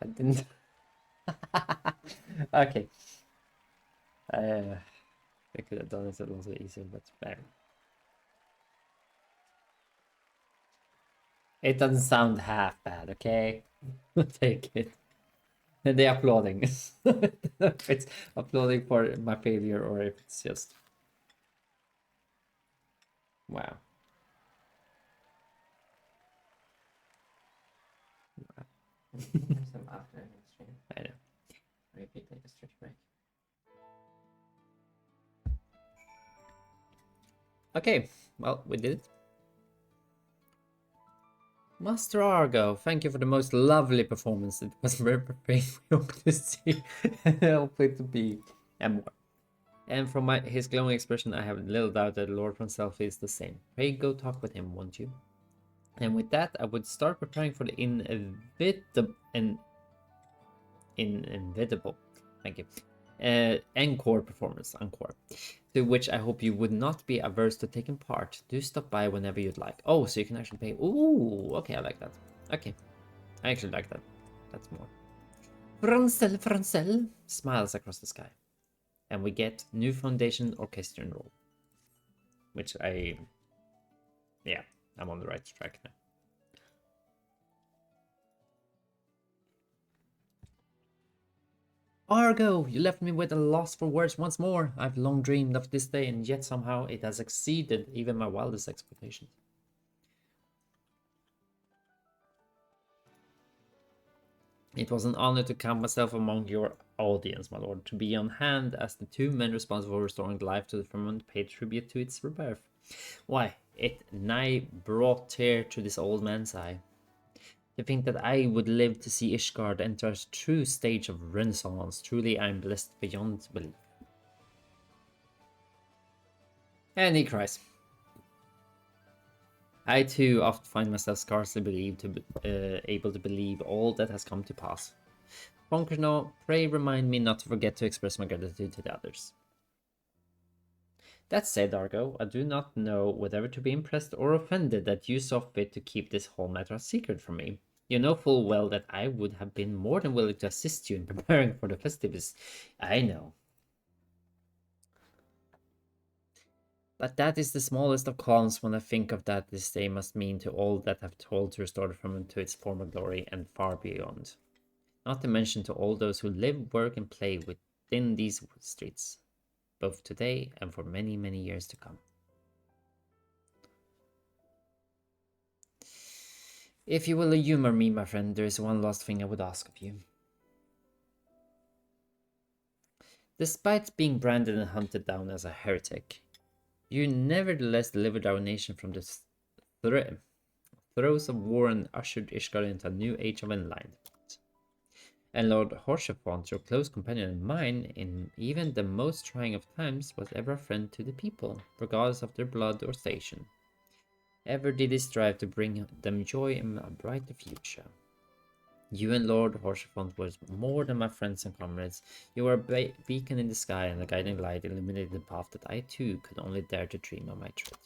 I didn't. Okay. I could have done it a little easier, but bang. It doesn't sound half bad, okay? Take it. And they're applauding. If it's applauding for my failure or if it's just. Wow. Some after stream. I know. Maybe take a stretch break. Okay, well, we did it. Master Argo, thank you for the most lovely performance. It was very painful. We hope to see. Hopefully to be and more. And from his glowing expression, I have little doubt that Lord himself is the same. Pray go talk with him, won't you? And with that, I would start preparing for the inevitable. Thank you. Encore performance, encore. To which I hope you would not be averse to taking part. Do stop by whenever you'd like. Oh, so you can actually pay. Ooh, okay, I like that. Okay, I actually like that. That's more. Francel smiles across the sky. And we get new foundation orchestrion roll. Which yeah, I'm on the right track now. Argo, you left me with a loss for words once more. I've long dreamed of this day, and yet somehow it has exceeded even my wildest expectations. It was an honor to count myself among your audience, my lord, to be on hand as the two men responsible for restoring life to the firmament paid tribute to its rebirth. Why, it nigh brought tear to this old man's eye. To think that I would live to see Ishgard enter a true stage of renaissance, truly I am blessed beyond belief. And he cries. I too often find myself scarcely able to believe all that has come to pass. Fonkerno, pray remind me not to forget to express my gratitude to the others. That said, Argo, I do not know whether to be impressed or offended that you saw fit to keep this whole matter a secret from me. You know full well that I would have been more than willing to assist you in preparing for the festivities. I know. But that is the smallest of qualms when I think of that this day must mean to all that have toiled to restore the firmament to its former glory and far beyond. Not to mention to all those who live, work, and play within these streets, both today and for many, many years to come. If you will humor me, my friend, there is one last thing I would ask of you. Despite being branded and hunted down as a heretic, you nevertheless delivered our nation from the throes of war and ushered Ishgard into a new age of enlightenment. And Lord Horsefont, your close companion and mine, in even the most trying of times, was ever a friend to the people, regardless of their blood or station. Ever did he strive to bring them joy and a brighter future. You and Lord Horsefont was more than my friends and comrades. You were a beacon in the sky and a guiding light illuminated the path that I too could only dare to dream of my tread.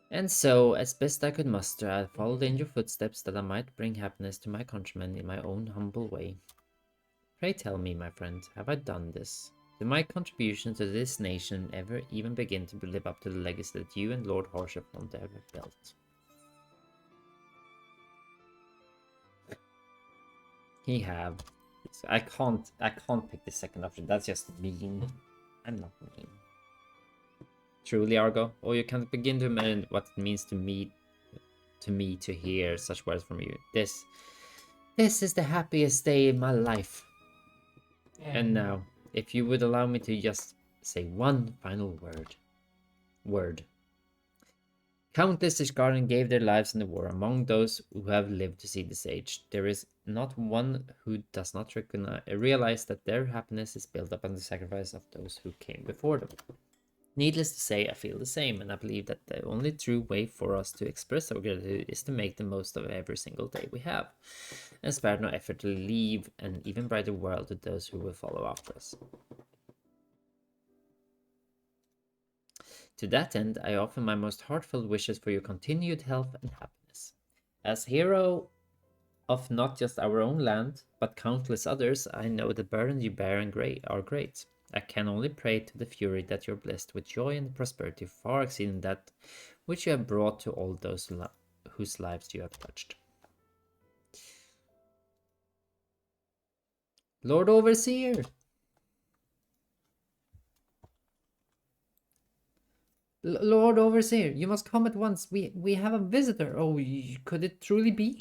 And so, as best I could muster, I followed in your footsteps that I might bring happiness to my countrymen in my own humble way. Pray tell me, my friend, have I done this? Did my contribution to this nation ever even begin to live up to the legacy that you and Lord Horsefont ever built? He have. I can't pick the second option. That's just mean. I'm not mean. Truly, Argo. Oh, you can't begin to imagine what it means to me to hear such words from you. This is the happiest day in my life. And now, if you would allow me to just say one final word. Countless Ishgarden gave their lives in the war. Among those who have lived to see this age, there is not one who does not realize that their happiness is built upon the sacrifice of those who came before them. Needless to say, I feel the same, and I believe that the only true way for us to express our gratitude is to make the most of every single day we have, and spare no effort to leave an even brighter world to those who will follow after us. To that end, I offer my most heartfelt wishes for your continued health and happiness. As hero of not just our own land, but countless others, I know the burden you bear are great. I can only pray to the Fury that you're blessed with joy and prosperity far exceeding that which you have brought to all those whose lives you have touched. Lord Overseer! Lord Overseer, you must come at once. We have a visitor. Oh, could it truly be?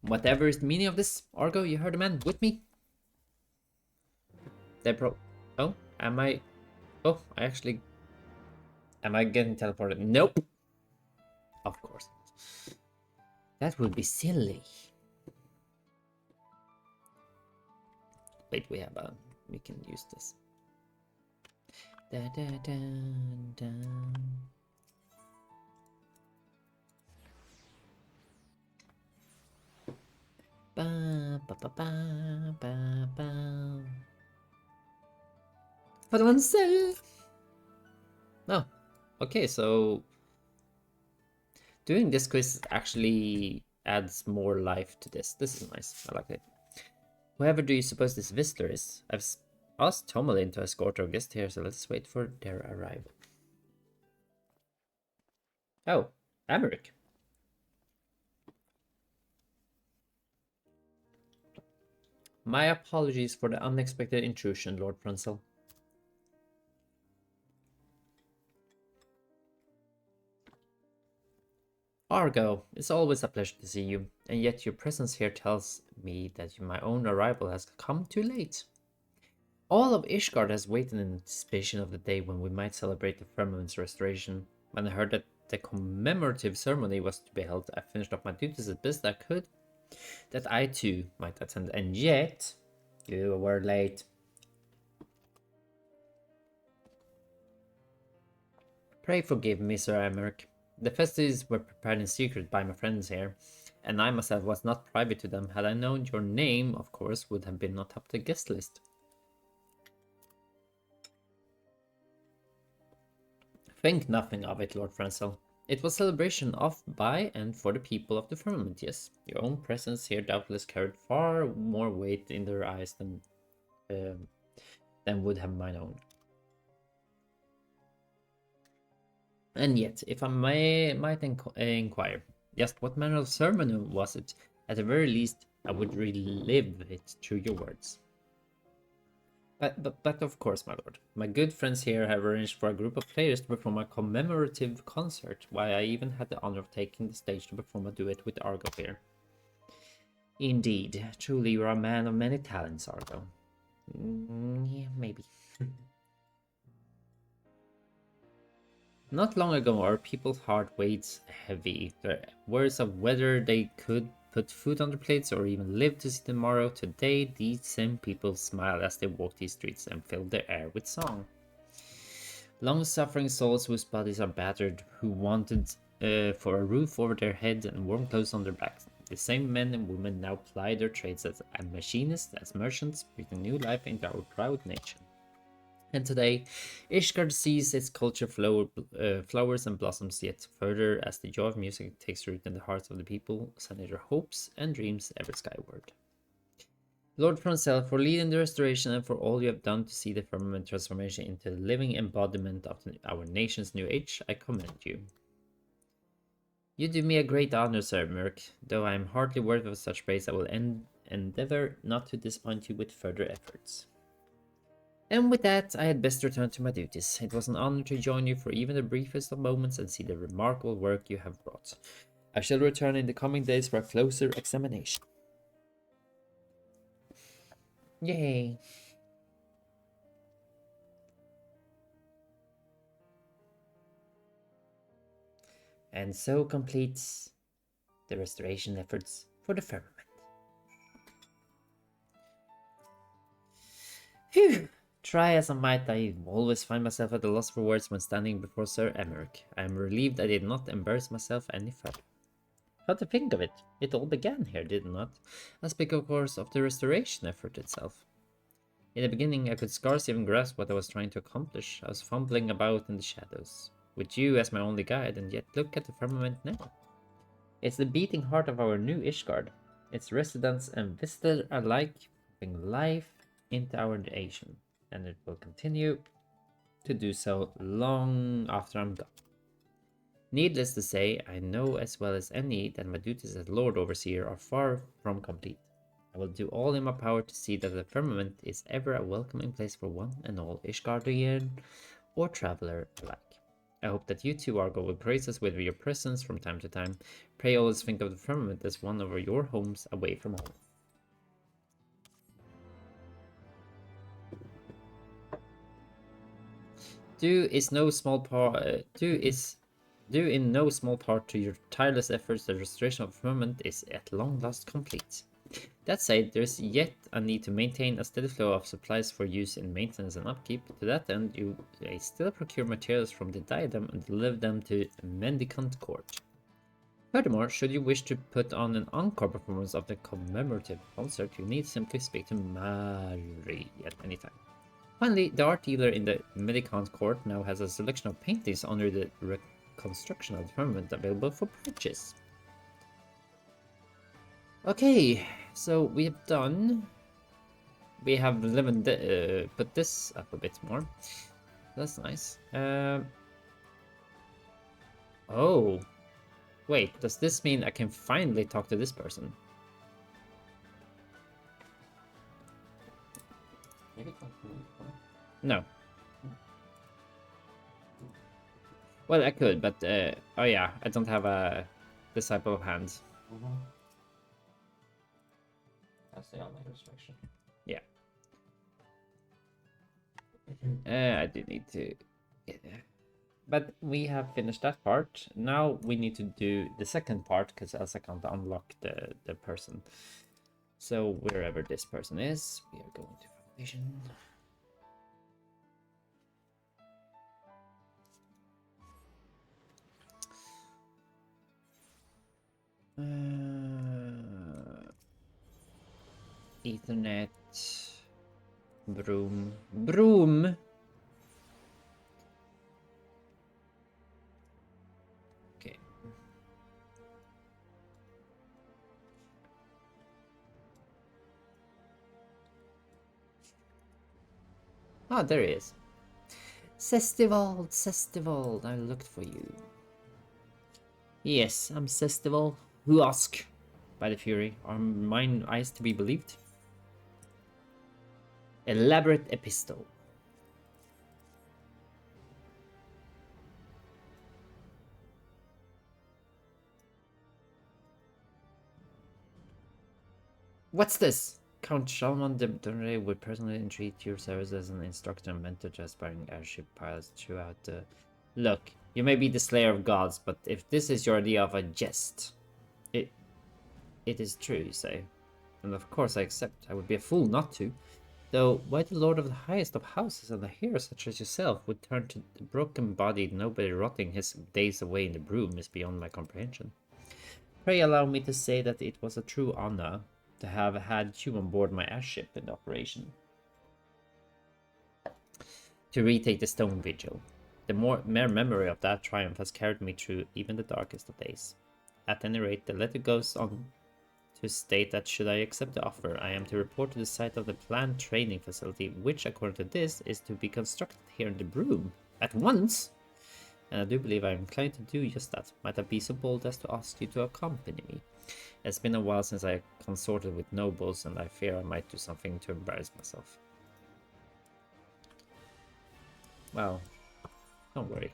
Whatever is the meaning of this, Argo, you heard the man with me? Oh, am I... Oh, Am I getting teleported? Nope! Of course. That would be silly. Wait, we can use this. Da, da, da, da. Ba, ba, ba, ba, ba, ba. For oneself. Oh, okay, so doing this quiz actually adds more life to this. This is nice. I like it. Whoever do you suppose this visitor is? I've asked Tomalin to escort our guest here, so let's wait for their arrival. Oh, Americ. My apologies for the unexpected intrusion, Lord Pruncell. Argo, it's always a pleasure to see you, and yet your presence here tells me that my own arrival has come too late. All of Ishgard has waited in anticipation of the day when we might celebrate the firmament's restoration. When I heard that the commemorative ceremony was to be held, I finished up my duties as best I could, that I too might attend, and yet you were late. Pray forgive me, Sir Emeric. The festivities were prepared in secret by my friends here, and I myself was not privy to them. Had I known your name, of course, would have been not up the guest list. Think nothing of it, Lord Francel. It was celebration of, by, and for the people of the firmament, yes. Your own presence here doubtless carried far more weight in their eyes than would have mine own. And yet, if I might inquire, just what manner of ceremony was it? At the very least, I would relive it through your words. But of course, my lord, my good friends here have arranged for a group of players to perform a commemorative concert, while I even had the honor of taking the stage to perform a duet with Argo here. Indeed, truly you are a man of many talents, Argo. Yeah, maybe. Not long ago, our people's heart weighed heavy. Their worries of whether they could put food on their plates or even live to see tomorrow. Today, these same people smile as they walk these streets and fill the air with song. Long-suffering souls whose bodies are battered, who wanted for a roof over their head and warm clothes on their backs. The same men and women now ply their trades as machinists, as merchants, breathing new life into our proud nation. And today, Ishgard sees its culture flowers and blossoms yet further as the joy of music takes root in the hearts of the people, sending their hopes and dreams ever skyward. Lord Francel, for leading the restoration and for all you have done to see the firmament transformation into the living embodiment of our nation's new age, I commend you. You do me a great honor, Sir Merc. Though I am hardly worthy of such praise, I will endeavor not to disappoint you with further efforts. And with that, I had best return to my duties. It was an honor to join you for even the briefest of moments and see the remarkable work you have brought. I shall return in the coming days for a closer examination. Yay! And so completes the restoration efforts for the firmament. Phew! Try as I might, I always find myself at a loss for words when standing before Sir Emeric. I am relieved I did not embarrass myself any further. How to think of it, it all began here, did it not? I speak, of course, of the restoration effort itself. In the beginning, I could scarce even grasp what I was trying to accomplish. I was fumbling about in the shadows, with you as my only guide, and yet look at the firmament now. It's the beating heart of our new Ishgard, its residents and visitors alike, pumping life into our nation, and it will continue to do so long after I'm gone. Needless to say, I know as well as any that my duties as Lord Overseer are far from complete. I will do all in my power to see that the firmament is ever a welcoming place for one and all Ishgardian or traveler alike. I hope that you too, Argo, will grace us with your presence from time to time. Pray always think of the firmament as one of your homes away from home. Due in no small part to your tireless efforts, the restoration of the firmament is at long last complete. That said, there is yet a need to maintain a steady flow of supplies for use in maintenance and upkeep. To that end, you may still procure materials from the diadem and deliver them to Mendicant Court. Furthermore, should you wish to put on an encore performance of the commemorative concert, you need simply speak to Mary at any time. Finally, the art dealer in the Mendicant Court now has a selection of paintings under the reconstruction of the firmament available for purchase. Okay, so we have done. We have put this up a bit more. That's nice. Oh, wait. Does this mean I can finally talk to this person? Maybe it's not really fun. No. Well, I could, but oh yeah, I don't have a disciple of hands. That's the online restriction. Yeah. I do need to. But we have finished that part. Now we need to do the second part because else I can't unlock the person. So wherever this person is, we are going to foundation. Ethernet. Broom. Okay. Ah, there he is. Sestival, I looked for you. Yes, I'm Sestival. Who ask? By the Fury, are mine eyes to be believed? Elaborate epistle. What's this? Count Shalman de Donre would personally entreat your service as an instructor and mentor to aspiring airship pilots throughout the... Look, you may be the slayer of gods, but if this is your idea of a jest, it is true, you say. And of course I accept. I would be a fool not to. Though, why the lord of the highest of houses and a hero such as yourself would turn to the broken-bodied nobody rotting his days away in the broom is beyond my comprehension. Pray allow me to say that it was a true honor to have had you on board my airship in the operation. To retake the Stone Vigil. The mere memory of that triumph has carried me through even the darkest of days. At any rate, the letter goes on to state that should I accept the offer, I am to report to the site of the planned training facility, which according to this is to be constructed here in the Broom at once. And I do believe I am inclined to do just that. Might I be so bold as to ask you to accompany me? It's been a while since I consorted with nobles, and I fear I might do something to embarrass myself. Well, don't worry.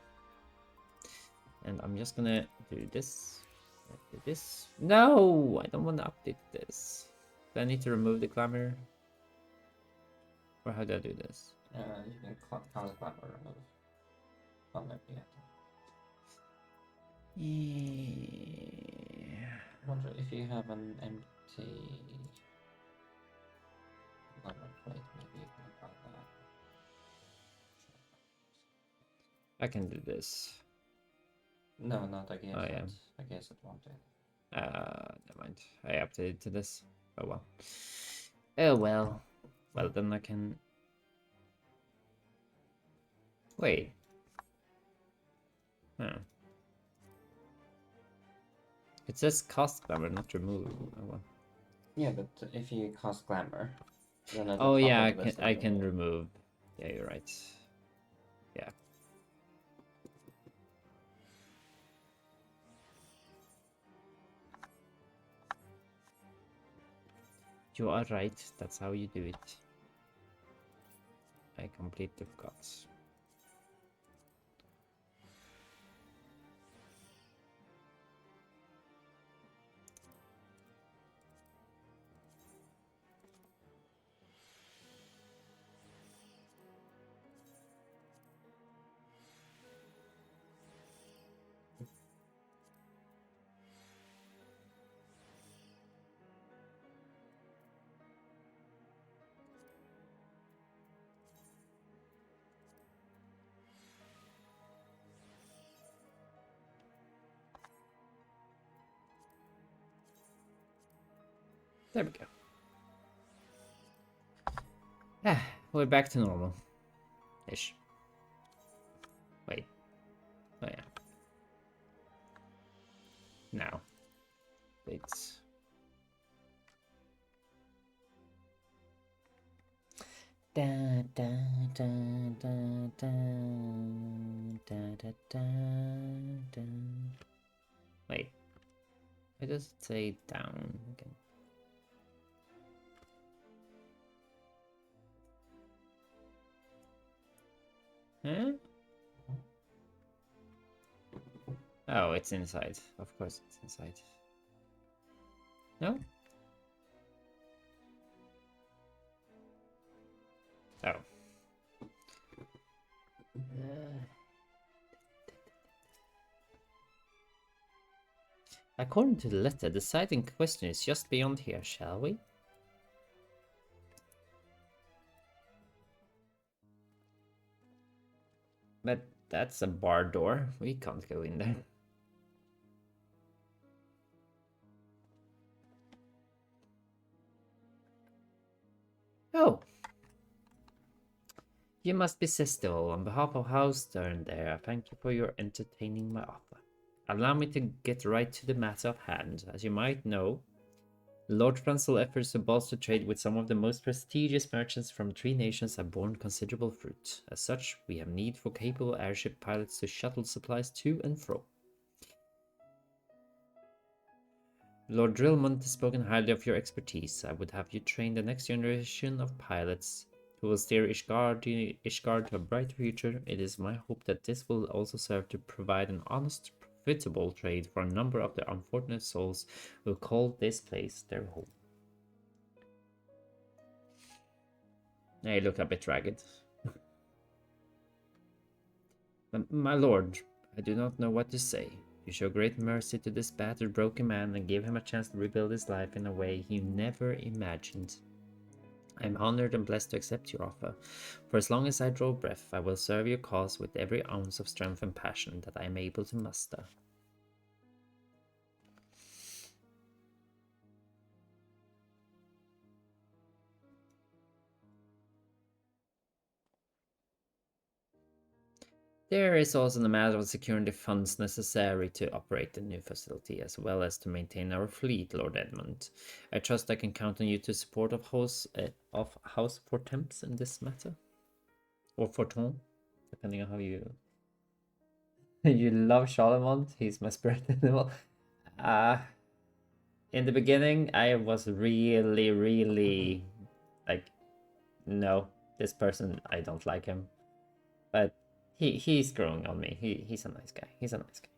And I'm just gonna do this. Do this. No! I don't want to update this. Do I need to remove the glamour? Or how do I do this? You can count glamour remove. Oh, maybe you have to. Yeah. I wonder if you have an empty glamour plate, maybe you can apply that. I can do this. No, not against Oh, yeah. it. I guess it won't do. Never mind. I updated to this. Oh well. Oh well. Well, then I can... Wait. Huh. It says cost glamour, not remove. Oh well. Yeah, but if you cast glamour, then at the Oh top yeah, of the list I can remove. Yeah, you're right. Yeah. You are right. That's how you do it. I completely forgot. There we go. Ah, we're back to normal. Ish. Wait. Oh yeah. Now. It's... Da, da, da, da, da, da, da, da, da. Wait. Why does it say down again? Huh? Oh, it's inside. Of course it's inside. No? Oh. According to the letter, the site in question is just beyond here, shall we? But that's a bar door. We can't go in there. Oh. You must be Sistival. On behalf of House Stern there, I thank you for your entertaining my offer. Allow me to get right to the matter of hand. As you might know, Lord Francel's efforts to bolster trade with some of the most prestigious merchants from 3 nations have borne considerable fruit. As such, we have need for capable airship pilots to shuttle supplies to and fro. Lord Drillmont has spoken highly of your expertise. I would have you train the next generation of pilots who will steer Ishgard to a bright future. It is my hope that this will also serve to provide an honest, profitable trade for a number of the unfortunate souls who call this place their home. They look a bit ragged. My lord, I do not know what to say. You show great mercy to this battered, broken man and give him a chance to rebuild his life in a way he never imagined. I am honored and blessed to accept your offer. For as long as I draw breath, I will serve your cause with every ounce of strength and passion that I am able to muster. There is also the matter of securing the funds necessary to operate the new facility, as well as to maintain our fleet, Lord Edmund. I trust I can count on you to support of House Fortemps in this matter, or Forton, depending on how you you love Charlemont. He's my spirit animal. In the beginning, I was really like, no, this person, I don't like him, but he's growing on me. He's a nice guy. He's a nice guy.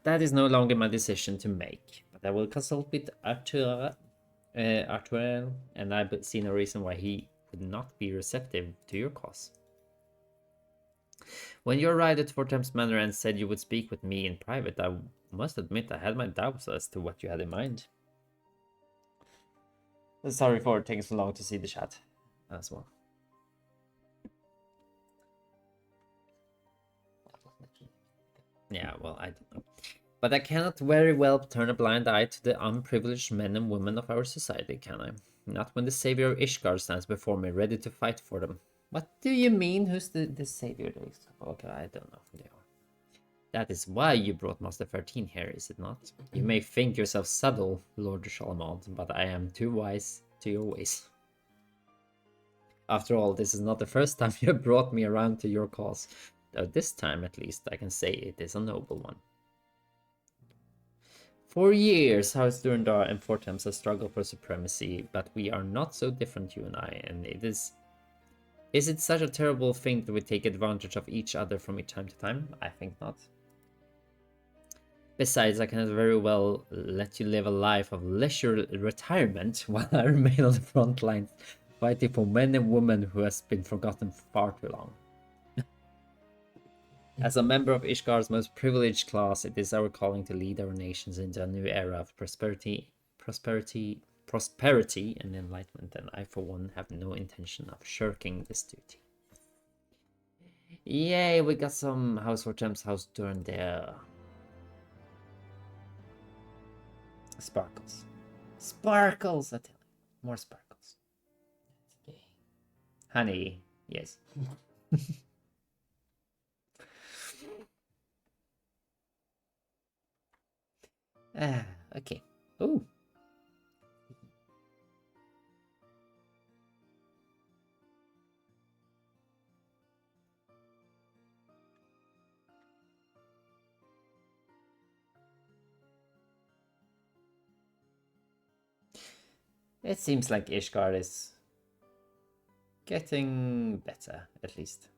That is no longer my decision to make, but I will consult with Arthur, and I see no reason why he would not be receptive to your cause. When you arrived at Fort Thames Manor and said you would speak with me in private, I must admit I had my doubts as to what you had in mind. Sorry for taking so long to see the chat as well. Yeah, well, I don't know. But I cannot very well turn a blind eye to the unprivileged men and women of our society, can I? Not when the savior of Ishgard stands before me, ready to fight for them. What do you mean? Who's the savior of Ishgard? Okay, I don't know who they are. That is why you brought Master 13 here, is it not? You may think yourself subtle, Lord Charlemont, but I am too wise to your ways. After all, this is not the first time you have brought me around to your cause, though this time, at least, I can say it is a noble one. For years, House Durandar and Fortemps have struggled for supremacy, but we are not so different, you and I, and it is... Is it such a terrible thing that we take advantage of each other from time to time? I think not. Besides, I cannot very well let you live a life of leisure retirement while I remain on the front lines, fighting for men and women who has been forgotten far too long. As a member of Ishgar's most privileged class, it is our calling to lead our nations into a new era of prosperity and enlightenment, and I for one have no intention of shirking this duty. Yay, we got some House Fortemps House Durn there. Sparkles. Sparkles, I tell you. More sparkles. Okay. Honey, yes. Okay. Ooh. It seems like Ishgard is getting better, at least.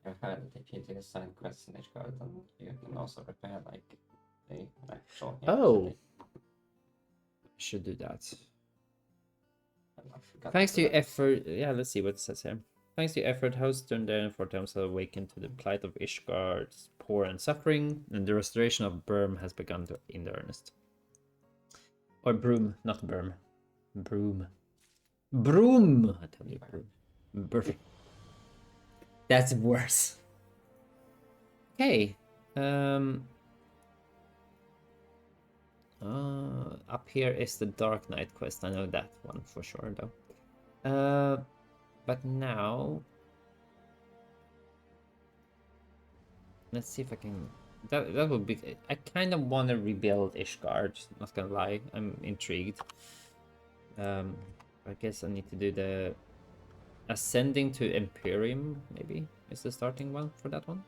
I've heard that if you do a side quest in Ishgard, then you can also repair like the actual. Oh, I should do that. Thanks to your effort, yeah, let's see what it says here. Thanks to your effort, House Durandar and Fort Thames have awakened to the plight of Ishgard's poor and suffering, and the restoration of Burm has begun in earnest. Or Broom, not Burm. Broom. Broom! I tell you, Broom. Perfect. That's worse. Okay. Up here is the Dark Knight quest. I know that one for sure, though. But now... Let's see if I can... That would be... I kind of want to rebuild Ishgard, not gonna lie. I'm intrigued. I guess I need to do the... Ascending to Imperium, maybe, is the starting one for that one.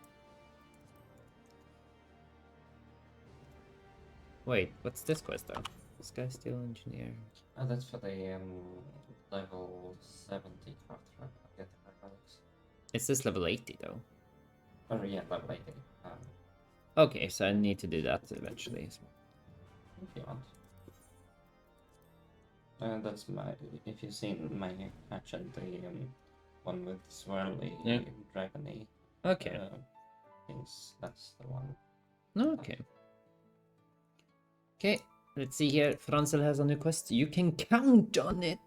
Wait, what's this quest though? This guy's still engineer. Oh, that's for the level 70 craft, right? Get the products. Is this level 80 though? Oh yeah, level 80. Okay, so I need to do that eventually as well. If you want. That's my. If you've seen my hatchet, the one with swirly Yeah. dragony Okay. things. That's the one. Okay. Okay. Let's see here. Franzel has a new quest. You can count on it.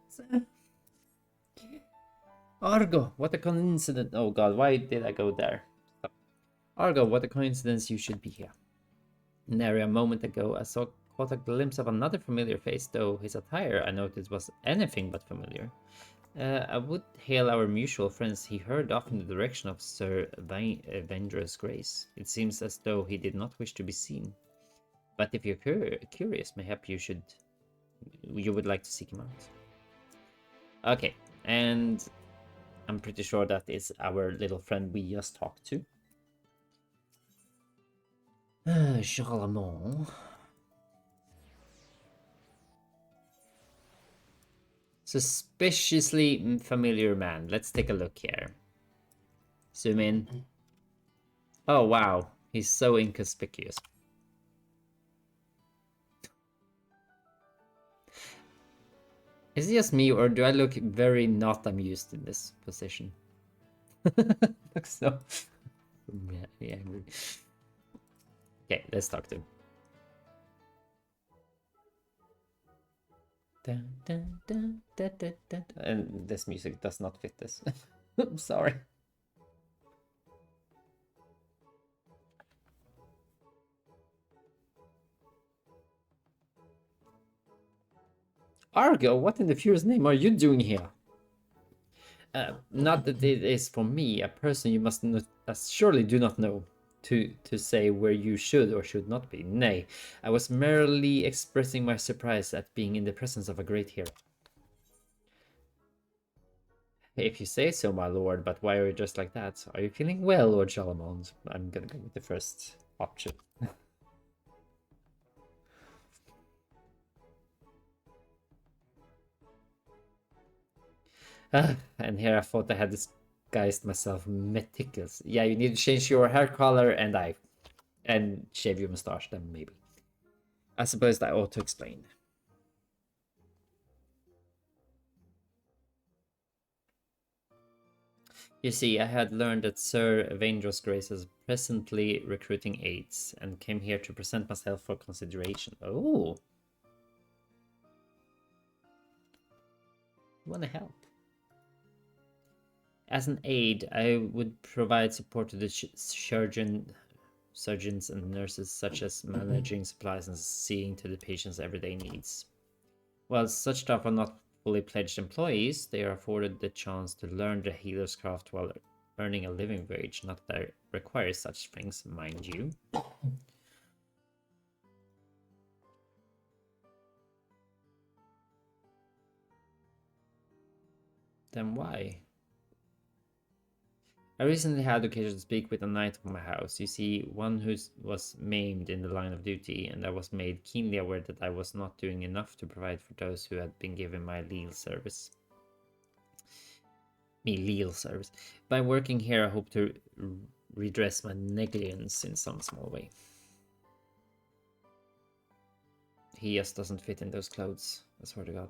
Argo, what a coincidence. Oh god, why did I go there? Argo, what a coincidence you should be here. Nary a moment ago, I caught a glimpse of another familiar face, though his attire I noticed was anything but familiar. I would hail our mutual friends. He hurried off in the direction of Sir Venger's Grace. It seems as though he did not wish to be seen. But if you're curious, mayhap you would like to seek him out. Okay, and I'm pretty sure that is our little friend we just talked to. Charlemagne. Suspiciously familiar man. Let's take a look here. Zoom in. Oh, wow. He's so inconspicuous. Is it just me, or do I look very not amused in this position? Looks so angry. Okay, let's talk to him. Dun, dun, dun, dun, dun, dun. And this music does not fit this. I'm sorry. Argo, what in the furious name are you doing here? Not that it is for me, a person you must surely do not know, to say where you should or should not be. Nay, I was merely expressing my surprise at being in the presence of a great hero. If you say so, my lord, but why are you dressed like that? Are you feeling well, Lord Charlemagne? I'm gonna go with the first option. And here I thought I had disguised myself meticulous. Yeah, you need to change your hair color and shave your mustache, then maybe. I suppose that ought to explain. You see, I had learned that Sir Vandros Grace is presently recruiting aides and came here to present myself for consideration. Oh! You want to help? As an aide, I would provide support to the surgeons and nurses, such as managing supplies and seeing to the patient's everyday needs. While such staff are not fully pledged employees, they are afforded the chance to learn the healer's craft while earning a living wage. Not that I require such things, mind you. Then why? I recently had occasion to speak with a knight of my house. You see, one who was maimed in the line of duty, and I was made keenly aware that I was not doing enough to provide for those who had been given my leal service. By working here, I hope to redress my negligence in some small way. He just doesn't fit in those clothes, I swear to God.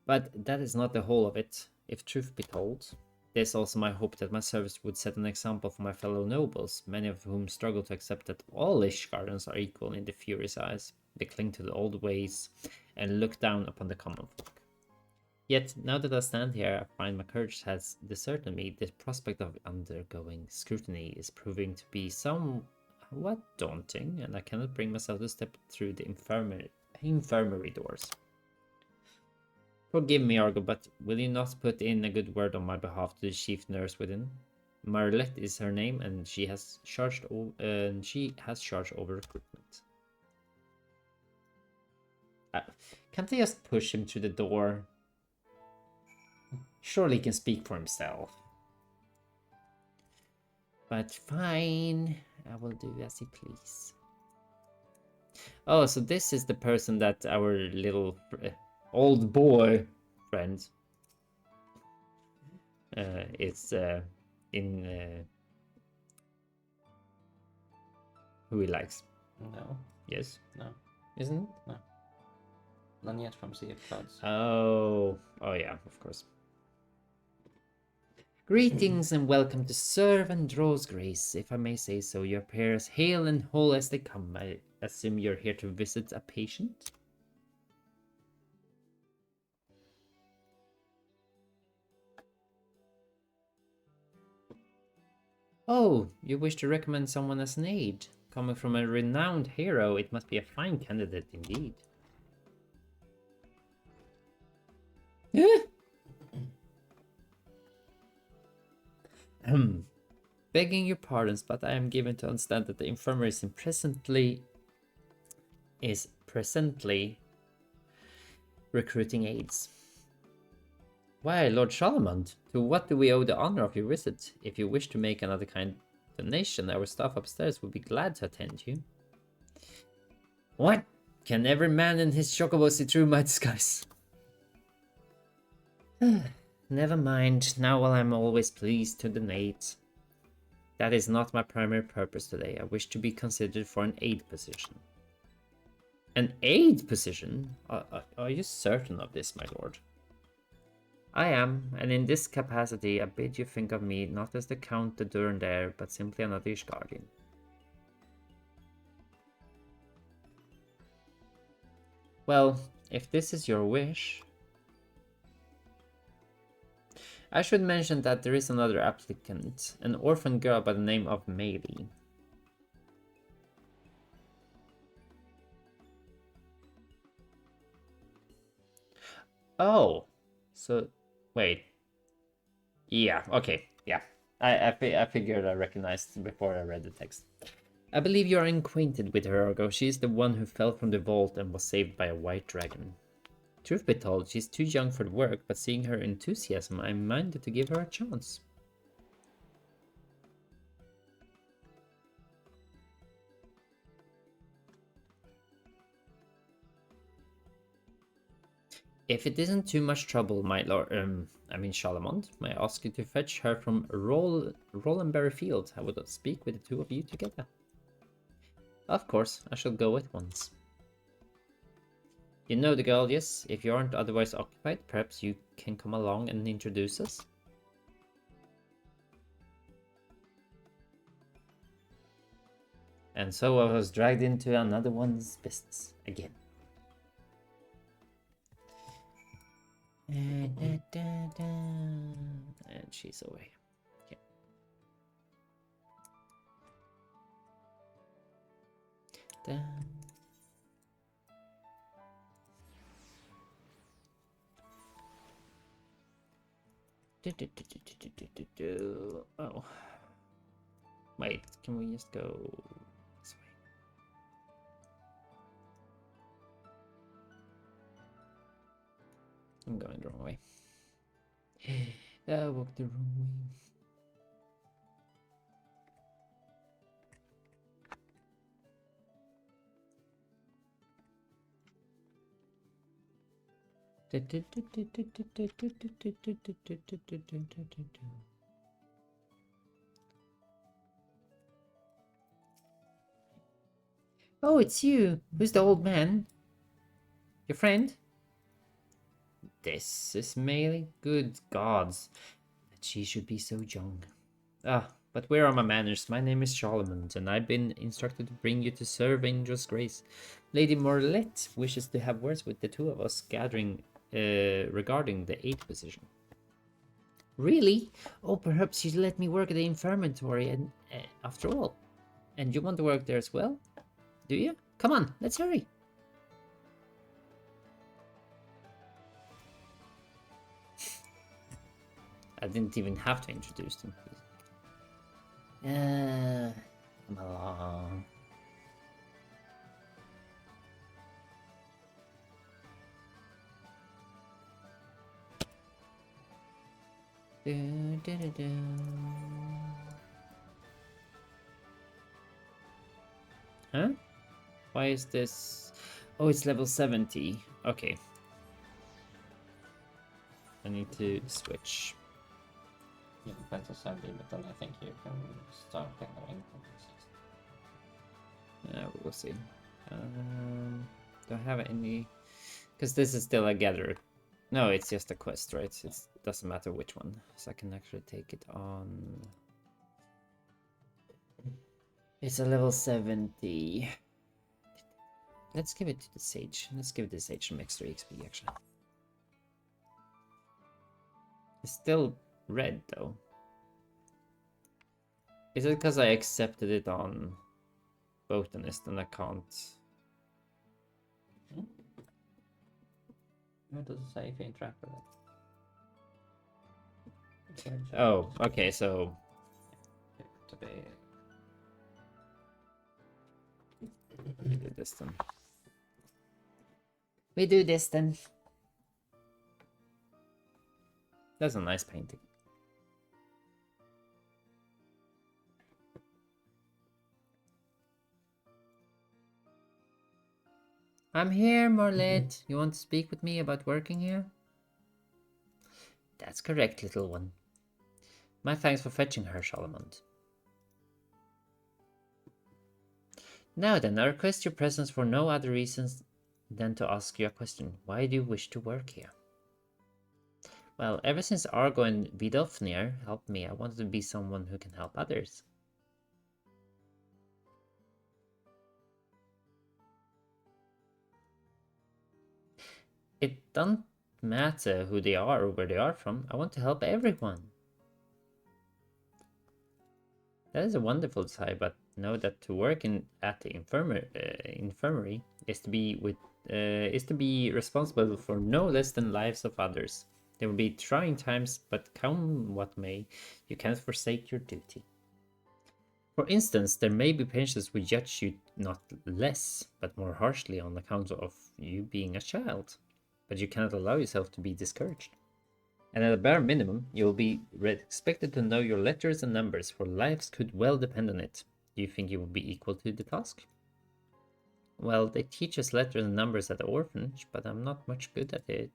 But that is not the whole of it, if truth be told. There's also my hope that my service would set an example for my fellow nobles, many of whom struggle to accept that all Ishgardens are equal in the Fury's eyes. They cling to the old ways and look down upon the common folk. Yet, now that I stand here, I find my courage has deserted me. The prospect of undergoing scrutiny is proving to be somewhat daunting, and I cannot bring myself to step through the infirmary doors. Forgive me, Argo, but will you not put in a good word on my behalf to the chief nurse within? Marlette is her name, and she has charge over recruitment. Can't I just push him through the door? Surely he can speak for himself. But fine, I will do as you please. Oh, so this is the person that our little old boy friend is in who he likes. No. Yes. No. Isn't it? No. None yet from Sea of Clouds. Oh yeah, of course. Greetings and welcome to Serve and Draw's Grace, if I may say so. Your prayers hail and whole as they come. I assume you're here to visit a patient? Oh, you wish to recommend someone as an aide? Coming from a renowned hero, it must be a fine candidate indeed. Begging your pardons, but I am given to understand that the infirmary is presently recruiting aides. Why, Lord Charlemont, to what do we owe the honor of your visit? If you wish to make another kind donation, our staff upstairs would be glad to attend you. What? Can every man in his chocobo see through my disguise? Never mind, now while I'm always pleased to donate. That is not my primary purpose today. I wish to be considered for an aide position. An aide position? Are you certain of this, my lord? I am, and in this capacity I bid you think of me not as the Count de Durandare, but simply another Ishgardian. Well, if this is your wish... I should mention that there is another applicant, an orphan girl by the name of Meili. Oh, so wait. Yeah, okay, yeah. I figured I recognized before I read the text. I believe you are acquainted with her, Argo. She is the one who fell from the vault and was saved by a white dragon. Truth be told, she's too young for the work, but seeing her enthusiasm, I'm minded to give her a chance. If it isn't too much trouble, my lord, Charlemont, may I ask you to fetch her from Rollenberry Field? I would speak with the two of you together. Of course, I shall go at once. You know the girl, yes? If you aren't otherwise occupied, perhaps you can come along and introduce us? And so I was dragged into another one's business again. And she's away. Okay. Oh. Wait, can we just go this way? I'm going the wrong way. I walked the wrong way. Oh, it's you. Who's the old man? Your friend? This is Meili? Good gods, that she should be so young. Ah, but where are my manners? My name is Charlemont, and I've been instructed to bring you to serve Angel's Grace. Lady Morlette wishes to have words with the two of us gathering regarding the aide position. Really? Oh, perhaps you'd let me work at the infirmary, and after all. And you want to work there as well? Do you? Come on, let's hurry. I didn't even have to introduce them. Come along. Huh? Why is this? Oh, it's level 70. Okay. I need to switch. You can to 70, but then I think you can start picking Yeah, we'll see. Do I have any? Because this is still a gatherer. No, it's just a quest, right? It doesn't matter which one. So I can actually take it on. It's a level 70. Let's give it to the Sage. Let's give the Sage some extra XP, actually. It's still red, though. Is it because I accepted it on Botanist and I can't? What does it say if you interact with it? Oh, okay, so... To be... We do this then. We do this then. That's a nice painting. I'm here, Marlet. You want to speak with me about working here? That's correct, little one. My thanks for fetching her, Charlemont. Now then, I request your presence for no other reasons than to ask you a question. Why do you wish to work here? Well, ever since Argo and Vidofnir helped me, I wanted to be someone who can help others. It doesn't matter who they are or where they are from. I want to help everyone. That is a wonderful desire, but know that to work at the infirmary is to be responsible for no less than lives of others. There will be trying times, but come what may, you can't forsake your duty. For instance, there may be patients who judge you not less, but more harshly on account of you being a child. But you cannot allow yourself to be discouraged. And at a bare minimum, you will be expected to know your letters and numbers, for lives could well depend on it. Do you think you will be equal to the task? Well, they teach us letters and numbers at the orphanage, but I'm not much good at it.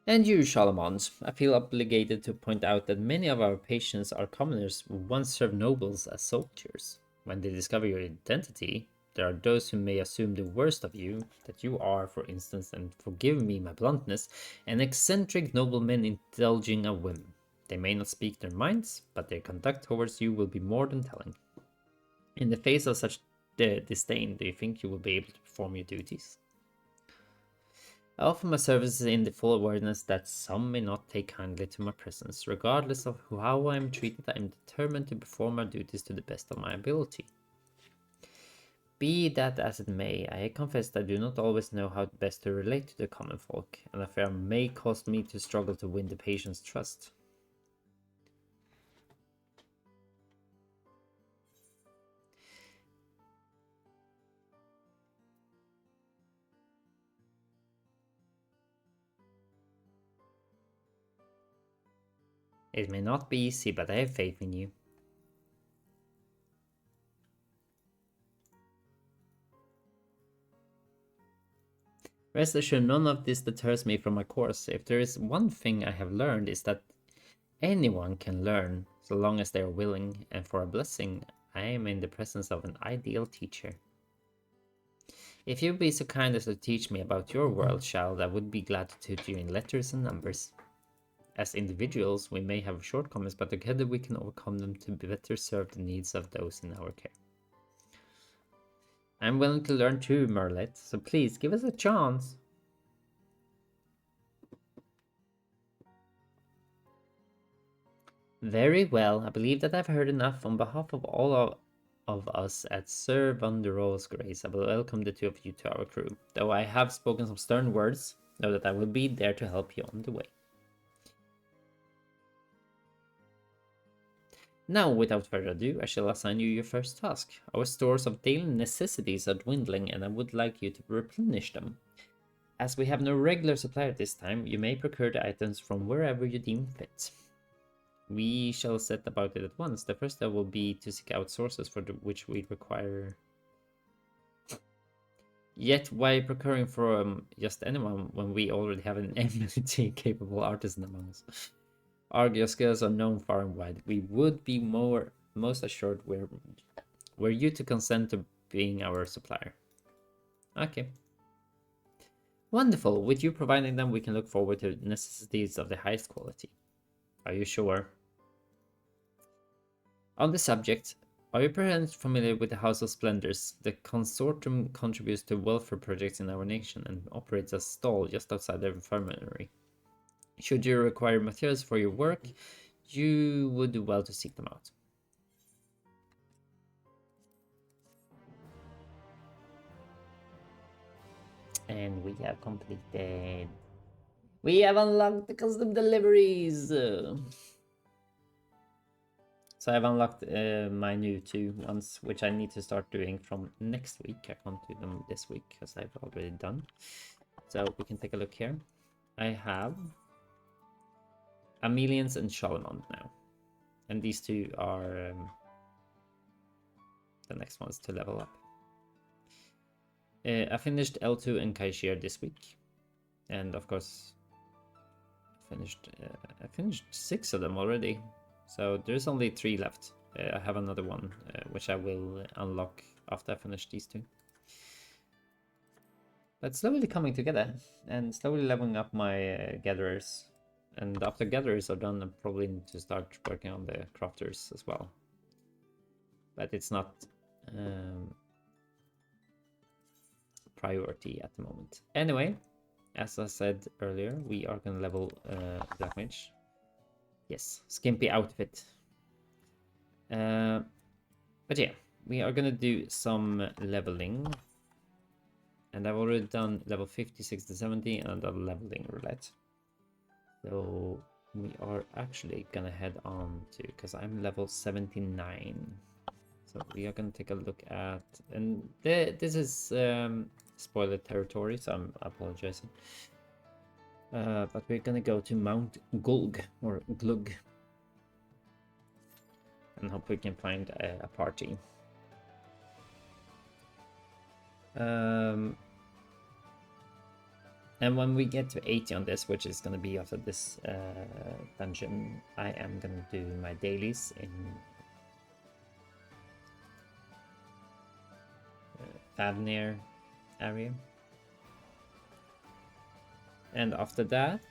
And you, Charlemont, I feel obligated to point out that many of our patients are commoners who once served nobles as soldiers. When they discover your identity, there are those who may assume the worst of you, that you are, for instance, and forgive me my bluntness, an eccentric nobleman indulging a whim. They may not speak their minds, but their conduct towards you will be more than telling. In the face of such disdain, do you think you will be able to perform your duties? I offer my services in the full awareness that some may not take kindly to my presence. Regardless of how I am treated, I am determined to perform my duties to the best of my ability. Be that as it may, I confess that I do not always know how best to relate to the common folk. An affair may cause me to struggle to win the patient's trust. It may not be easy, but I have faith in you. Rest assured, none of this deters me from my course. If there is one thing I have learned, is that anyone can learn, so long as they are willing, and for a blessing, I am in the presence of an ideal teacher. If you'd be so kind as to teach me about your world, child, I would be glad to tutor you in letters and numbers. As individuals, we may have shortcomings, but together we can overcome them to better serve the needs of those in our care. I'm willing to learn too, Merlet, so please give us a chance. Very well, I believe that I've heard enough. On behalf of all of us at Sir Van der Rohe's grace, I will welcome the two of you to our crew. Though I have spoken some stern words, know that I will be there to help you on the way. Now, without further ado, I shall assign you your first task. Our stores of daily necessities are dwindling, and I would like you to replenish them. As we have no regular supply at this time, you may procure the items from wherever you deem fit. We shall set about it at once. The first step will be to seek out sources for which we require. Yet, why procuring from just anyone when we already have an eminently capable artisan among us? Our skills are known far and wide. We would be most assured Were you to consent to being our supplier? Okay. Wonderful. With you providing them, we can look forward to necessities of the highest quality. Are you sure? On the subject, are you perhaps familiar with the House of Splendors? The consortium contributes to welfare projects in our nation and operates a stall just outside the infirmary. Should you require materials for your work, you would do well to seek them out. And we have completed. We have unlocked the custom deliveries. So I've unlocked my new 2 ones, which I need to start doing from next week. I can't do them this week because I've already done. So we can take a look here. I have Amelians and Charlemont now. And these 2 are the next ones to level up. I finished L2 and Kaishir this week. And of course, I finished 6 of them already. So there's only 3 left. I have another one, which I will unlock after I finish these 2. But slowly coming together and slowly leveling up my gatherers. And after gatherers are done, I probably need to start working on the crafters as well. But it's not priority at the moment. Anyway, as I said earlier, we are gonna level Black Mage. Yes, skimpy outfit. But yeah, we are gonna do some leveling. And I've already done level 50, 60, 70 and a leveling roulette. So we are actually gonna head on to, because I'm level 79. So we are gonna take a look at, and this is spoiler territory, so I'm apologizing. But we're gonna go to Mount Gulg, or Glug, and hope we can find a party. And when we get to 80 on this, which is gonna be after this dungeon, I am gonna do my dailies in Favnir area. And after that,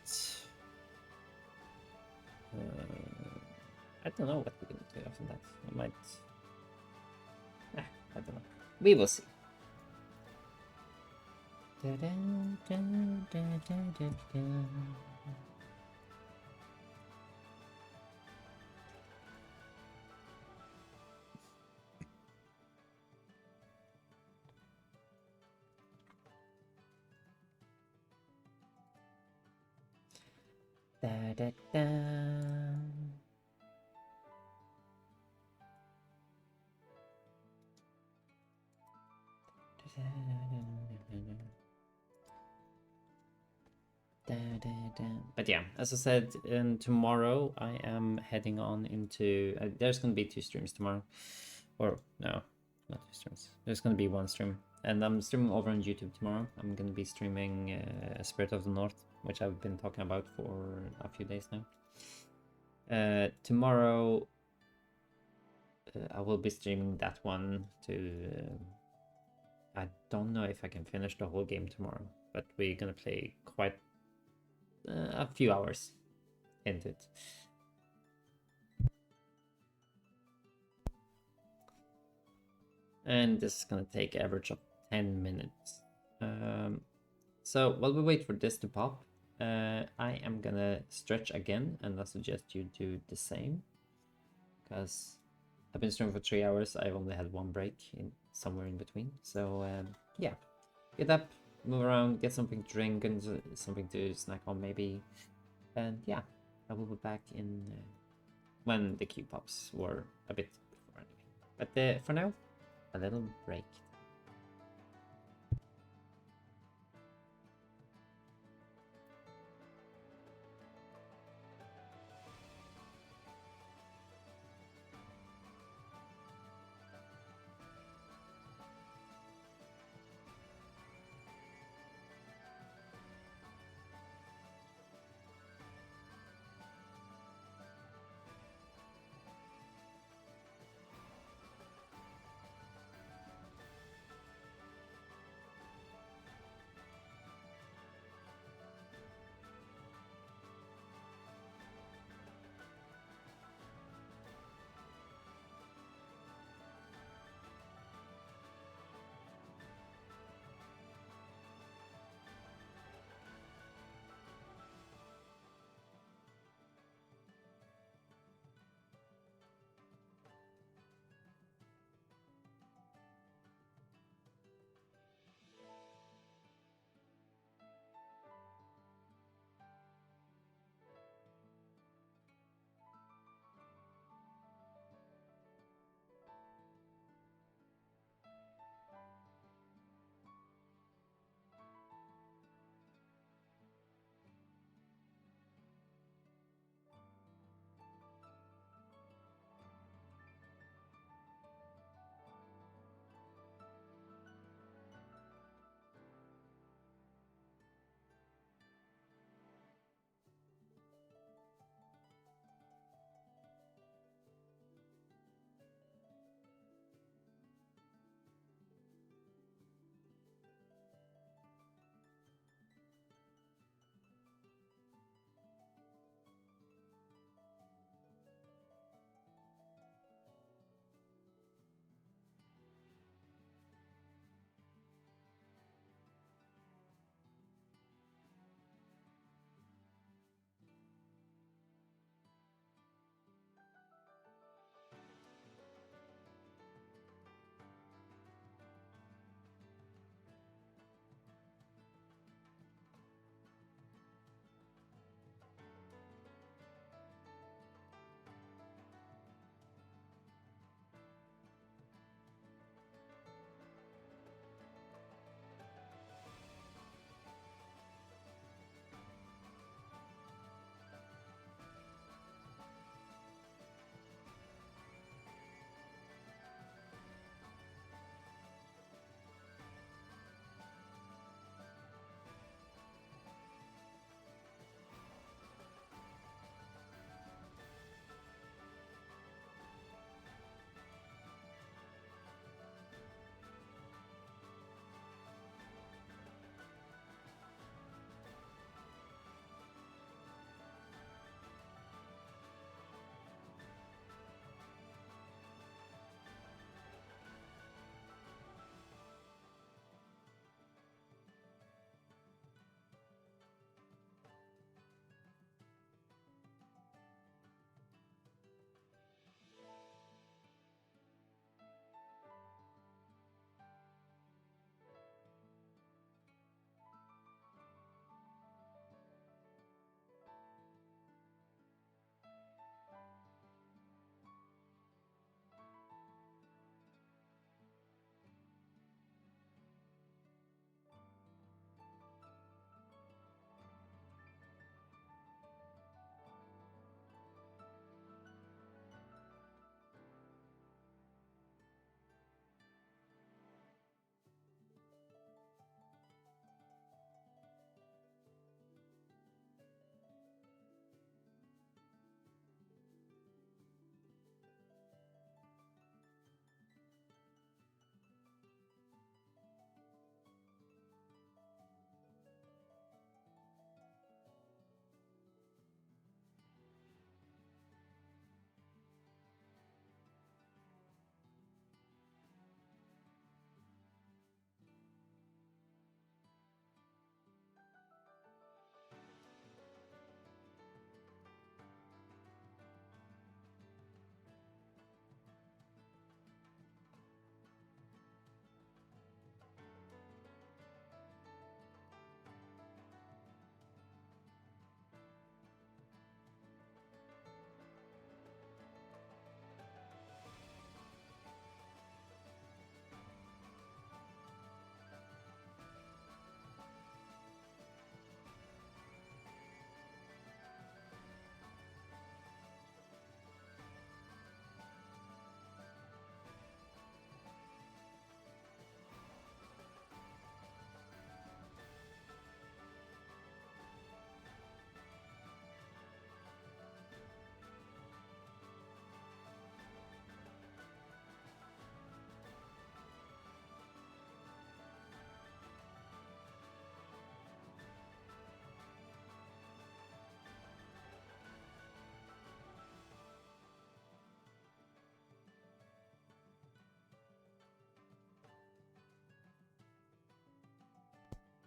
I don't know what we're gonna do after that. I might, I don't know. We will see. But yeah, as I said, tomorrow I am heading on into. There's gonna be 2 streams tomorrow, or no, not 2 streams. There's gonna be 1 stream, and I'm streaming over on YouTube tomorrow. I'm gonna be streaming Spirit of the North, which I've been talking about for a few days now. Tomorrow, I will be streaming that one to. I don't know if I can finish the whole game tomorrow, but we're gonna play quite a few hours into it. And this is gonna take average of 10 minutes. So while we wait for this to pop, I am gonna stretch again, and I suggest you do the same, because I've been streaming for 3 hours. I've only had 1 break in somewhere in between. So yeah, get up, move around, get something to drink and something to snack on maybe. And yeah, I will be back in when the queue pops, or a bit before anyway. But for now, a little break.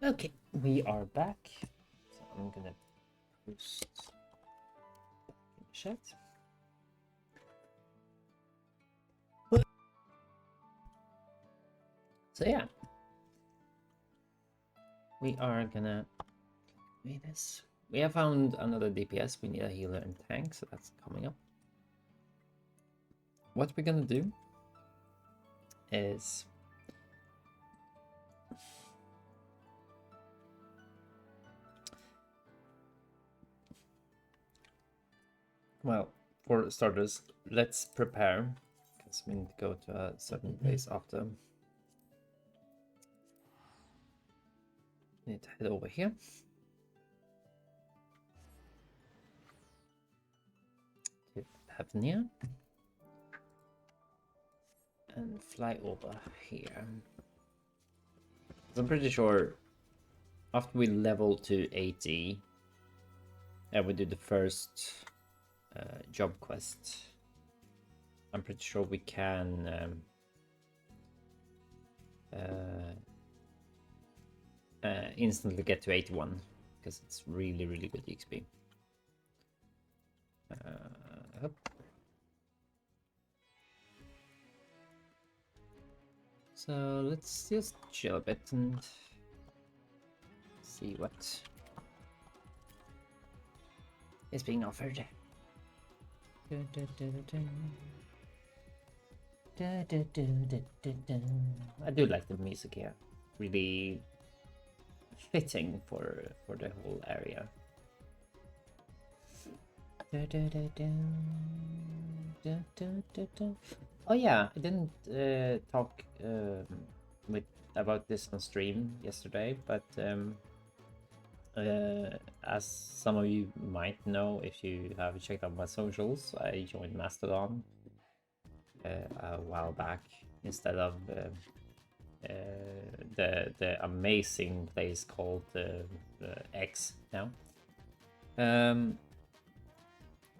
Okay, we are back. So I'm gonna post in the chat. So yeah, we are gonna wait this. We have found another DPS. We need a healer and tank, so that's coming up. What we're gonna do is well, for starters, let's prepare because we need to go to a certain place after. Need to head over here. To Pavnia. And fly over here. So I'm pretty sure after we level to 80, and we do the first job quest, I'm pretty sure we can instantly get to 81 because it's really, really good XP. So let's just chill a bit and see what is being offered. I do like the music here. Really fitting for the whole area. Oh yeah, I didn't talk about this on stream yesterday, but as some of you might know, if you have checked out my socials, I joined Mastodon a while back instead of the amazing place called X now.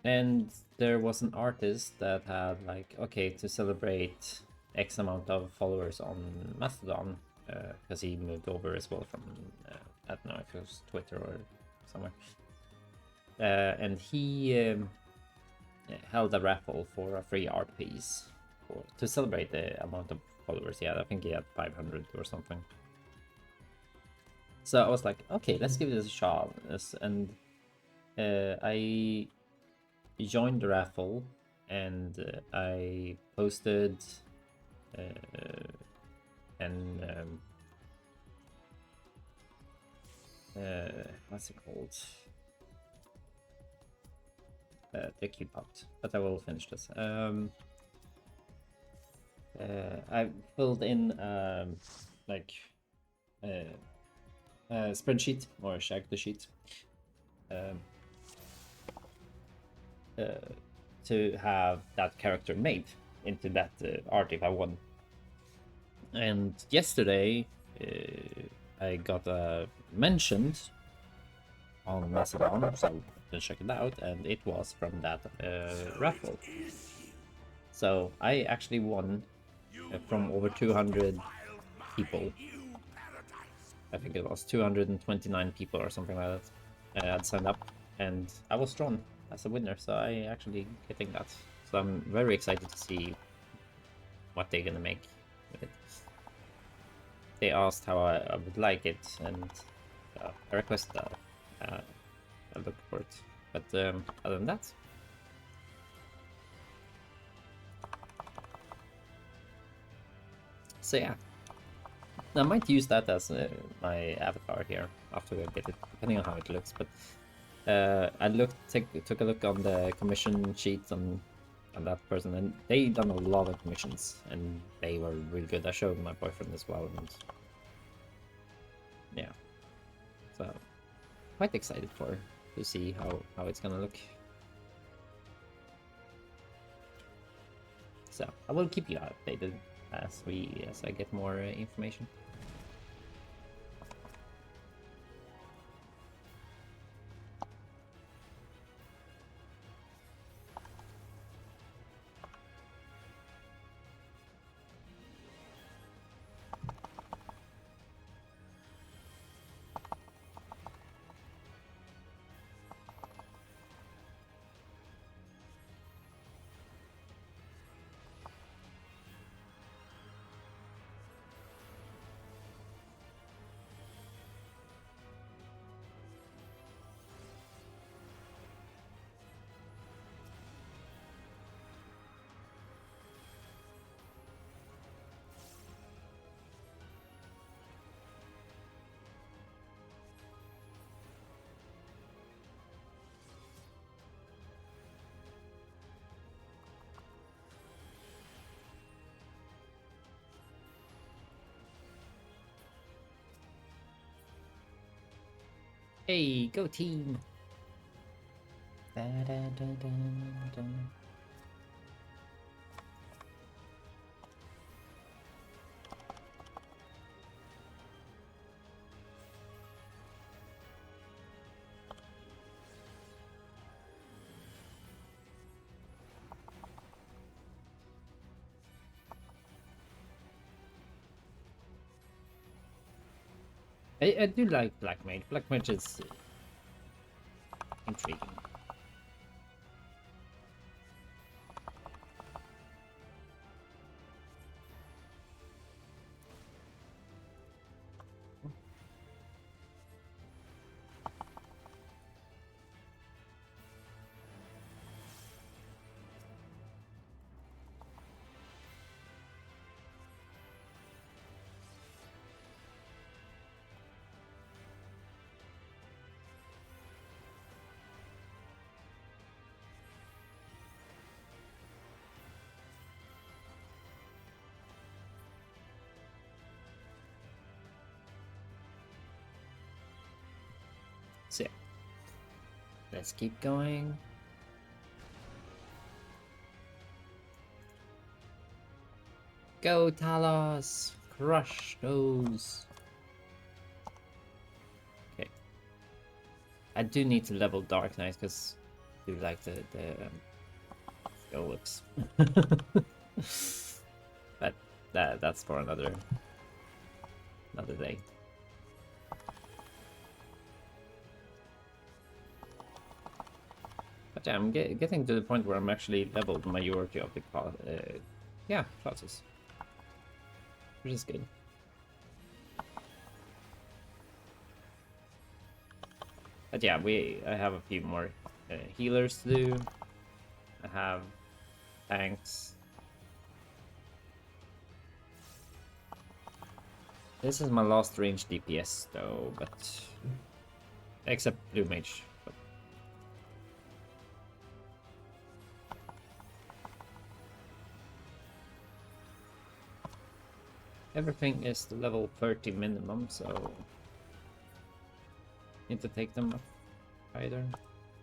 And there was an artist that had like, okay, to celebrate X amount of followers on Mastodon, because he moved over as well from I don't know if it was Twitter or somewhere, and he held a raffle for a free art piece to celebrate the amount of followers he had. I think he had 500 or something. So I was like, okay, let's give this a shot. And I joined the raffle and I posted what's it called? The queue popped, but I will finish this. I filled in like a spreadsheet or a Shag the sheet to have that character made into that art if I won. And yesterday I got mentioned on Macedon, so you check it out, and it was from that raffle. So I actually won from over 200 people. I think it was 229 people or something like that had signed up, and I was drawn as a winner, so I actually getting that. So I'm very excited to see what they're gonna make with it. They asked how I would like it, and I requested that. I look for it. But other than that, so yeah, I might use that as my avatar here after I get it, depending on how it looks. But I took a look on the commission sheet on that person, and they done a lot of commissions, and they were really good. I showed my boyfriend as well, and yeah, so quite excited to see how it's gonna look. So I will keep you updated as I get more information. Hey, go team! Da, da, da, da, da. I do like Black Mage. Black Mage is intriguing. So yeah, let's keep going. Go Talos! Crush those! Okay. I do need to level Dark Knight because I do like the skill looks. But that's for another day. But yeah, I'm getting to the point where I'm actually leveled the majority of the classes, which is good. But yeah, I have a few more healers to do. I have tanks. This is my last range DPS though, but except Blue Mage. But... everything is the level 30 minimum, so need to take them up either.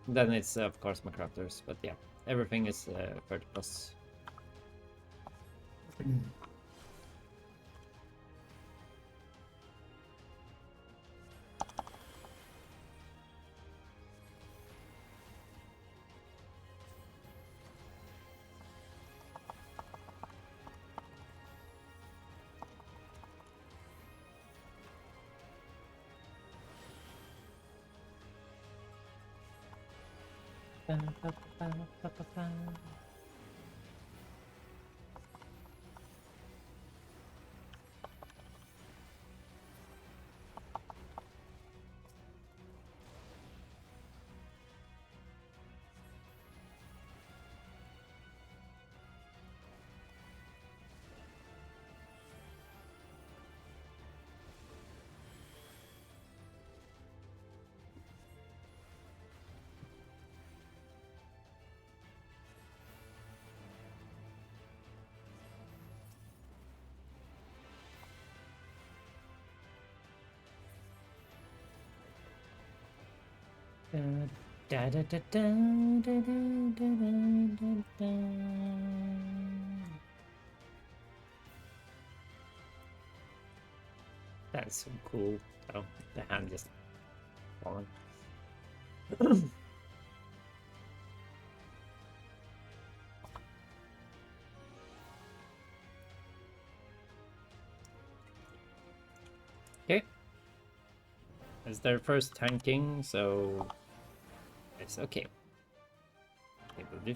Then it's of course my crafters, but yeah, everything is 30 plus. Da, da, da, da, da, da, da, da, da. That's so cool. Oh, the hand just fallen. Okay. It's their first tanking, so it's okay. It will do.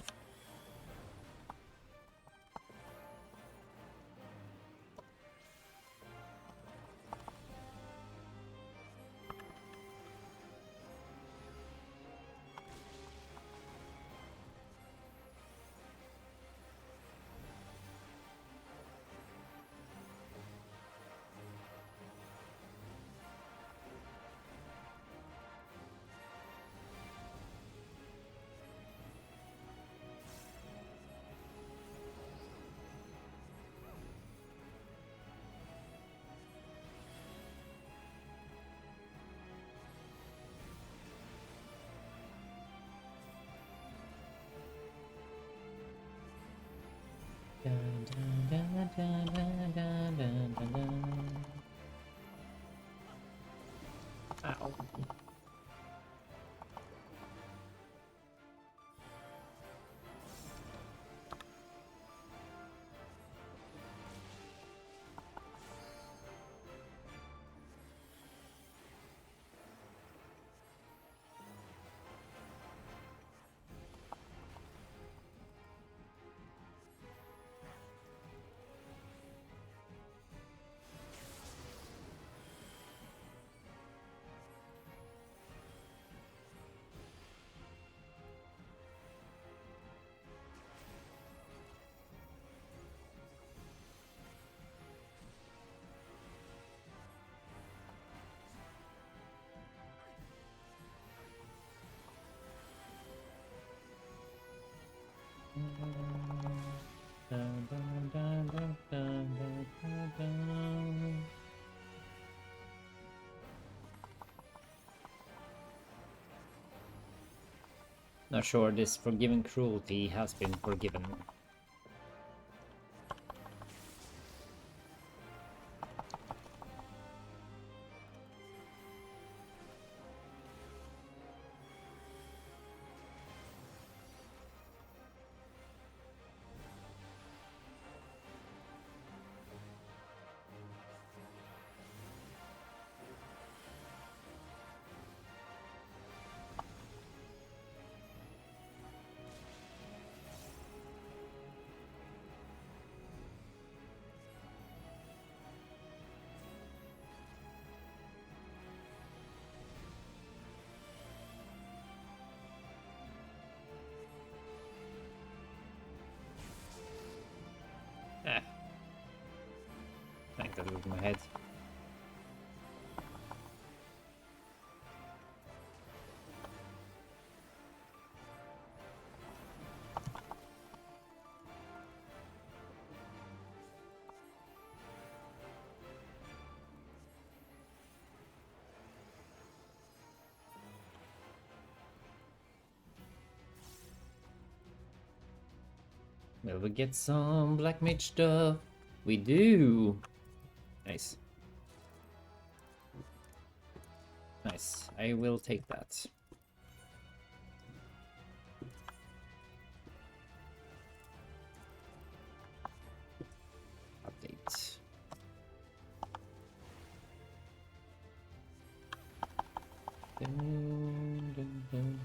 Not sure this forgiven cruelty has been forgiven. Ah. Thank that over my head. Will we get some black mage stuff? We do! Nice. Nice. I will take that. Update. Dun, dun, dun.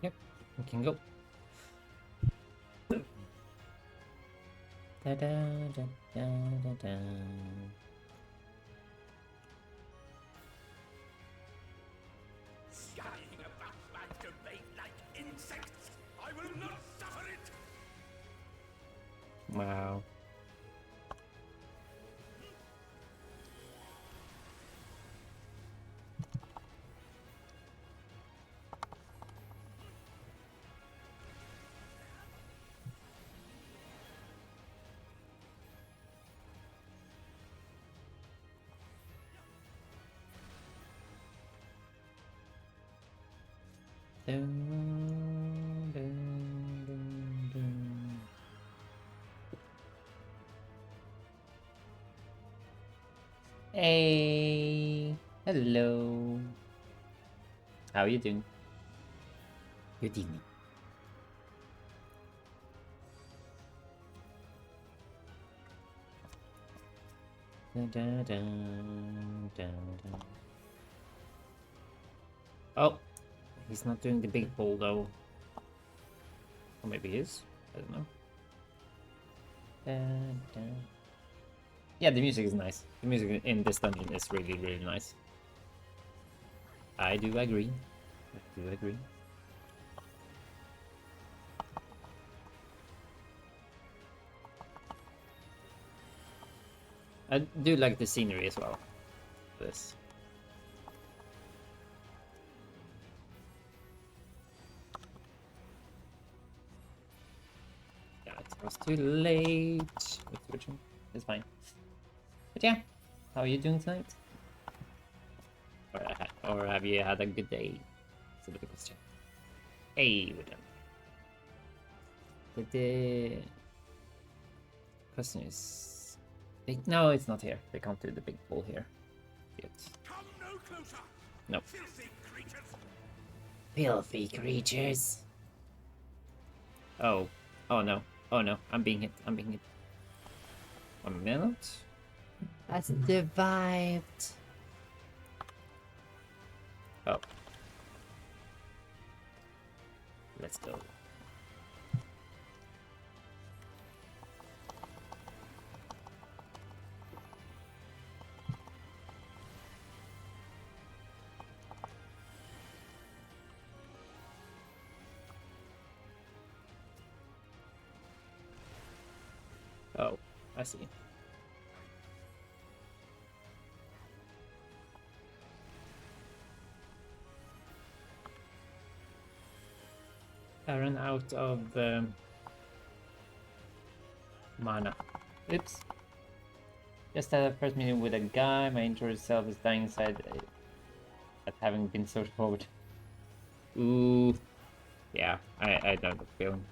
Yep, we can go. Da, da, da, da, da, da. Scurrying about my domain like insects! I will not suffer it! Wow. Dun, dun, dun, dun. Hey, hello. How are you doing? Good evening. Dun, dun, dun, dun, dun. Oh, he's not doing the big pull though. Or maybe he is. I don't know. Dun, dun. Yeah, the music is nice. The music in this dungeon is really, really nice. I do agree. I do agree. I do like the scenery as well. This. Yeah, it was too late with switching. It's fine. But yeah, how are you doing tonight? Or have you had a good day? It's a bit of a question. Hey, we're done. But the question is, no, it's not here. They can't do the big pull here yet. Come no closer! No. Filthy creatures! Filthy creatures. Oh. Oh no. Oh no. I'm being hit. I'm being hit. 1 minute. I survived. Oh. Let's go. Oh, I see. I ran out of mana. Oops. Just had a first meeting with a guy. My introvert self is dying inside at having been so forward. Ooh. Yeah, I know the feeling.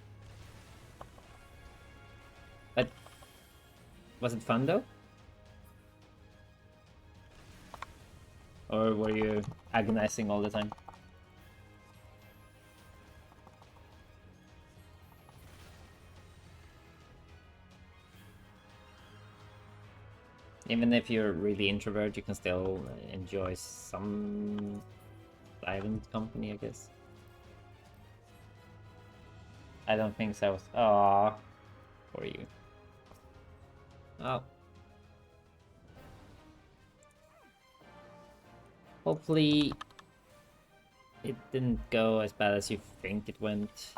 But was it fun though? Or were you agonizing all the time? Even if you're really introvert, you can still enjoy some silent company, I guess. I don't think so. Aww. For you. Oh. Hopefully it didn't go as bad as you think it went.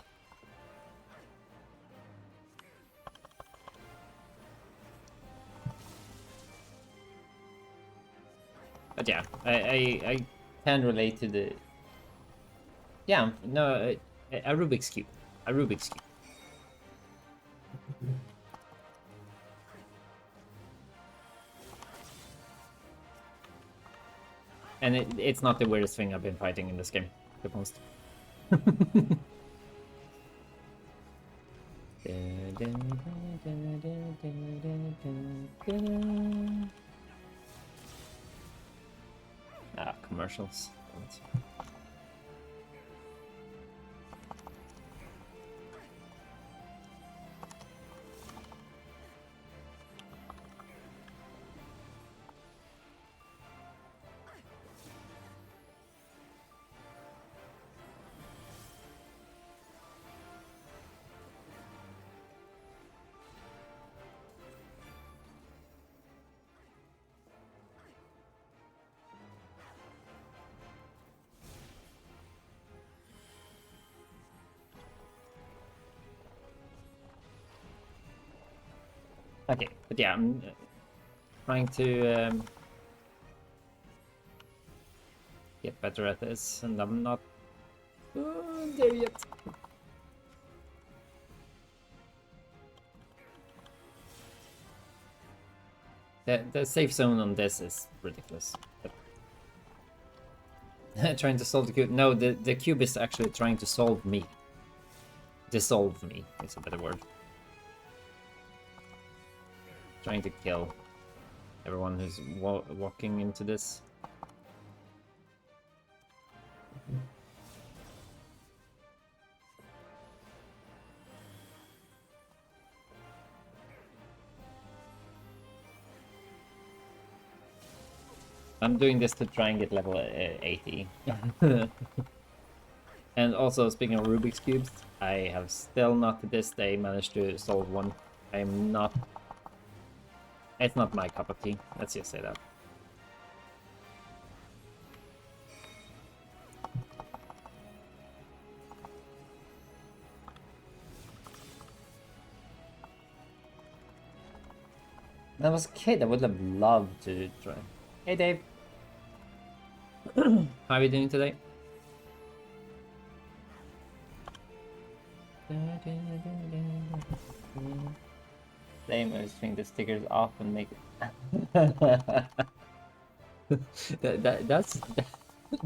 But yeah, I can relate to the... Yeah, no, a Rubik's Cube. A Rubik's Cube. And it's not the weirdest thing I've been fighting in this game, the most. Ah, commercials. Okay, but yeah, I'm trying to get better at this, and I'm not there yet. The safe zone on this is ridiculous. Trying to solve the cube. No, the cube is actually trying to solve me. Dissolve me is a better word. Trying to kill everyone who's walking into this. I'm doing this to try and get level 80. And also, speaking of Rubik's Cubes, I have still not to this day managed to solve one. I'm not... It's not my cup of tea, let's just say that. When I was a kid, I would have loved to try. Hey Dave! How are you doing today? Same, I just think the stickers off and make it.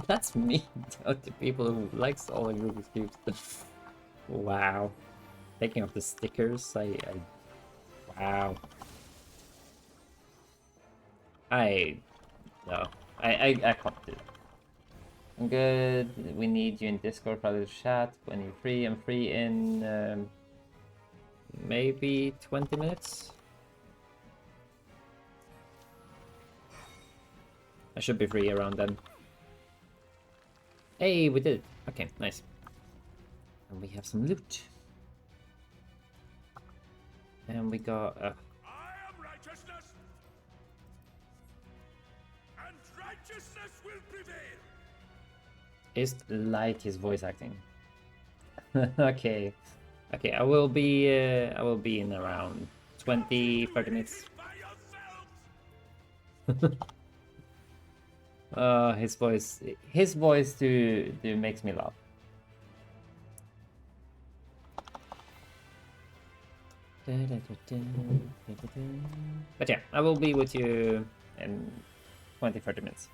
That's me to people who likes all the Rubik's Cubes. Wow. Taking off the stickers, wow. No. I can't do it. I'm good. We need you in Discord for a little chat when you're free. I'm free in maybe 20 minutes. I should be free around then. Hey, we did it. Okay, nice. And we have some loot. And we got I am righteousness, and righteousness will prevail. is light his voice acting. Okay. Okay, I will be in around 20-30 minutes. By yourselves. His voice do makes me laugh. But yeah, I will be with you in 20-30 minutes.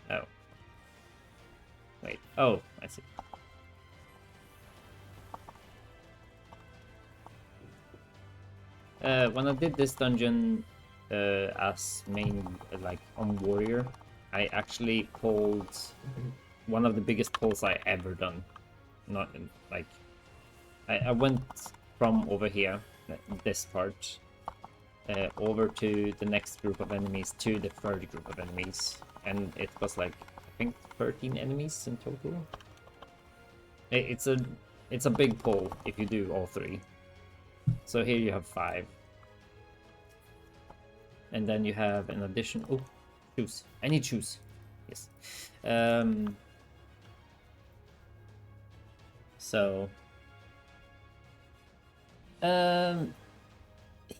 Oh. Wait. Oh, I see. When I did this dungeon as main, like on warrior, I actually pulled one of the biggest pulls I ever done. Not like I went from over here, this part, over to the next group of enemies to the third group of enemies, and it was like I think 13 enemies in total. It's a big pull if you do all three. So here you have 5. And then you have an addition. Oh, choose. I need choose. Yes. So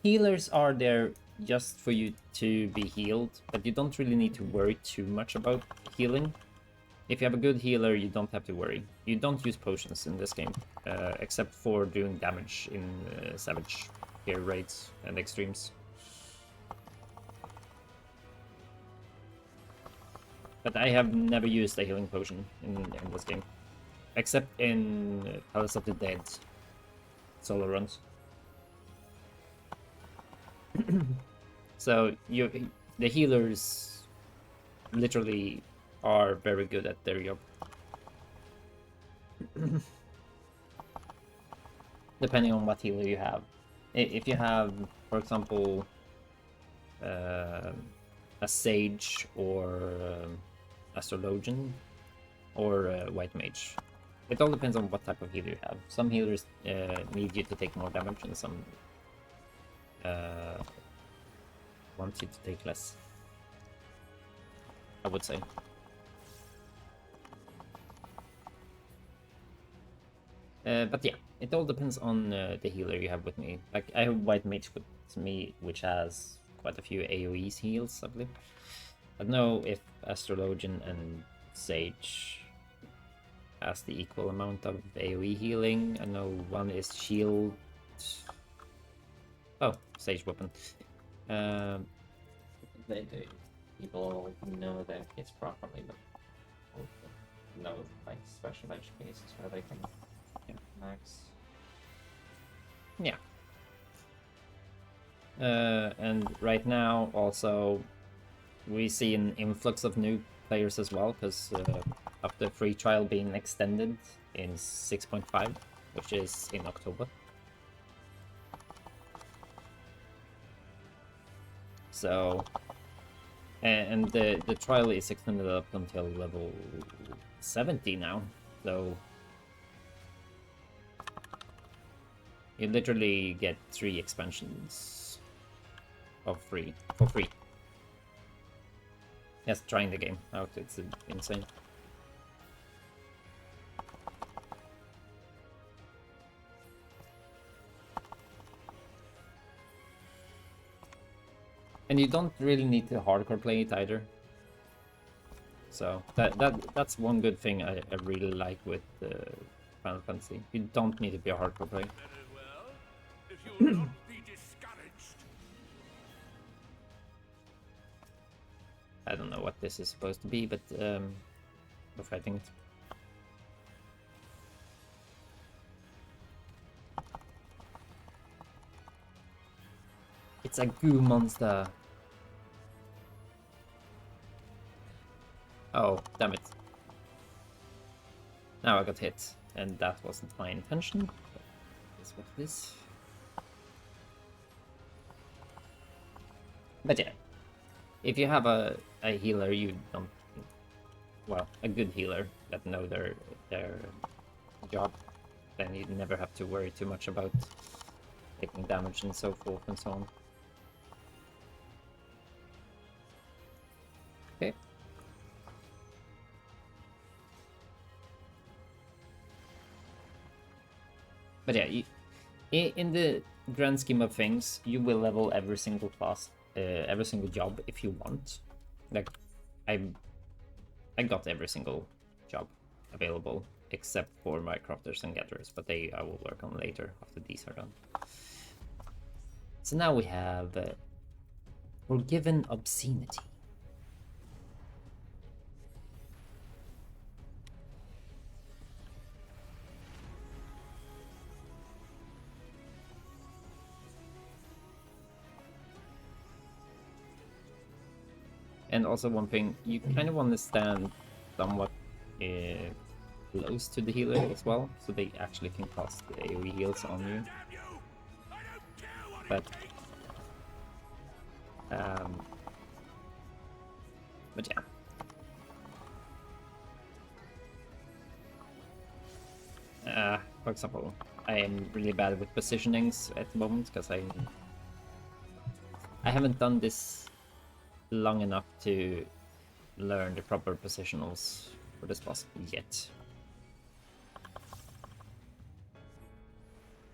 healers are there just for you to be healed, but you don't really need to worry too much about healing. If you have a good healer, you don't have to worry. You don't use potions in this game, except for doing damage in Savage tier raids and extremes. But I have never used a healing potion in this game, except in Palace of the Dead solo runs. So the healers literally are very good at their job. Depending on what healer you have. If you have, for example, a sage or astrologian or a white mage, it all depends on what type of healer you have. Some healers need you to take more damage, and some want you to take less, I would say. But yeah, it all depends on the healer you have with me. Like, I have white mage with me, which has quite a few AoEs heals, I believe. I don't know if astrologian and sage has the equal amount of AoE healing. I know one is shield. Oh, sage weapon. They do. People know their hits properly, but also know like special edge cases where they can max. Yeah. And right now, also, we see an influx of new players as well, because of the free trial being extended in 6.5, which is in October. So, and the trial is extended up until level 70 now, so you literally get 3 expansions for free. Yes, trying the game out, it's insane. And you don't really need to hardcore play it either. So that's one good thing I really like with Final Fantasy. You don't need to be a hardcore player. Very well. If you'll not be discouraged. I don't know what this is supposed to be, but we're fighting it. It's a goo monster. Oh, damn it. Now I got hit, and that wasn't my intention. But that's what it is. But yeah, if you have a healer, you don't well, a good healer that know their job, then you never have to worry too much about taking damage and so forth and so on. Okay. But yeah, in the grand scheme of things, you will level every single class, every single job if you want. Like, I got every single job available except for my crafters and gatherers, but I will work on later after these are done. So now we have Forgiven Obscenity. And also one thing, you kind of understand somewhat close to the healer as well, so they actually can cast the AoE heals on you. But yeah. For example, I am really bad with positionings at the moment because I haven't done this long enough to learn the proper positionals for this boss yet.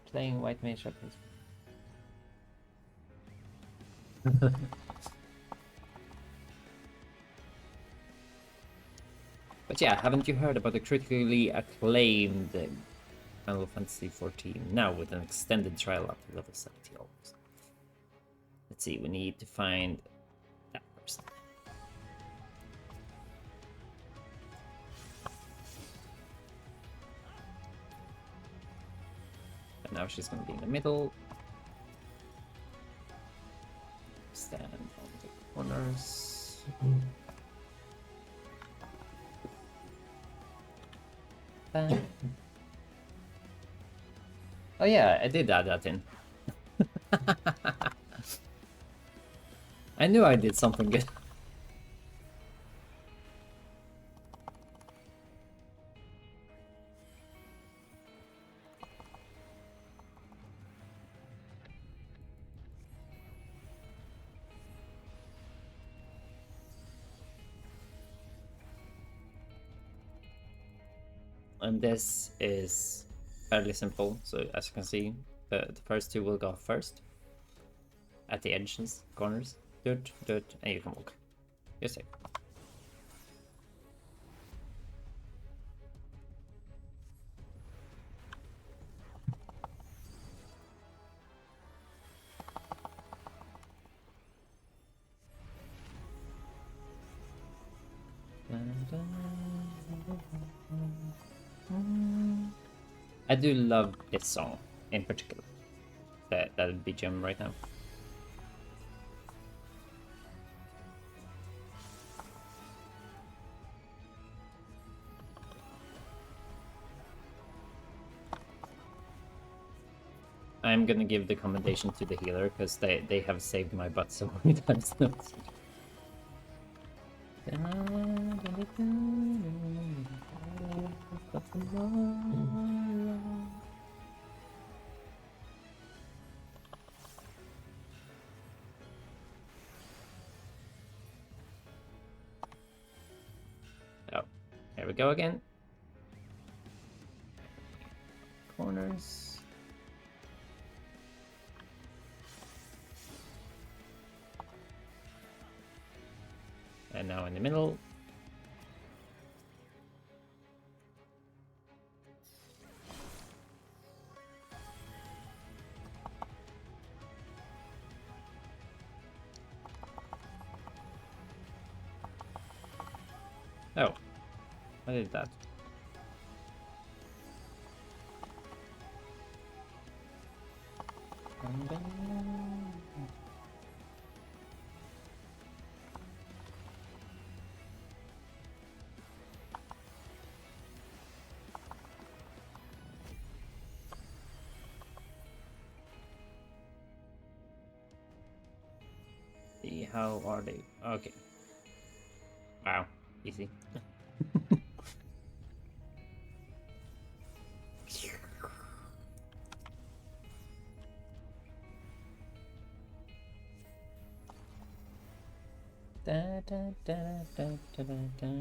Playing white mage up is But yeah, haven't you heard about the critically acclaimed Final Fantasy XIV now with an extended trial up to level 70 almost? Let's see, we need to find that person. And now she's going to be in the middle. Stand on the corners. Oh yeah, I did add that in. I knew I did something good. And this is fairly simple. So as you can see, the first two will go first at the edges, corners, and you can walk. You're safe. I do love this song in particular. That BGM right now. I'm gonna give the commendation to the healer because they have saved my butt so many times now. Oh, there we go again. Corners. And now in the middle. Oh, I did that. See, how are they? Okay. Wow, easy. Da, da, da, da, da, da, da,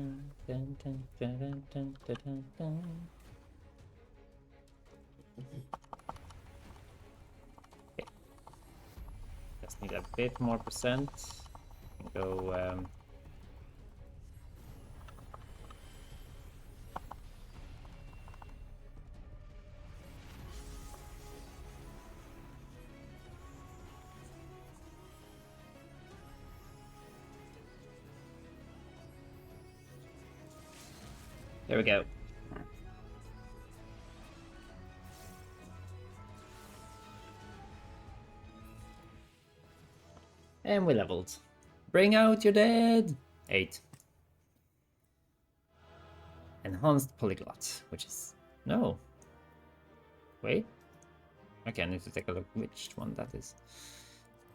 da, da, da, da, da, da, da. Okay. Just need a bit more percent. Go there we go. And we leveled. Bring out your dead! 8. Enhanced polyglot, which is... No. Wait. Okay, I need to take a look which one that is.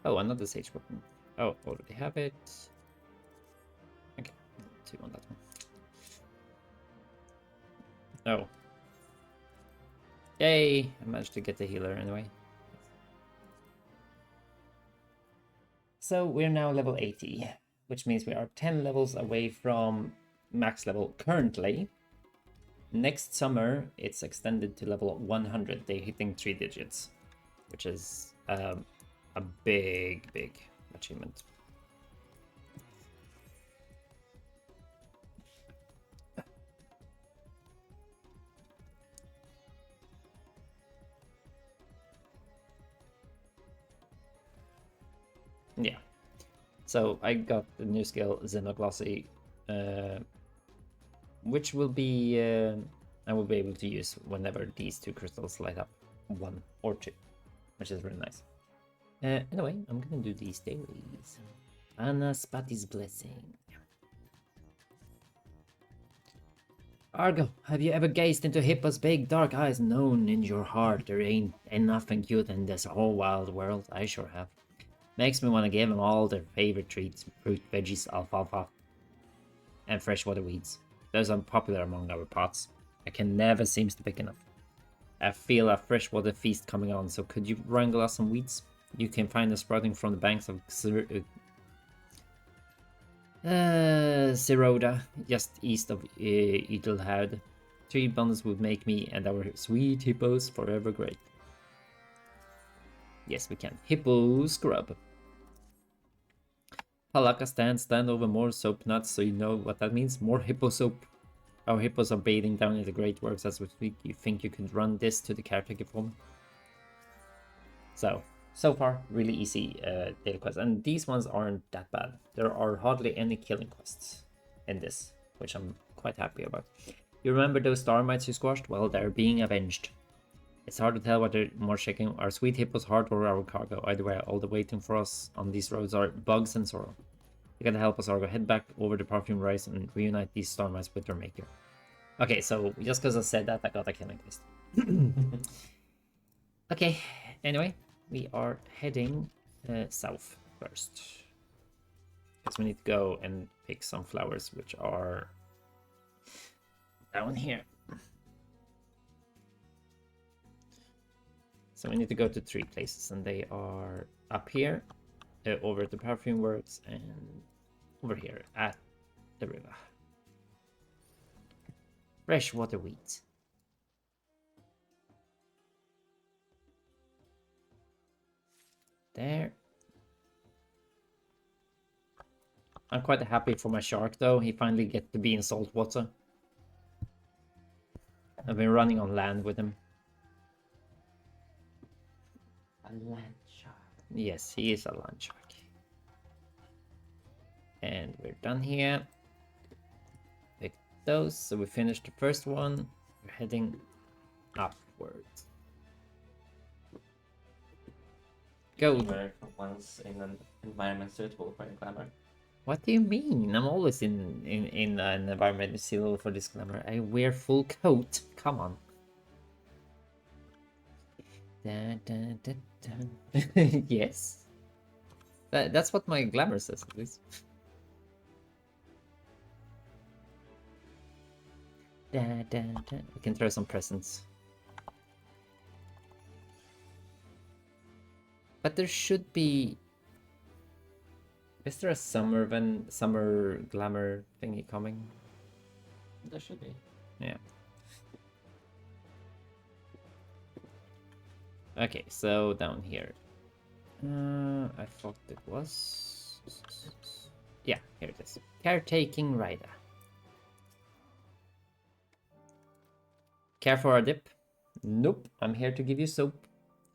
Oh, another sage weapon. Oh, already have it. Okay, 2 on that one. Oh. Yay! I managed to get the healer anyway. So we're now level 80, which means we are 10 levels away from max level currently. Next summer, it's extended to level 100. They're hitting 3 digits, which is a big achievement. Yeah. So I got the new skill Xenoglossy, which will be I will be able to use whenever these 2 crystals light up, 1 or 2, which is really nice. Anyway, I'm gonna do these dailies. Anaspati's blessing. Argo, have you ever gazed into Hippo's big dark eyes? Known in your heart there ain't nothing cute in this whole wild world. I sure have. Makes me want to give them all their favorite treats: fruit, veggies, alfalfa, and freshwater weeds. Those are popular among our pots. I can never seem to pick enough. I feel a freshwater feast coming on, so could you wrangle us some weeds? You can find them sprouting from the banks of Siroda, just east of Edelhaud. 3 bundles would make me and our sweet hippos forever great. Yes, we can. Hippo scrub. Palaka stand over more soap nuts, so you know what that means. More hippo soap. Our hippos are bathing down in the great works as we speak. You think you could run this to the caretaker for me? So far, really easy daily quests. And these ones aren't that bad. There are hardly any killing quests in this, which I'm quite happy about. You remember those star mites you squashed? Well, they're being avenged. It's hard to tell what they're more shaking, our sweet hippos heart or our cargo. Either way, all the waiting for us on these roads are bugs and sorrow. You gotta help us, Argo. Head back over the perfume rise and reunite these star mites with their maker. Okay, so just because I said that, I got a killing quest. Okay, anyway, we are heading south first. Because we need to go and pick some flowers, which are down here. So we need to go to 3 places, and they are up here, over at the perfume works, and over here at the river. Freshwater weeds. There. I'm quite happy for my shark though. He finally gets to be in salt water. I've been running on land with him. A land shark. Yes, he is a land shark. And we're done here. Pick those. So we finished the first one. We're heading upwards. Go. We're for once in an environment suitable for glamour. What do you mean? I'm always in an environment suitable for this glamour. I wear full coat. Come on. Dun, dun, dun, dun. Yes. That's what my glamour says, at least. Dun, dun, dun. We can throw some presents. But there should be Is there a summer glamour thingy coming? There should be. Yeah. Okay, so down here. I thought it was. Yeah, here it is. Caretaking rider. Care for a dip? Nope, I'm here to give you soap.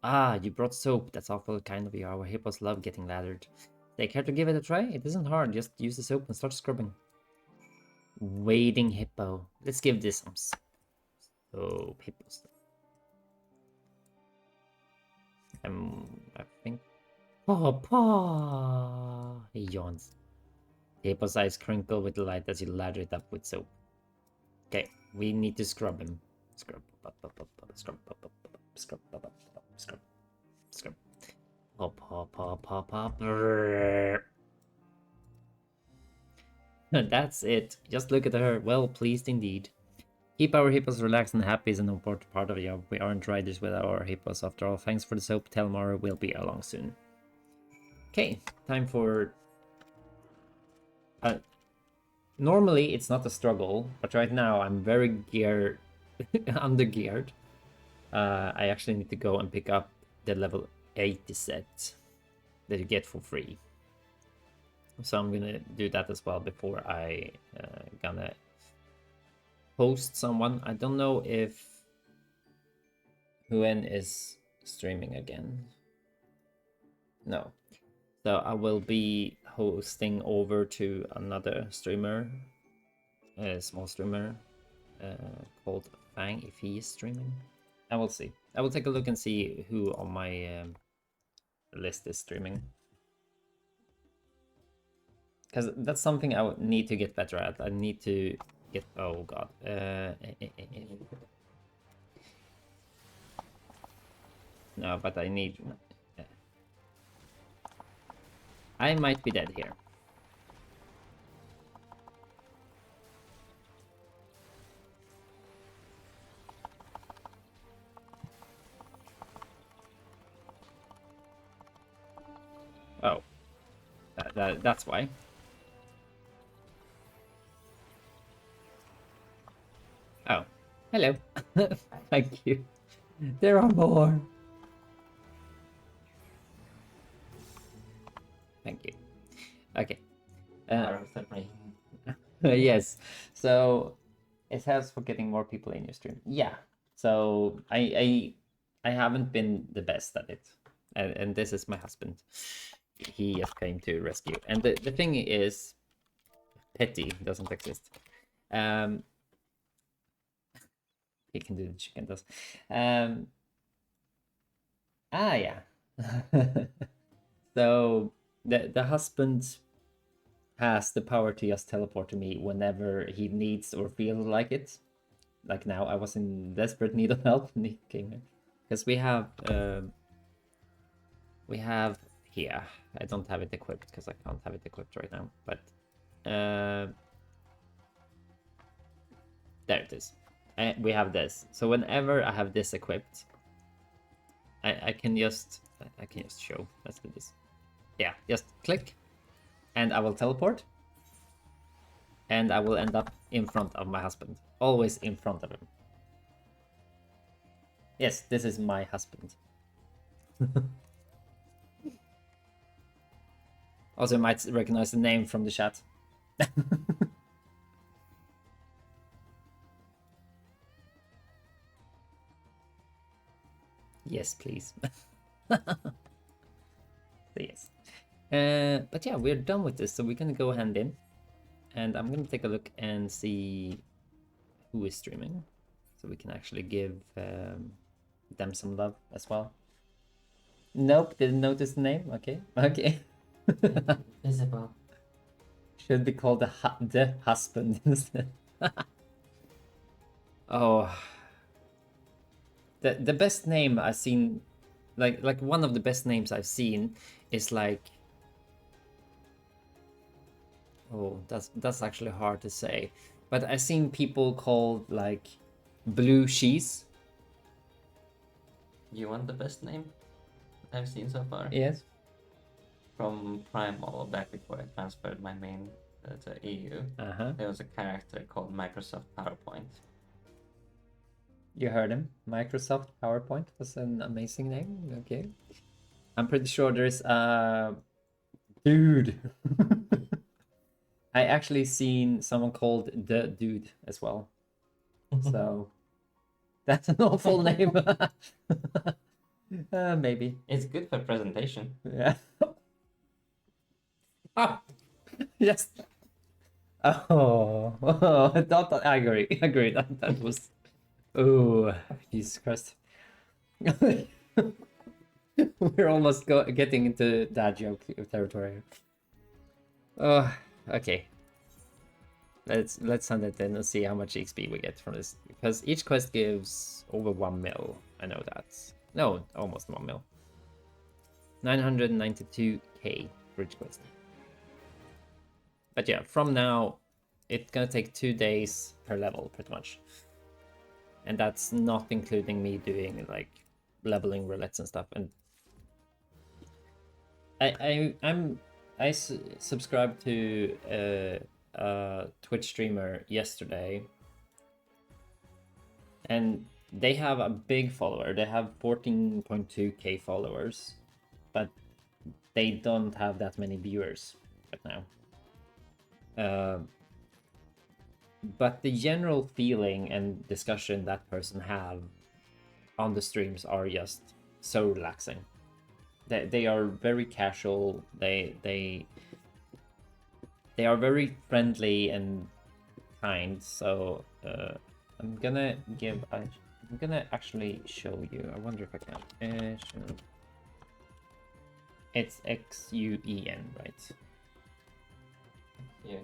Ah, you brought soap. That's awful kind of you. Our hippos love getting lathered. Take care to give it a try. It isn't hard. Just use the soap and start scrubbing. Wading hippo. Let's give this some soap. Hippo stuff. I think. Paw. He yawns. The hippo's eyes crinkle with delight as you lather it up with soap. Okay, we need to scrub him. Scrub. Scrub. Scrub. Scrub. Scrub. Pop. That's it. Just look at her. Well pleased indeed. Keep our hippos relaxed and happy is an important part of the job. We aren't riders without our hippos after all. Thanks for the soap. Telmar will be along soon. Okay, time for... normally it's not a struggle, but right now I'm very geared... under-geared. I actually need to go and pick up the level 80 set that you get for free. So I'm gonna do that as well before I gonna host someone. I don't know if Huen is streaming again. No. So I will be hosting over to another streamer, a small streamer called Fang, if he is streaming. I will see. I will take a look and see who on my list is streaming. Because that's something I would need to get better at. I need to get... Oh god. No, but I need... I might be dead here. Oh. That's why. Oh. Hello. Thank you. There are more. Thank you. Okay. Yes. So it helps for getting more people in your stream. Yeah. So I haven't been the best at it, and this is my husband. He just came to rescue. And the thing is, petty doesn't exist. He can do the chicken does. Yeah. So the husband has the power to just teleport to me whenever he needs or feels like it. Like now, I was in desperate need of help, and he came here. Because we have here. I don't have it equipped because I can't have it equipped right now. But there it is. We have this. So whenever I have this equipped, I can just show. Let's do this. Yeah, just click, and I will teleport, and I will end up in front of my husband. Always in front of him. Yes, this is my husband. Also, you might recognize the name from the chat. Yes, please. So yes. But yeah, we're done with this, so we're gonna go hand in, and I'm gonna take a look and see who is streaming, so we can actually give them some love as well. Nope, didn't notice the name. Okay. Visible. Should be called the husband instead. Oh, the best name I've seen, like one of the best names I've seen is like, oh, that's actually hard to say, but I've seen people called like Blue Cheese. You want the best name I've seen so far? Yes. from Primal, back before I transferred my main to EU, there was a character called Microsoft PowerPoint. You heard him. Microsoft PowerPoint was an amazing name. Okay. I'm pretty sure there's a dude. I actually seen someone called the dude as well. So that's an awful name. Maybe. It's good for presentation. Yeah. Ah, yes. Oh, I agree. I agree. That was. Oh, Jesus Christ. We're almost getting into dad joke territory. Oh, okay. Let's send it in and see how much XP we get from this. Because each quest gives over 1 mil. I know that. No, almost 1 mil. 992k for each quest. But yeah, from now, it's gonna take 2 days per level, pretty much. And that's not including me doing like leveling roulettes and stuff. And I subscribed to a Twitch streamer yesterday, and they have a big follower. They have 14.2k followers, but they don't have that many viewers right now. But the general feeling and discussion that person have on the streams are just so relaxing. They are very casual. They are very friendly and kind. So I'm gonna actually show you. I wonder if I can. It's XUEN, right? Yeah.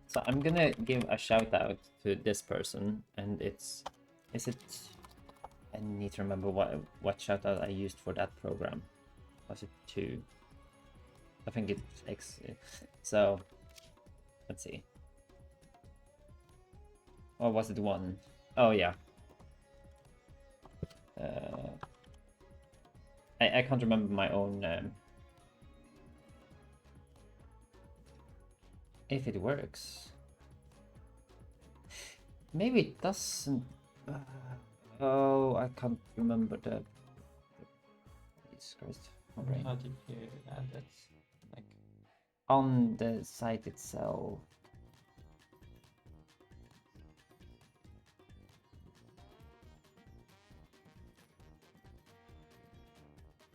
So I'm gonna give a shout out to this person, and is it? I need to remember what shout out I used for that program. Was it 2? I think it's X. So let's see. Or was it 1? Oh yeah. I can't remember my own. If it works. Maybe it doesn't. Oh, I can't remember the. Jesus Christ. My brain. How did you add that? Like On the site itself.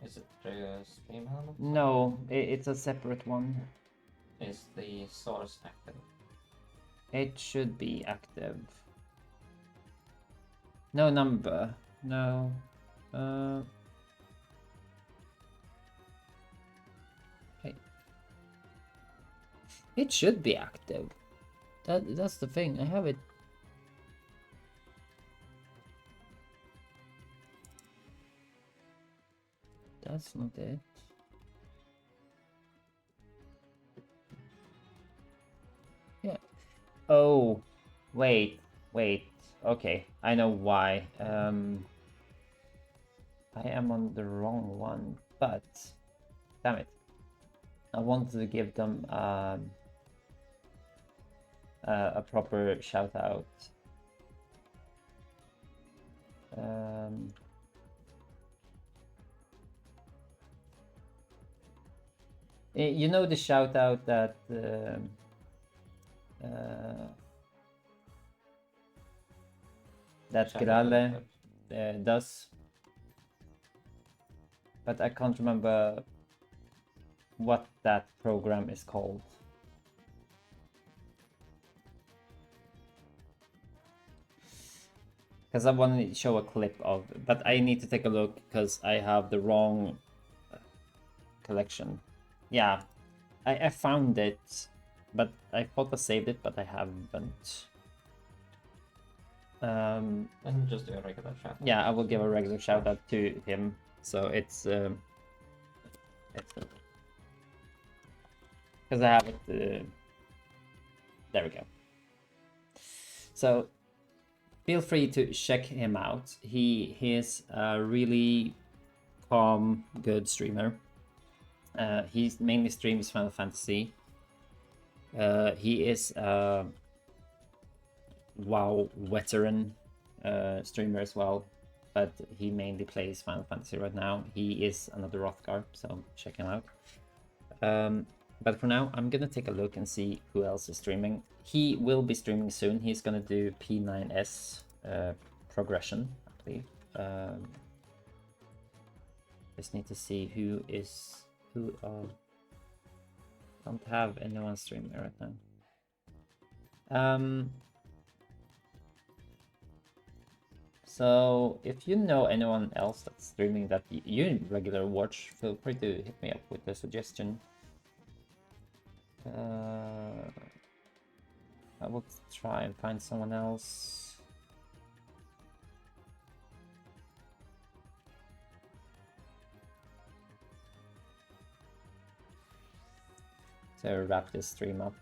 is it through Stream Element? No, it's a separate one. Is the source active? It should be active. No number. No. Hey. It should be active. That's the thing. I have it. That's not it. Yeah. Oh, wait. Okay, I know why. I am on the wrong one, but damn it. I wanted to give them a proper shout out. You know the shout out that that Shout out Grale to- does, but I can't remember what that program is called. Because I want to show a clip of, but I need to take a look because I have the wrong collection. Yeah, I found it, but I thought I saved it, but I haven't. And just do a regular shout. Yeah, I will give a regular shout out to him. So it's because I have it. There we go. So feel free to check him out. He is a really calm, good streamer. He mainly streams Final Fantasy. He is a WoW veteran streamer as well, but he mainly plays Final Fantasy right now. He is another Rothgar, so check him out. But for now, I'm gonna take a look and see who else is streaming. He will be streaming soon. He's gonna do P9S progression, I believe. Just need to see who don't have anyone streaming right now. So if you know anyone else that's streaming that you regular watch, feel free to hit me up with a suggestion. I will try and find someone else. To wrap this stream up,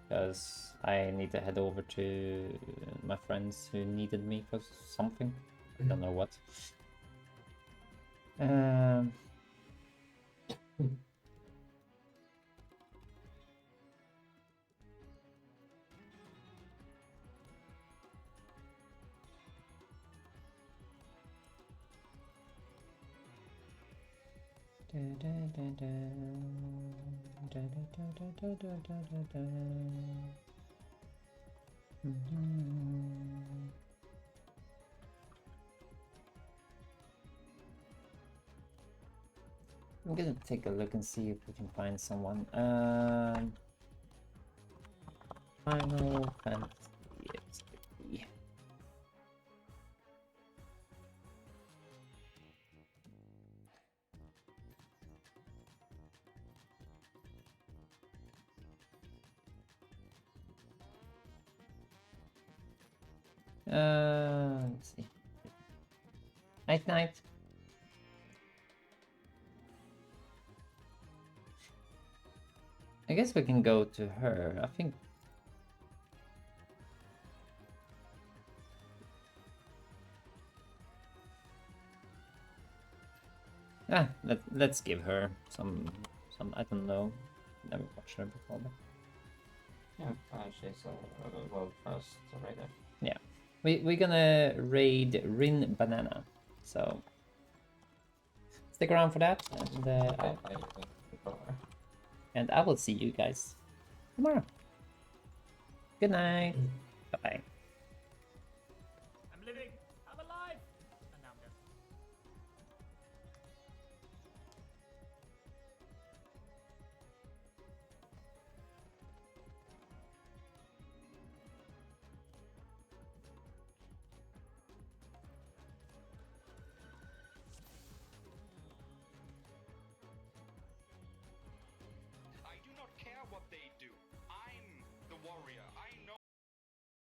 because I need to head over to my friends who needed me for something. I don't know what. I'm gonna take a look and see if we can find someone. Final Fantasy. Let's see. Night night. I guess we can go to her. I think. Let's give her some I don't know. Never watched her before, but Yeah, she's a world first raider. yeah. We're gonna raid Rin Banana, so stick around for that, and I will see you guys tomorrow. Good night. Bye bye.